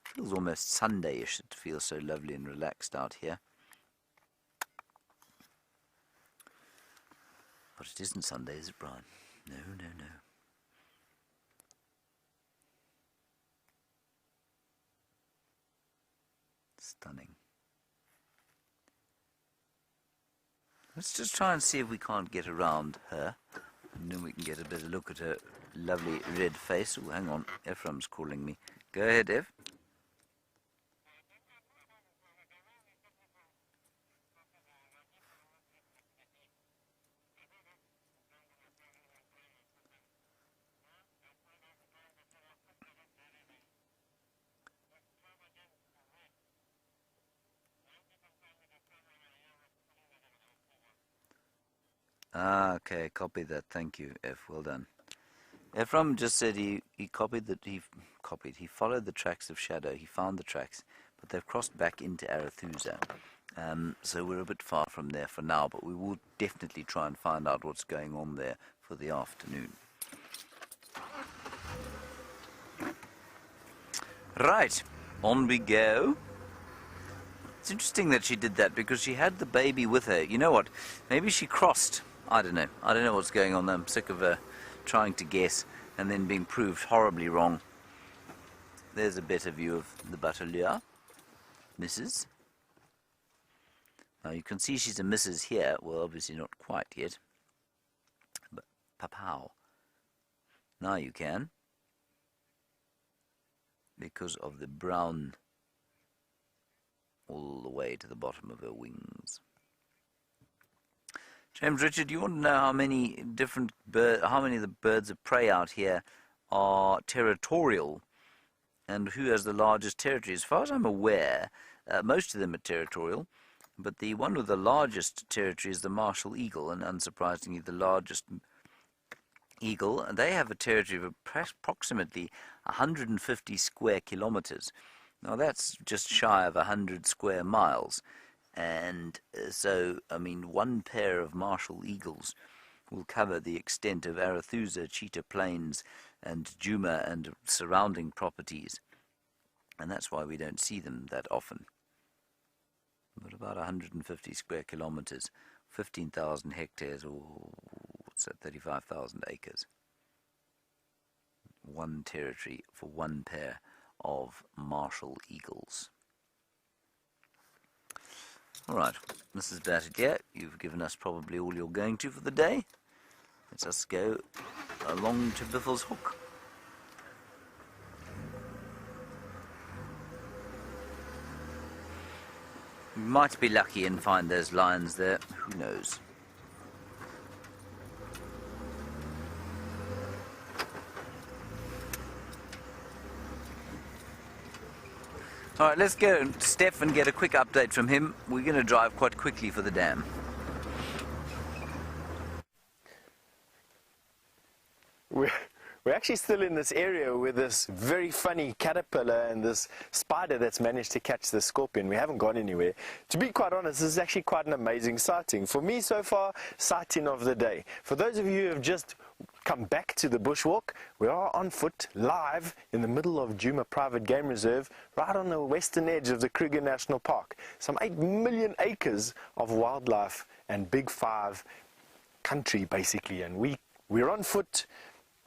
Speaker 1: Feels almost Sunday-ish. It feels so lovely and relaxed out here. But it isn't Sunday, is it, Bryan? No, no, no. Stunning. Let's just try and see if we can't get around her, and then we can get a better look at her lovely red face. Oh, hang on, Ephraim's calling me. Go ahead, Ev. Ah, okay, copy that. Thank you, F. Well done. Ephraim just said he followed the tracks of Shadow. He found the tracks, but they've crossed back into Arethusa. So we're a bit far from there for now, but we will definitely try and find out what's going on there for the afternoon. Right, on we go. It's interesting that she did that because she had the baby with her. You know what? Maybe she crossed. I don't know. I don't know what's going on there. I'm sick of trying to guess and then being proved horribly wrong. There's a better view of the Batalua. Mrs. Now you can see she's a Mrs. here. Well, obviously not quite yet. But papow. Now you can. Because of the brown all the way to the bottom of her wings. James Richard, you want to know how many of the birds of prey out here are territorial, and who has the largest territory? As far as I'm aware, most of them are territorial, but the one with the largest territory is the martial eagle, and unsurprisingly the largest eagle. They have a territory of approximately 150 square kilometers. Now that's just shy of 100 square miles. And so, I mean, one pair of martial eagles will cover the extent of Arethusa, Cheetah Plains, and Djuma and surrounding properties. And that's why we don't see them that often. But about 150 square kilometers, 15,000 hectares, or what's that, 35,000 acres. one territory for one pair of martial eagles. Alright, Mrs. Battier, you've given us probably all you're going to for the day. Let us go along to Biffle's Hook. We might be lucky and find those lions there, who knows. Alright, let's go to Stef and get a quick update from him. We're going to drive quite quickly for the dam.
Speaker 4: We're actually still in this area with this very funny caterpillar and this spider that's managed to catch the scorpion. We haven't gone anywhere. To be quite honest, this is actually quite an amazing sighting. For me so far, sighting of the day. For those of you who have just come back to the bushwalk, we are on foot, live, in the middle of Djuma Private Game Reserve, right on the western edge of the Kruger National Park. Some 8 million acres of wildlife and Big Five country, basically. And we're on foot.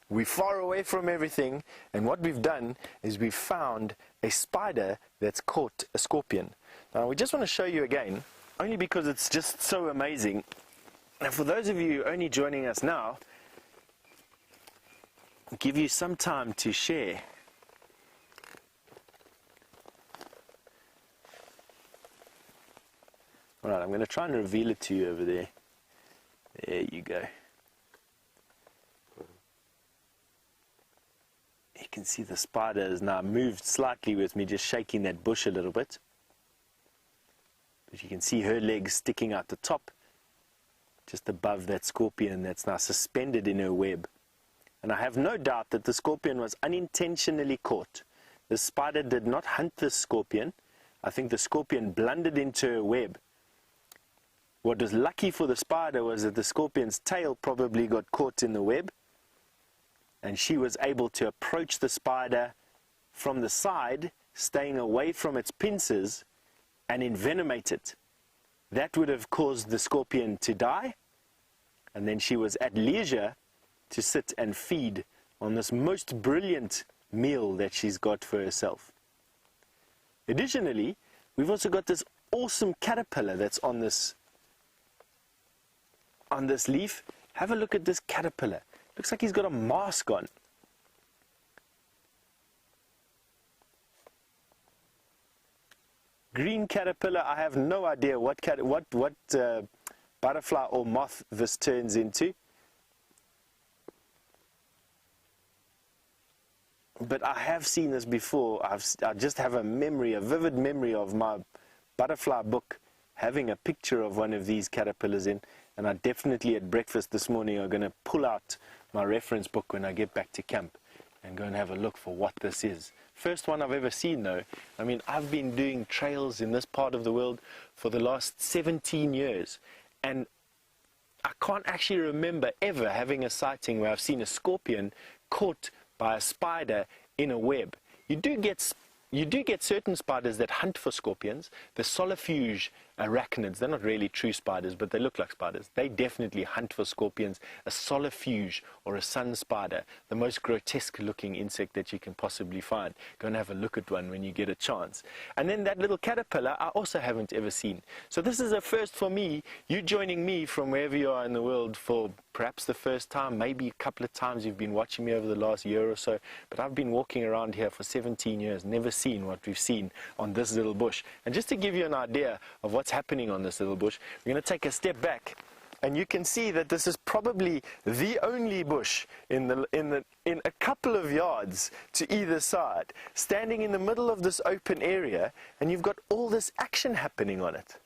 Speaker 4: We're far away from everything, and what we've done is we've found a spider that's caught a scorpion. Now we just want to show you again, only because it's just so amazing. And for those of you only joining us now, I'll give you some time to share. Alright, I'm going to try and reveal it to you over there. There you go. You can see the spider has now moved slightly with me, just shaking that bush a little bit. But you can see her legs sticking out the top, just above that scorpion that's now suspended in her web. And I have no doubt that the scorpion was unintentionally caught. The spider did not hunt the scorpion. I think the scorpion blundered into her web. What was lucky for the spider was that the scorpion's tail probably got caught in the web, and she was able to approach the spider from the side, staying away from its pincers, and envenomate it. That would have caused the scorpion to die, and then she was at leisure to sit and feed on this most brilliant meal that she's got for herself. Additionally, we've also got this awesome caterpillar that's on this leaf. Have a look at this caterpillar. Looks like he's got a mask on. Green caterpillar, I have no idea what butterfly or moth this turns into. But I have seen this before. I just have a vivid memory of my butterfly book having a picture of one of these caterpillars in. And I definitely at breakfast this morning are going to pull out my reference book when I get back to camp and go and have a look for what this is. First one I've ever seen though. I mean, I've been doing trails in this part of the world for the last 17 years. And I can't actually remember ever having a sighting where I've seen a scorpion caught by a spider in a web. You do get certain spiders that hunt for scorpions. The solifuge arachnids, they're not really true spiders, but they look like spiders. They definitely hunt for scorpions. A solifuge or a sun spider, the most grotesque looking insect that you can possibly find. Go and have a look at one when you get a chance. And then that little caterpillar I also haven't ever seen. So this is a first for me. You joining me from wherever you are in the world for perhaps the first time, maybe a couple of times you've been watching me over the last year or so, but I've been walking around here for 17 years, never seen what we've seen on this little bush. And just to give you an idea of what's happening on this little bush, we're going to take a step back, and you can see that this is probably the only bush in a couple of yards to either side, standing in the middle of this open area, and you've got all this action happening on it.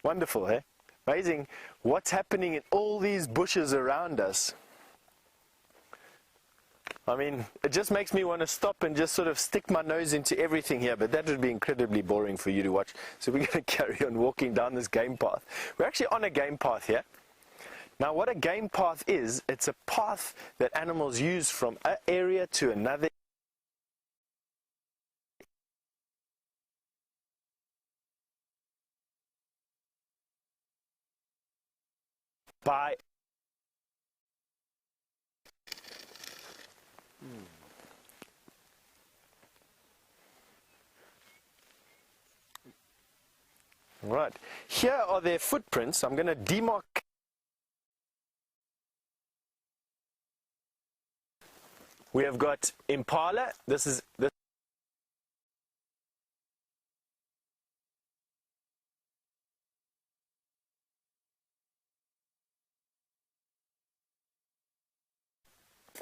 Speaker 4: Wonderful, eh? Amazing what's happening in all these bushes around us. I mean, it just makes me want to stop and just sort of stick my nose into everything here, but that would be incredibly boring for you to watch. So we're going to carry on walking down this game path. We're actually on a game path here. Now, what a game path is, it's a path that animals use from an area to another. By Right. Here are their footprints. I'm going to demark. We have got impala. This is this.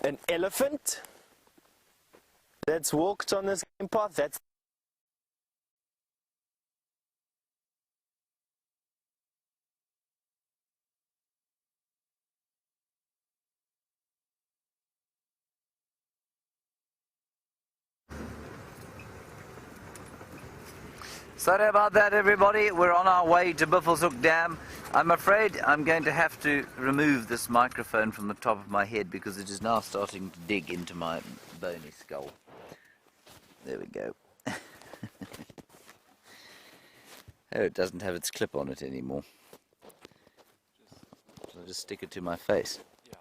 Speaker 4: An elephant that's walked on this game path. That's
Speaker 1: Sorry about that, everybody. We're on our way to Buffelshoek Dam. I'm afraid I'm going to have to remove this microphone from the top of my head because it is now starting to dig into my bony skull. There we go. Oh, it doesn't have its clip on it anymore. So I'll just stick it to my face.
Speaker 2: Yeah,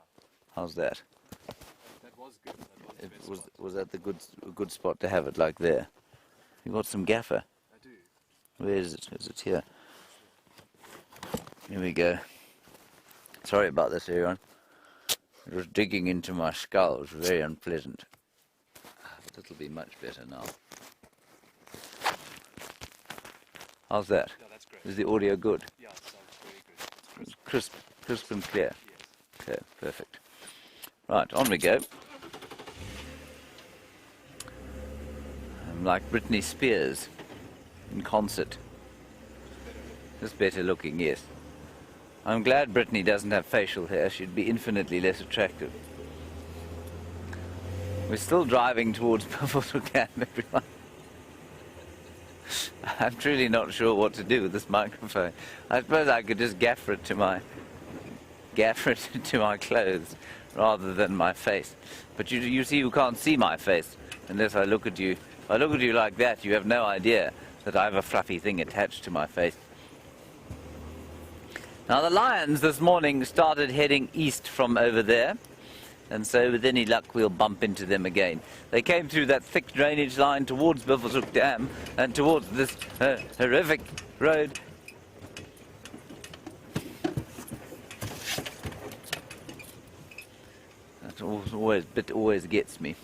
Speaker 1: How's that?
Speaker 2: that was good. That was the best spot.
Speaker 1: Was that the good spot to have it like there? You got some gaffer?
Speaker 2: I do.
Speaker 1: Where is it? Is it here? Here we go. Sorry about this, everyone. It was digging into my skull. It was very unpleasant. But it'll be much better now. How's that?
Speaker 2: Yeah, that's great.
Speaker 1: Is the audio good?
Speaker 2: Yeah, it sounds very good. It's
Speaker 1: Crisp and clear.
Speaker 2: Yes.
Speaker 1: Okay, perfect. Right, on we go. I'm like Britney Spears in concert. Just better looking, yes. I'm glad Britney doesn't have facial hair. She'd be infinitely less attractive. We're still driving towards Buffelshoek Dam, everyone. I'm truly not sure what to do with this microphone. I suppose I could just gaffer it to my clothes rather than my face. But you see, you can't see my face unless I look at you. If I look at you like that, you have no idea that I have a fluffy thing attached to my face. Now the lions this morning started heading east from over there, and so with any luck we'll bump into them again. They came through that thick drainage line towards Buffelshoek Dam and towards this horrific road. That always gets me.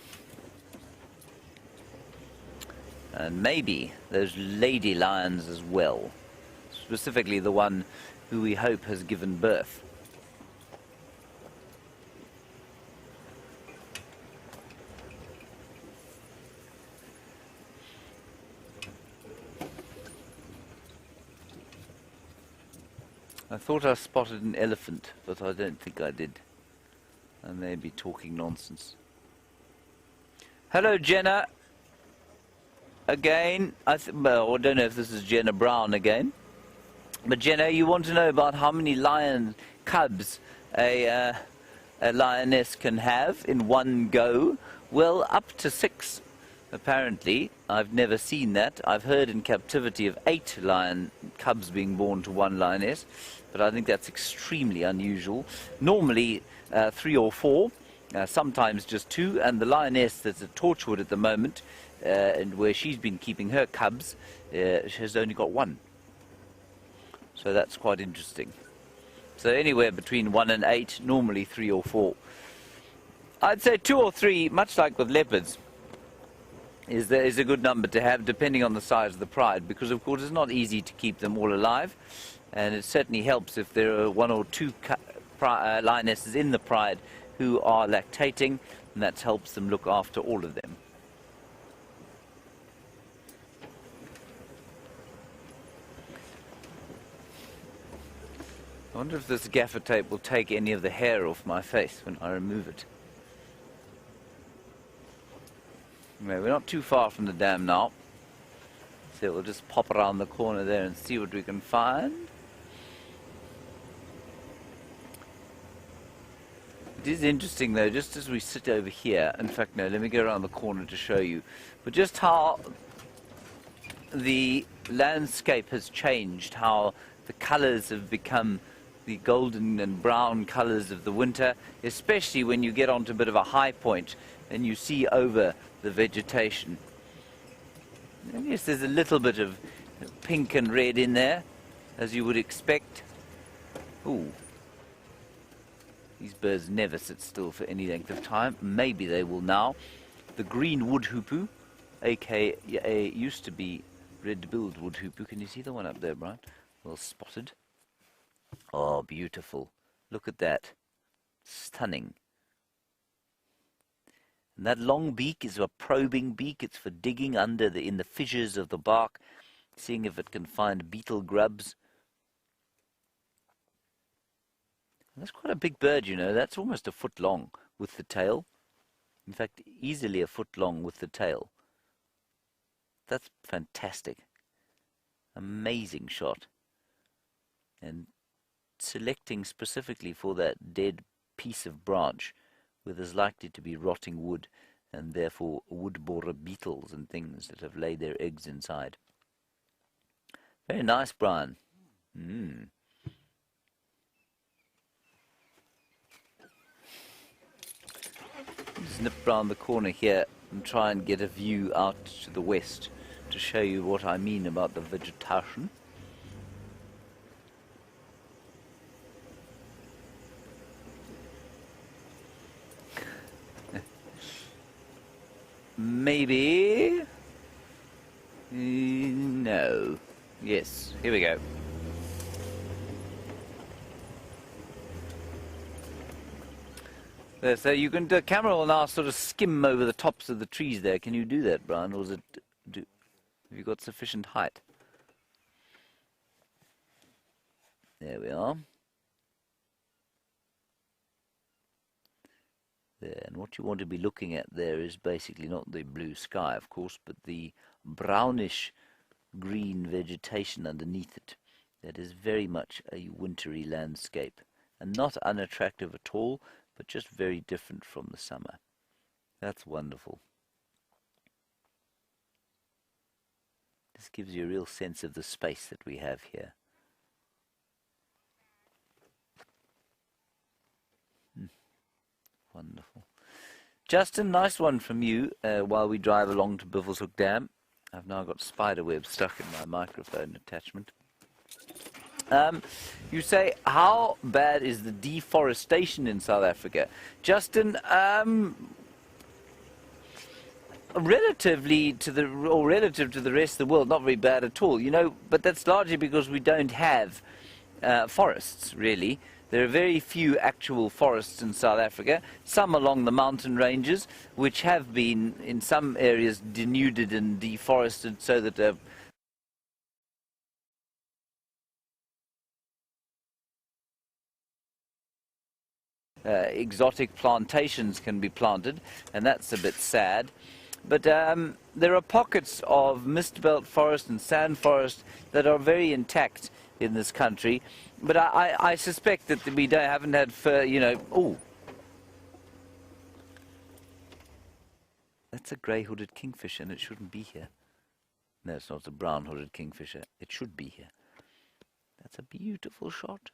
Speaker 1: And maybe those lady lions as well, specifically the one who we hope has given birth. I thought I spotted an elephant, but I don't think I did. I may be talking nonsense. Hello, Jenna. Again, well, I don't know if this is Jenna Brown again. But Jenna, you want to know about how many lion cubs a lioness can have in one go? Well, up to 6, apparently. I've never seen that. I've heard in captivity of 8 lion cubs being born to one lioness, but I think that's extremely unusual. Normally 3 or 4, sometimes just 2, and the lioness that's at Torchwood at the moment, and where she's been keeping her cubs, has only got 1. So that's quite interesting. So anywhere between 1 and 8, normally 3 or 4. I'd say 2 or 3, much like with leopards, is a good number to have, depending on the size of the pride, because of course it's not easy to keep them all alive, and it certainly helps if there are 1 or 2 lionesses in the pride who are lactating, and that helps them look after all of them. I wonder if this gaffer tape will take any of the hair off my face when I remove it. Anyway, we're not too far from the dam now, so we'll just pop around the corner there and see what we can find. It is interesting though, just as we sit over here, in fact no, let me go around the corner to show you, but just how the landscape has changed, how the colours have become the golden and brown colors of the winter, especially when you get onto a bit of a high point and you see over the vegetation. And yes, there's a little bit of pink and red in there, as you would expect. Ooh. These birds never sit still for any length of time. Maybe they will now. The green wood hoopoe, aka used to be red-billed wood hoopoe. Can you see the one up there, Bryan? Well spotted. Oh, beautiful. Look at that. Stunning. And that long beak is a probing beak. It's for digging under in the fissures of the bark, seeing if it can find beetle grubs. And that's quite a big bird, you know. That's almost a foot long with the tail. In fact, easily a foot long with the tail. That's fantastic. Amazing shot. And selecting specifically for that dead piece of branch where there's likely to be rotting wood and therefore wood borer beetles and things that have laid their eggs inside. Very nice, Bryan. Just nip round the corner here and try and get a view out to the west to show you what I mean about the vegetation. Maybe. No. Yes, here we go. There, so you can, the camera will now sort of skim over the tops of the trees there. Can you do that, Bryan? Or is it, have you got sufficient height? There we are. There, and what you want to be looking at there is basically not the blue sky, of course, but the brownish green vegetation underneath it. That is very much a wintry landscape, and not unattractive at all, but just very different from the summer. That's wonderful. This gives you a real sense of the space that we have here. Wonderful. Justin, nice one from you while we drive along to Buffelshoek Dam. I've now got spiderweb stuck in my microphone attachment. You say, how bad is the deforestation in South Africa? Justin, relative to the rest of the world, not very bad at all, you know, but that's largely because we don't have forests, really. There are very few actual forests in South Africa, some along the mountain ranges, which have been, in some areas, denuded and deforested so that exotic plantations can be planted, and that's a bit sad. But there are pockets of mist belt forest and sand forest that are very intact in this country. But I suspect that we haven't had, you know, oh, that's a grey-hooded kingfisher, and it shouldn't be here. No, it's not a brown-hooded kingfisher. It should be here. That's a beautiful shot.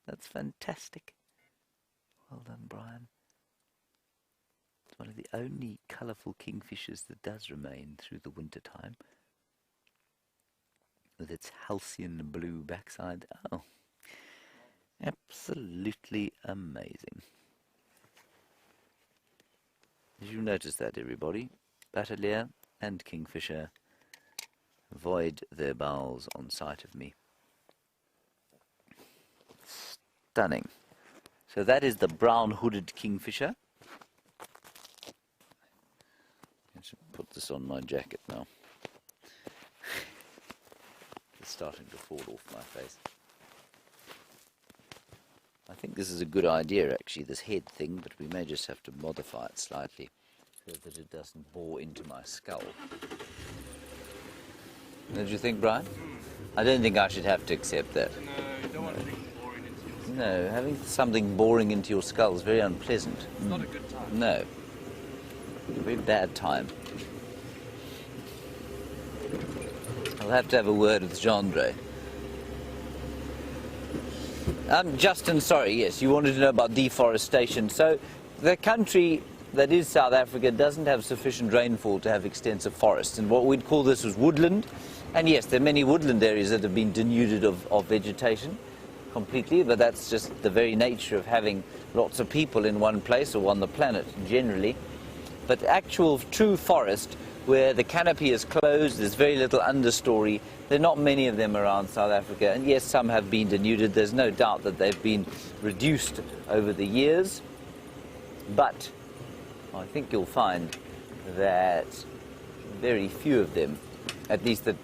Speaker 1: That's fantastic. Well done, Bryan. It's one of the only colourful kingfishers that does remain through the winter time. With its halcyon blue backside. Oh, absolutely amazing. Did you notice that, everybody? Batelier and kingfisher void their bowels on sight of me. Stunning. So that is the brown-hooded kingfisher. I should put this on my jacket now. It's starting to fall off my face. I think this is a good idea, actually, this head thing, but we may just have to modify it slightly so that it doesn't bore into my skull. What did you think, Bryan? I don't think I should have to accept that.
Speaker 2: No, you don't want things boring into your skull.
Speaker 1: No, having something boring into your skull is very unpleasant.
Speaker 2: It's not a good time.
Speaker 1: No. A very bad time. I'll have to have a word with Gendre. Justin, sorry, yes, you wanted to know about deforestation. So the country that is South Africa doesn't have sufficient rainfall to have extensive forests, and what we'd call this was woodland. And yes, there are many woodland areas that have been denuded of vegetation completely, but that's just the very nature of having lots of people in one place or on the planet generally. But actual true forest, where the canopy is closed, there's very little understory, there are not many of them around South Africa, and yes, some have been denuded. There's no doubt that they've been reduced over the years, but I think you'll find that very few of them, at least that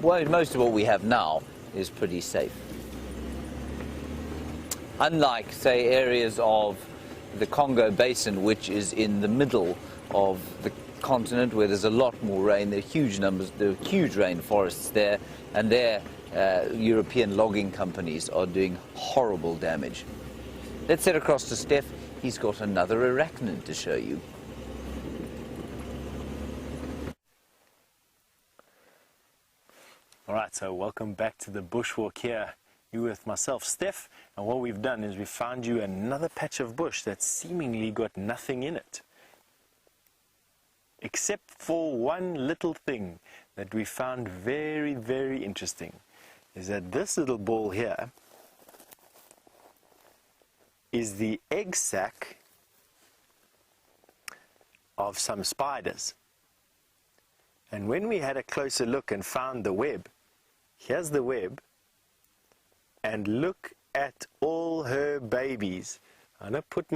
Speaker 1: most of what we have now, is pretty safe. Unlike, say, areas of the Congo Basin, which is in the middle of the continent, where there's a lot more rain, there are huge numbers, there are huge rainforests there, and their European logging companies are doing horrible damage. Let's head across to Stef. He's got another arachnid to show you.
Speaker 4: All right, so welcome back to the bushwalk here. You with myself, Stef, and what we've done is we found you another patch of bush that's seemingly got nothing in it, except for one little thing that we found very, very interesting, is that this little ball here is the egg sac of some spiders. And when we had a closer look and found the web, here's the web, and look at all her babies. I'm going to put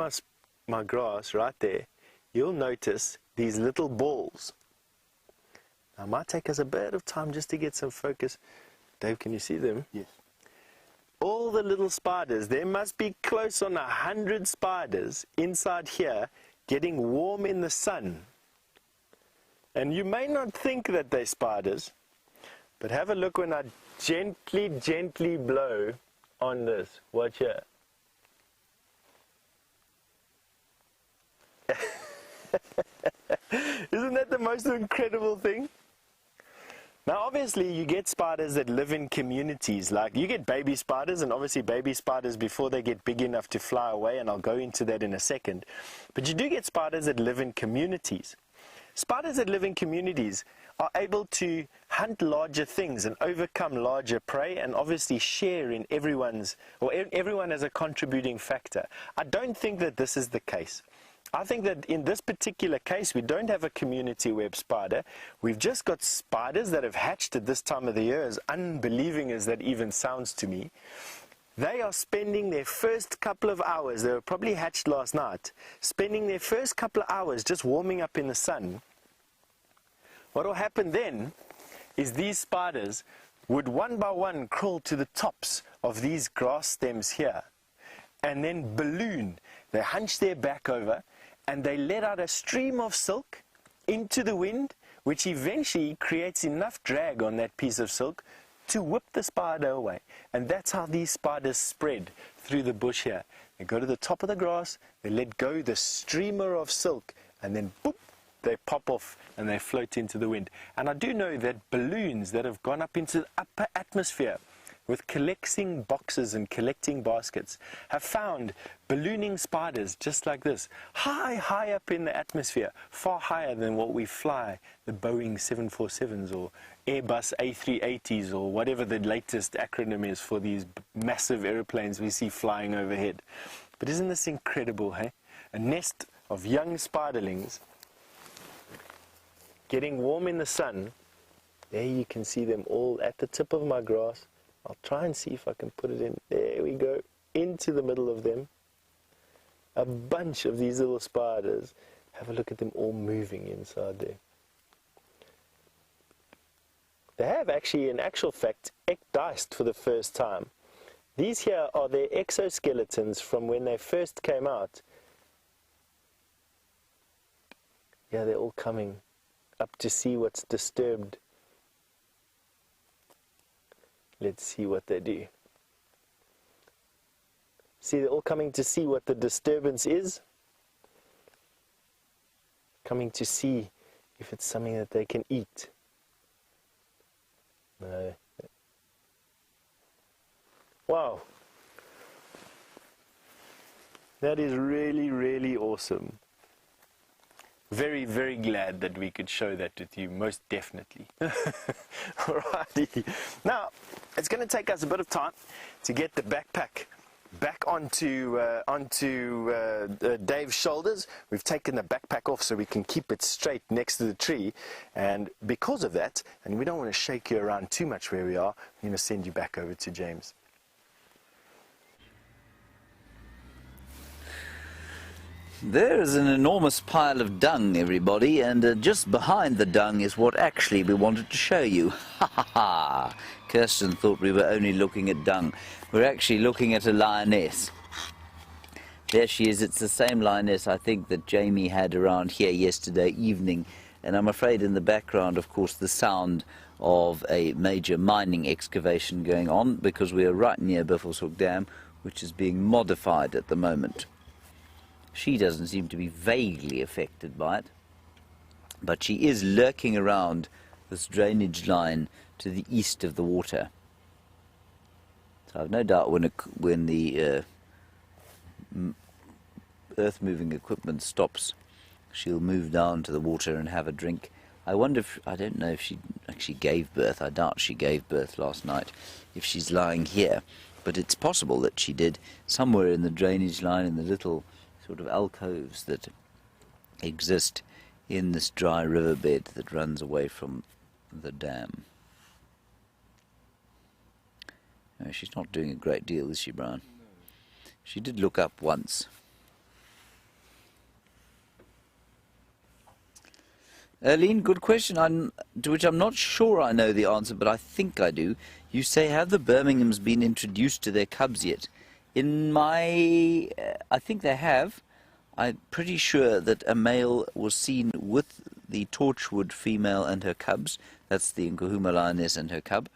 Speaker 4: my grass right there. You'll notice these little balls. Now, it might take us a bit of time just to get some focus. Dave, can you see them?
Speaker 3: Yes.
Speaker 4: All the little spiders, there must be close on 100 spiders inside here getting warm in the sun. And you may not think that they're spiders, but have a look when I gently, gently blow on this. Watch here. Isn't that the most incredible thing? Now, obviously, you get spiders that live in communities. Like, you get baby spiders, and obviously baby spiders before they get big enough to fly away, and I'll go into that in a second. But you do get spiders that live in communities. Spiders that live in communities are able to hunt larger things and overcome larger prey, and obviously share in everyone's, or everyone as a contributing factor. I don't think that this is the case. I think that in this particular case, we don't have a community web spider. We've just got spiders that have hatched at this time of the year, as unbelieving as that even sounds to me. They are spending their first couple of hours, they were probably hatched last night, spending their first couple of hours just warming up in the sun. What will happen then is these spiders would one by one crawl to the tops of these grass stems here and then balloon. They hunch their back over and they let out a stream of silk into the wind, which eventually creates enough drag on that piece of silk to whip the spider away. And that's how these spiders spread through the bush here. They go to the top of the grass, they let go the streamer of silk, and then boop, they pop off and they float into the wind. And I do know that balloons that have gone up into the upper atmosphere with collecting boxes and collecting baskets have found ballooning spiders just like this, high up in the atmosphere, far higher than what we fly, the Boeing 747s or Airbus A380s or whatever the latest acronym is for these massive airplanes we see flying overhead. But isn't this incredible, hey? A nest of young spiderlings getting warm in the sun. There you can see them all at the tip of my grass. I'll try and see if I can put it in. There we go, into the middle of them. A bunch of these little spiders. Have a look at them all moving inside there. They have actually, in actual fact, ecdiced for the first time. These here are their exoskeletons from when they first came out. Yeah, they're all coming up to see what's disturbed. Let's see what they do. See, they're all coming to see what the disturbance is. Coming to see if it's something that they can eat. No. Wow. That is really, really awesome. Very, very glad that we could show that with you, most definitely. Alrighty. Now, it's going to take us a bit of time to get the backpack back onto Dave's shoulders. We've taken the backpack off so we can keep it straight next to the tree. And because of that, and we don't want to shake you around too much where we are, I'm going to send you back over to James.
Speaker 1: There is an enormous pile of dung, everybody, and just behind the dung is what actually we wanted to show you. Ha ha ha! Kirsten thought we were only looking at dung. We're actually looking at a lioness. There she is. It's the same lioness, I think, that Jamie had around here yesterday evening. And I'm afraid in the background, of course, the sound of a major mining excavation going on, because we are right near Buffelshoek Dam, which is being modified at the moment. She doesn't seem to be vaguely affected by it, but she is lurking around this drainage line to the east of the water. So I've no doubt when the earth-moving equipment stops, she'll move down to the water and have a drink. I wonder if, I don't know if she actually gave birth. I doubt she gave birth last night, if she's lying here. But it's possible that she did, somewhere in the drainage line, in the little sort of alcoves that exist in this dry riverbed that runs away from the dam. No, she's not doing a great deal, is she, Bryan? No. She did look up once. Erlene, good question, to which I'm not sure I know the answer, but I think I do. You say, have the Birminghams been introduced to their cubs yet? I think they have. I'm pretty sure that a male was seen with the Torchwood female and her cubs. That's the Nkuhuma lioness and her cub.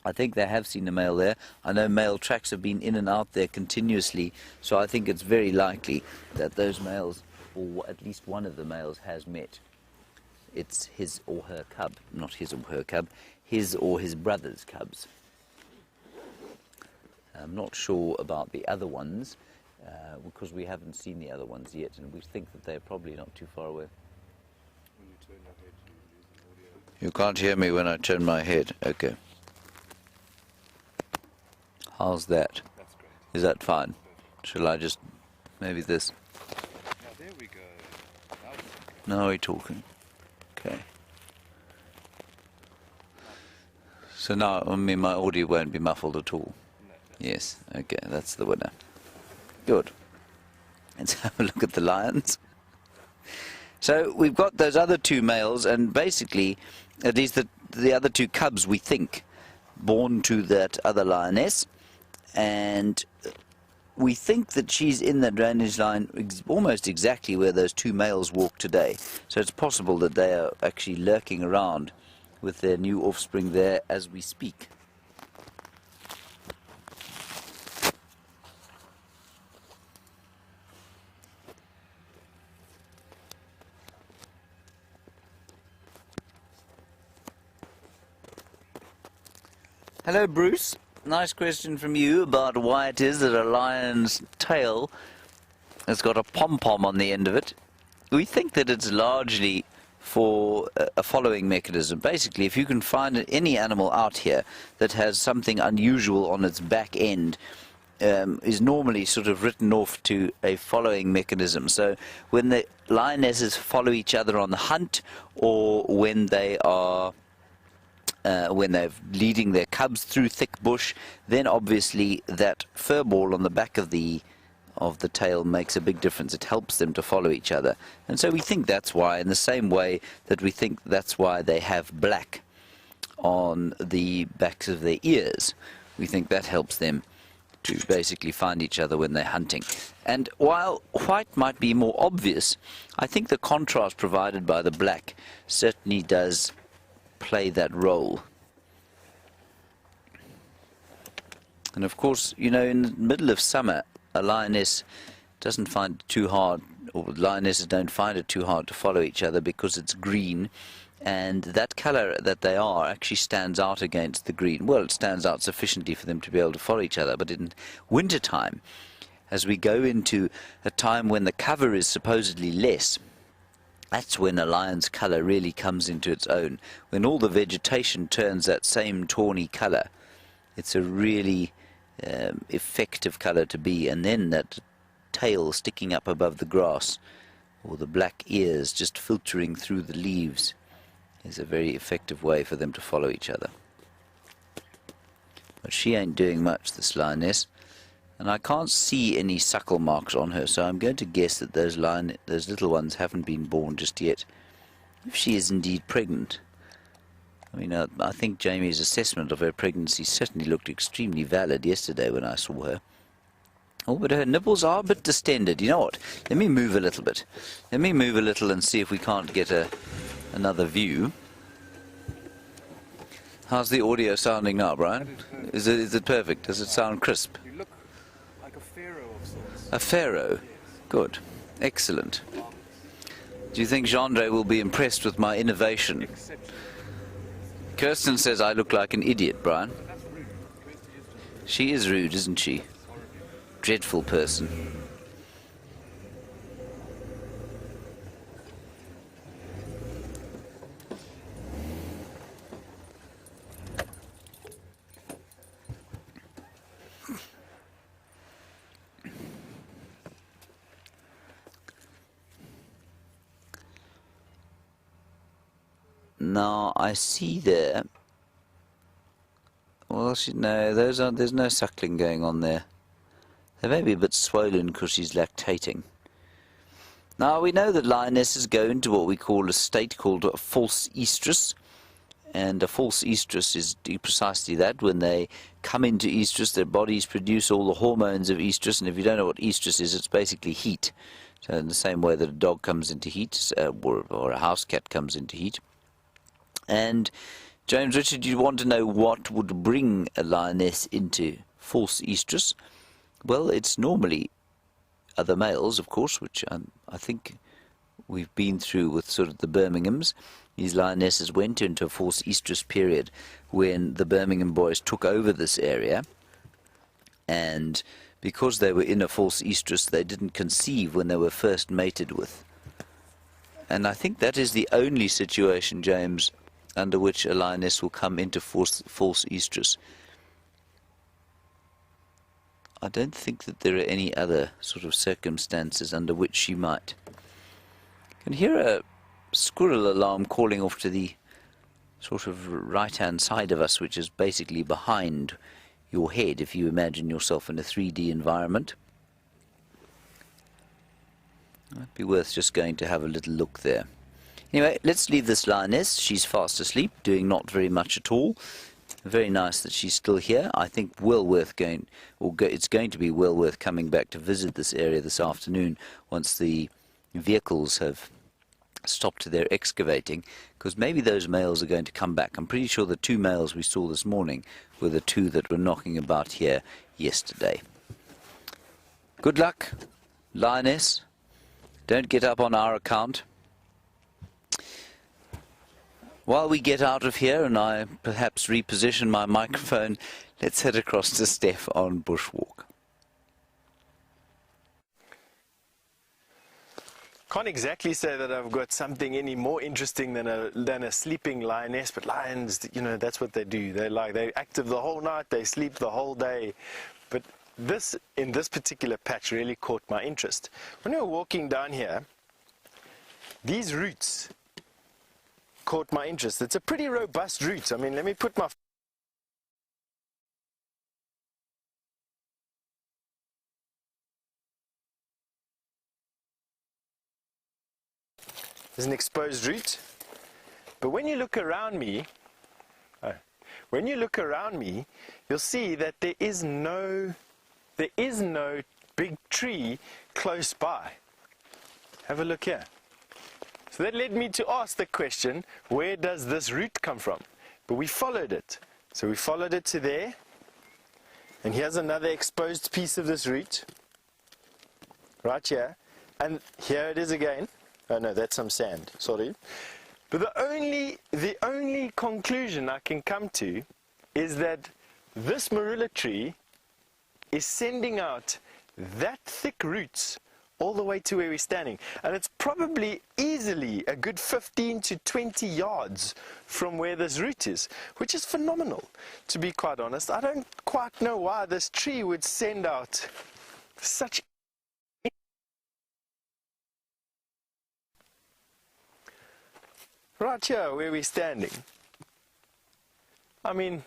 Speaker 1: I think they have seen a male there. I know male tracks have been in and out there continuously, so I think it's very likely that those males, or at least one of the males, has met. It's his or her cub, not his or her cub, his or his brother's cubs. I'm not sure about the other ones, because we haven't seen the other ones yet, and we think that they're probably not too far away.
Speaker 2: When you turn your head, you lose an audio.
Speaker 1: You can't hear me when I turn my head. Okay. How's that?
Speaker 2: That's great.
Speaker 1: Is that fine? Shall I just, maybe this?
Speaker 2: Now there we go. Now it's okay.
Speaker 1: Now we're talking. Okay. So now, I mean, my audio won't be muffled at all.
Speaker 2: No,
Speaker 1: Yes, okay, that's the winner. Good. Let's have a look at the lions. So we've got those other two males, and basically, these the other two cubs, we think, born to that other lioness, and we think that she's in the drainage line almost exactly where those two males walk today. So it's possible that they are actually lurking around with their new offspring there as we speak. Hello, Bruce. Nice question from you about why it is that a lion's tail has got a pom-pom on the end of it. We think that it's largely for a following mechanism. Basically, if you can find any animal out here that has something unusual on its back end, is normally sort of written off to a following mechanism. So when the lionesses follow each other on the hunt, or when they are when they're leading their cubs through thick bush, then obviously that fur ball on the back of the tail makes a big difference. It helps them to follow each other. And so we think that's why, in the same way that we think that's why they have black on the backs of their ears. We think that helps them to basically find each other when they're hunting. And while white might be more obvious, I think the contrast provided by the black certainly does play that role. And of course, you know, in the middle of summer, a lioness doesn't find it too hard, or lionesses don't find it too hard to follow each other because it's green, and that color that they are actually stands out against the green. Well, it stands out sufficiently for them to be able to follow each other, but in wintertime, as we go into a time when the cover is supposedly less, that's when a lion's colour really comes into its own. When all the vegetation turns that same tawny colour, it's a really effective colour to be. And then that tail sticking up above the grass, or the black ears just filtering through the leaves, is a very effective way for them to follow each other. But she ain't doing much, this lioness, and I can't see any suckle marks on her, so I'm going to guess that those little ones haven't been born just yet. If she is indeed pregnant. I mean, I think Jamie's assessment of her pregnancy certainly looked extremely valid yesterday when I saw her. Oh, but her nipples are a bit distended. You know what? Let me move a little bit. Let me move a little and see if we can't get another view. How's the audio sounding now, Brian? Is it perfect? Does it sound crisp?
Speaker 2: You look like a pharaoh of sorts.
Speaker 1: A pharaoh?
Speaker 2: Yes.
Speaker 1: Good. Excellent. Do you think Gendre will be impressed with my innovation?
Speaker 2: Exceptional.
Speaker 1: Kirsten says I look like an idiot, Brian.
Speaker 2: But that's rude. Kirsty is just
Speaker 1: She is rude, isn't she?
Speaker 2: horrible.
Speaker 1: Dreadful person. Now I see there. Well, no, there's no suckling going on there. They may be a bit swollen because she's lactating. Now we know that lionesses go into what we call a state called a false estrus, and a false estrus is precisely that. When they come into estrus, their bodies produce all the hormones of estrus, and if you don't know what estrus is, it's basically heat. So in the same way that a dog comes into heat, or a house cat comes into heat. And James Richard, you want to know what would bring a lioness into false estrus? Well, it's normally other males, of course, which I think we've been through with sort of the Birminghams. These lionesses went into a false estrus period when the Birmingham boys took over this area, and because they were in a false estrus, they didn't conceive when they were first mated with. And I think that is the only situation, James, under which a lioness will come into false estrus. I don't think that there are any other sort of circumstances under which she might. You can hear a squirrel alarm calling off to the sort of right-hand side of us, which is basically behind your head if you imagine yourself in a 3D environment. It might be worth just going to have a little look there. Anyway, let's leave this lioness. She's fast asleep, doing not very much at all. Very nice that she's still here. I think it's going to be well worth coming back to visit this area this afternoon once the vehicles have stopped their excavating, because maybe those males are going to come back. I'm pretty sure the two males we saw this morning were the two that were knocking about here yesterday. Good luck, lioness. Don't get up on our account. While we get out of here and I perhaps reposition my microphone, let's head across to Stef on Bushwalk.
Speaker 4: Can't exactly say that I've got something any more interesting than a sleeping lioness, but lions, you know, that's what they do. They're active the whole night, they sleep the whole day. But in this particular patch really caught my interest. When we were walking down here, these roots caught my interest. It's a pretty robust root. I mean, let me put my... There's an exposed root. But when you look around me, you'll see that there is no big tree close by. Have a look here. So that led me to ask the question, where does this root come from? But we followed it. So we followed it to there. And here's another exposed piece of this root. Right here. And here it is again. Oh no, that's some sand. Sorry. But the only conclusion I can come to is that this marula tree is sending out that thick roots all the way to where we're standing. And it's probably easily a good 15 to 20 yards from where this root is, which is phenomenal, to be quite honest. I don't quite know why this tree would send out such... Right here where we're standing. I mean,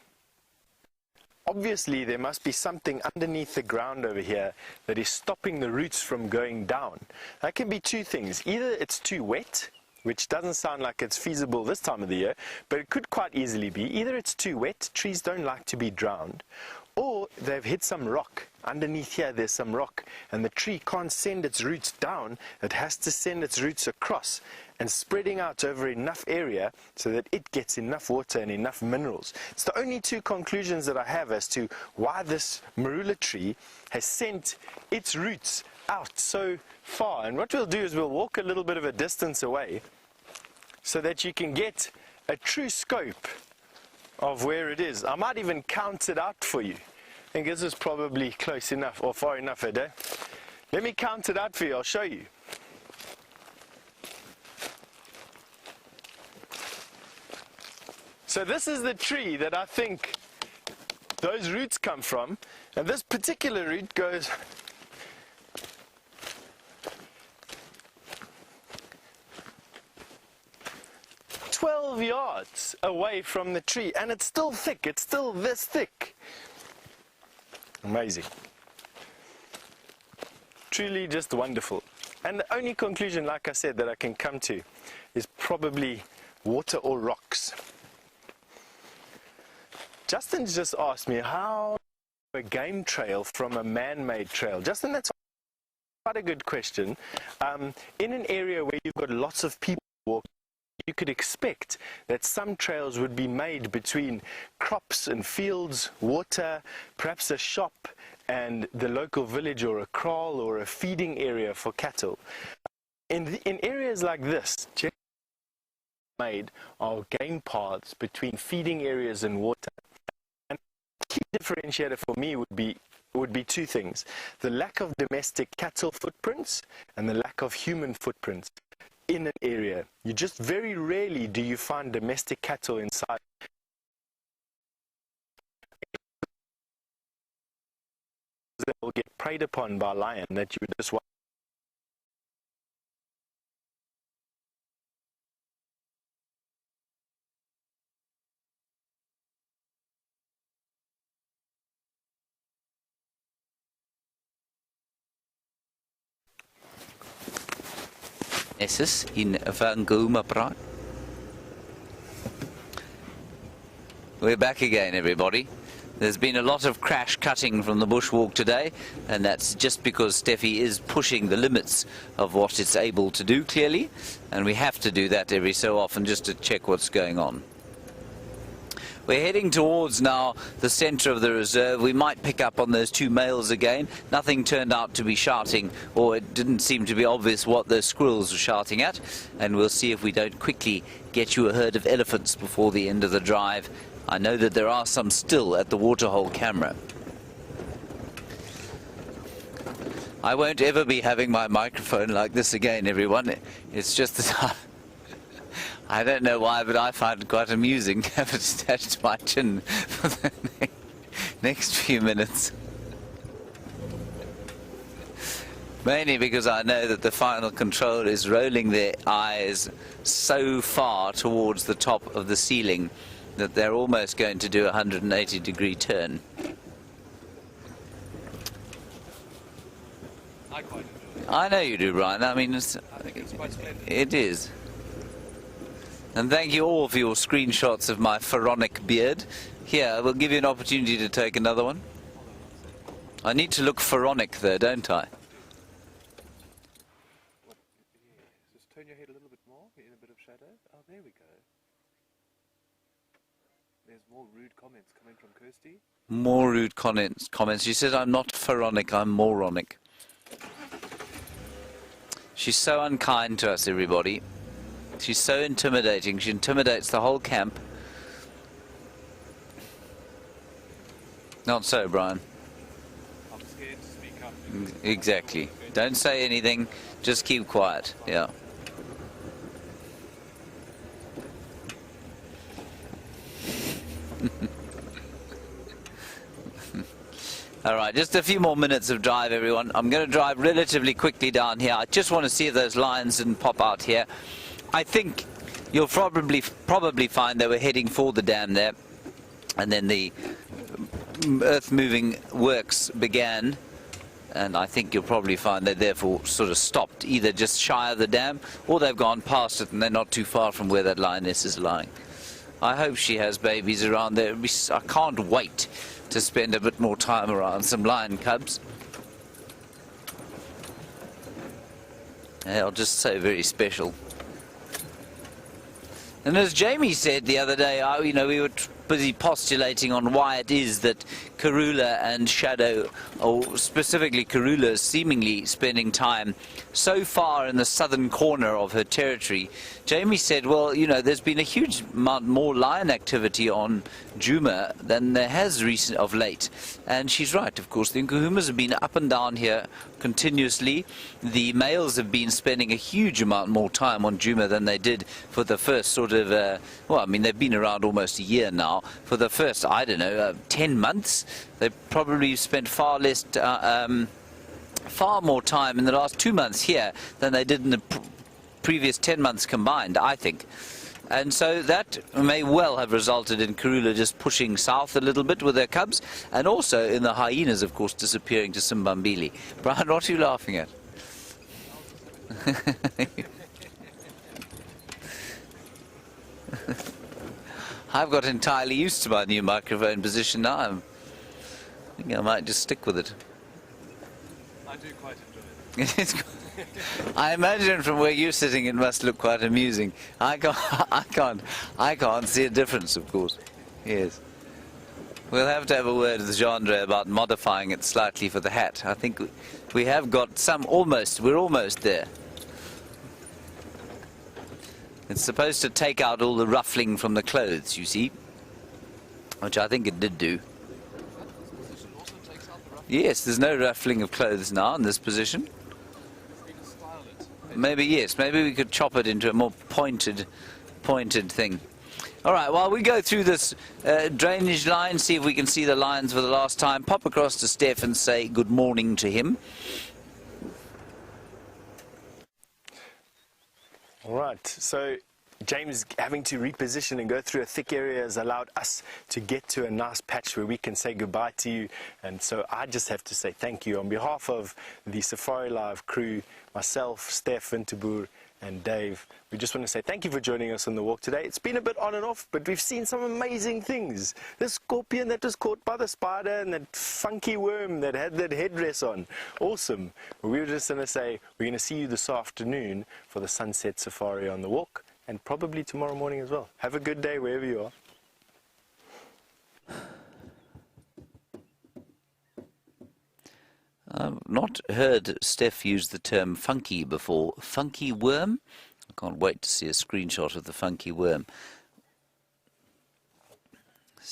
Speaker 4: obviously there must be something underneath the ground over here that is stopping the roots from going down. That can be two things. Either it's too wet, which doesn't sound like it's feasible this time of the year, but it could quite easily be. Either it's too wet, trees don't like to be drowned, or they've hit some rock. Underneath here there's some rock, and the tree can't send its roots down, it has to send its roots across and spreading out over enough area so that it gets enough water and enough minerals. It's the only two conclusions that I have as to why this marula tree has sent its roots out so far. And what we'll do is we'll walk a little bit of a distance away so that you can get a true scope of where it is. I might even count it out for you. I think this is probably close enough or far enough, Ed. Let me count it out for you, I'll show you. So this is the tree that I think those roots come from, and this particular root goes "12 yards away from the tree, and it's still thick, it's still this thick. Amazing. Truly just wonderful. And the only conclusion, like I said, that I can come to is probably water or rocks. Justin's just asked me how a game trail from a man-made trail. Justin, that's quite a good question. In an area where you've got lots of people walking, you could expect that some trails would be made between crops and fields, water, perhaps a shop and the local village, or a kraal or a feeding area for cattle. In areas like this, made are game paths between feeding areas and water. And the key differentiator for me would be two things: the lack of domestic cattle footprints and the lack of human footprints in an area. You just very rarely do you find domestic cattle inside. They will get preyed upon by lion that you just want.
Speaker 1: Esses in Djuma Bryan. We're back again, everybody. There's been a lot of crash cutting from the bushwalk today, and that's just because Steffi is pushing the limits of what it's able to do, clearly, and we have to do that every so often just to check what's going on. We're heading towards now the centre of the reserve. We might pick up on those two males again. Nothing turned out to be shouting, or it didn't seem to be obvious what those squirrels were shouting at, and we'll see if we don't quickly get you a herd of elephants before the end of the drive. I know that there are some still at the waterhole camera. I won't ever be having my microphone like this again, everyone. It's just that I don't know why, but I find it quite amusing to have it attached to my chin for the next few minutes. Mainly because I know that the final control is rolling their eyes so far towards the top of the ceiling that they're almost going to do a 180-degree turn.
Speaker 2: I quite enjoy it.
Speaker 1: I know you do, Bryan. I mean,
Speaker 2: I think it's quite splendid.
Speaker 1: it is. And thank you all for your screenshots of my pharaonic beard. Here, we'll give you an opportunity to take another one. I need to look pharaonic though, don't I?
Speaker 2: What, yeah, just turn your head a little bit more, get in a bit of shadow. Oh, there we go. There's more rude comments coming from Kirsty.
Speaker 1: More rude comments. She says I'm not pharaonic, I'm moronic. She's so unkind to us, everybody. She's so intimidating. She intimidates the whole camp. Not so, Bryan.
Speaker 2: I'm scared to speak up.
Speaker 1: Exactly. Don't say anything. Just keep quiet. Yeah. All right, just a few more minutes of drive, everyone. I'm going to drive relatively quickly down here. I just want to see if those lions didn't pop out here. I think you'll probably find they were heading for the dam there, and then the earth-moving works began, and I think you'll probably find they therefore sort of stopped, either just shy of the dam, or they've gone past it and they're not too far from where that lioness is lying. I hope she has babies around there. I can't wait to spend a bit more time around some lion cubs. I'll just say very special. And as Jamie said the other day, we were busy postulating on why it is that Karula and Shadow, or specifically Karula, is seemingly spending time so far in the southern corner of her territory. Jamie said, well, there's been a huge amount more lion activity on Djuma than there has of late. And she's right, of course. The Nkuhumas have been up and down here continuously. The males have been spending a huge amount more time on Djuma than they did for the first sort of, they've been around almost a year now. For the first, 10 months, they've probably spent far more time in the last 2 months here than they did in the previous 10 months combined, I think. And so that may well have resulted in Karula just pushing south a little bit with their cubs, and also in the hyenas, of course, disappearing to Simbambili. Bryan, what are you laughing at? I've got entirely used to my new microphone position now. I think I might just stick with it.
Speaker 2: I do quite enjoy it.
Speaker 1: I imagine from where you're sitting it must look quite amusing. I can't see a difference, of course. Yes. We'll have to have a word with Jandre about modifying it slightly for the hat. I think we have got we're almost there. It's supposed to take out all the ruffling from the clothes, you see, which I think it did do. Yes, there's no ruffling of clothes now in this position. Maybe, yes, maybe we could chop it into a more pointed thing. All right, while we go through this drainage line, see if we can see the lions for the last time, pop across to Stef and say good morning to him.
Speaker 4: All right, so James having to reposition and go through a thick area has allowed us to get to a nice patch where we can say goodbye to you. And so I just have to say thank you on behalf of the SafariLIVE crew, myself, Stef, Winterboer and Dave. We just want to say thank you for joining us on the walk today. It's been a bit on and off, but we've seen some amazing things. The scorpion that was caught by the spider and that funky worm that had that headdress on. Awesome. But we were just going to say we're going to see you this afternoon for the sunset safari on the walk, and probably tomorrow morning as well. Have a good day wherever you are.
Speaker 1: I've not heard Stef use the term funky before. Funky worm? I can't wait to see a screenshot of the funky worm.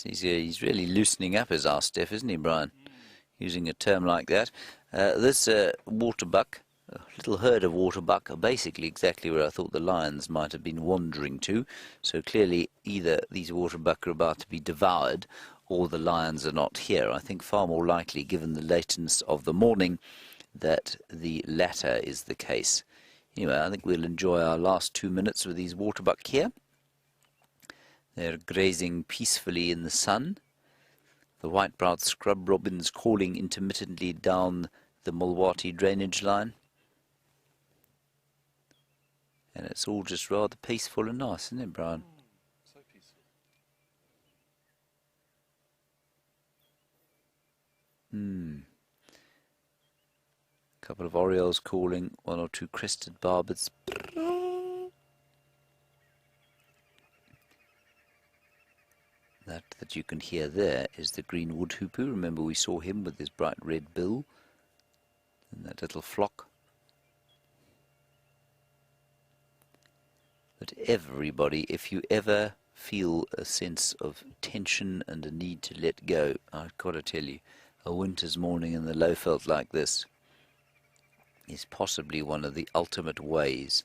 Speaker 1: He's really loosening up his ass, Stef, isn't he, Bryan? Using a term like that. This waterbuck, a little herd of waterbuck, are basically exactly where I thought the lions might have been wandering to. So clearly either these waterbuck are about to be devoured or the lions are not here. I think far more likely, given the lateness of the morning, that the latter is the case. Anyway, I think we'll enjoy our last 2 minutes with these waterbuck here. They're grazing peacefully in the sun. The white-browed scrub robins calling intermittently down the Mulwati drainage line. And it's all just rather peaceful and nice, isn't it, Bryan?
Speaker 2: So peaceful.
Speaker 1: A couple of orioles calling, one or two crested barbets. That you can hear there is the green wood hoopoe. Remember we saw him with his bright red bill and that little flock. But everybody, if you ever feel a sense of tension and a need to let go, I've got to tell you, a winter's morning in the Lowveld like this is possibly one of the ultimate ways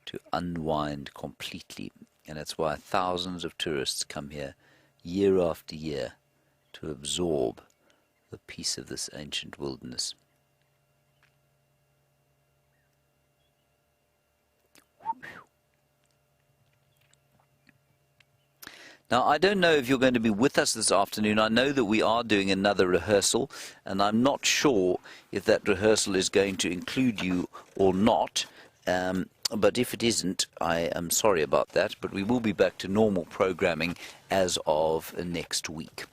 Speaker 1: to unwind completely. And that's why thousands of tourists come here year after year to absorb the peace of this ancient wilderness. Now, I don't know if you're going to be with us this afternoon. I know that we are doing another rehearsal, and I'm not sure if that rehearsal is going to include you or not. But if it isn't, I am sorry about that. But we will be back to normal programming as of next week.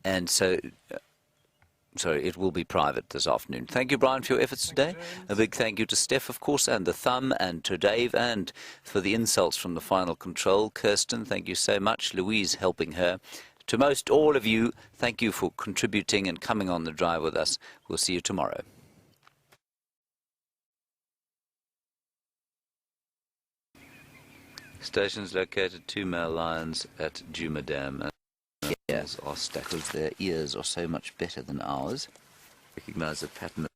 Speaker 1: And so it will be private this afternoon. Thank you, Bryan, for your efforts today. A big thank you to Stef, of course, and the thumb, and to Dave, and for the insults from the final control. Kirsten, thank you so much. Louise helping her. To most all of you, thank you for contributing and coming on the drive with us. We'll see you tomorrow. Stations located 2 male lions at Djuma Dam. Yes, are stacked because their ears are so much better than ours. Recognize the pattern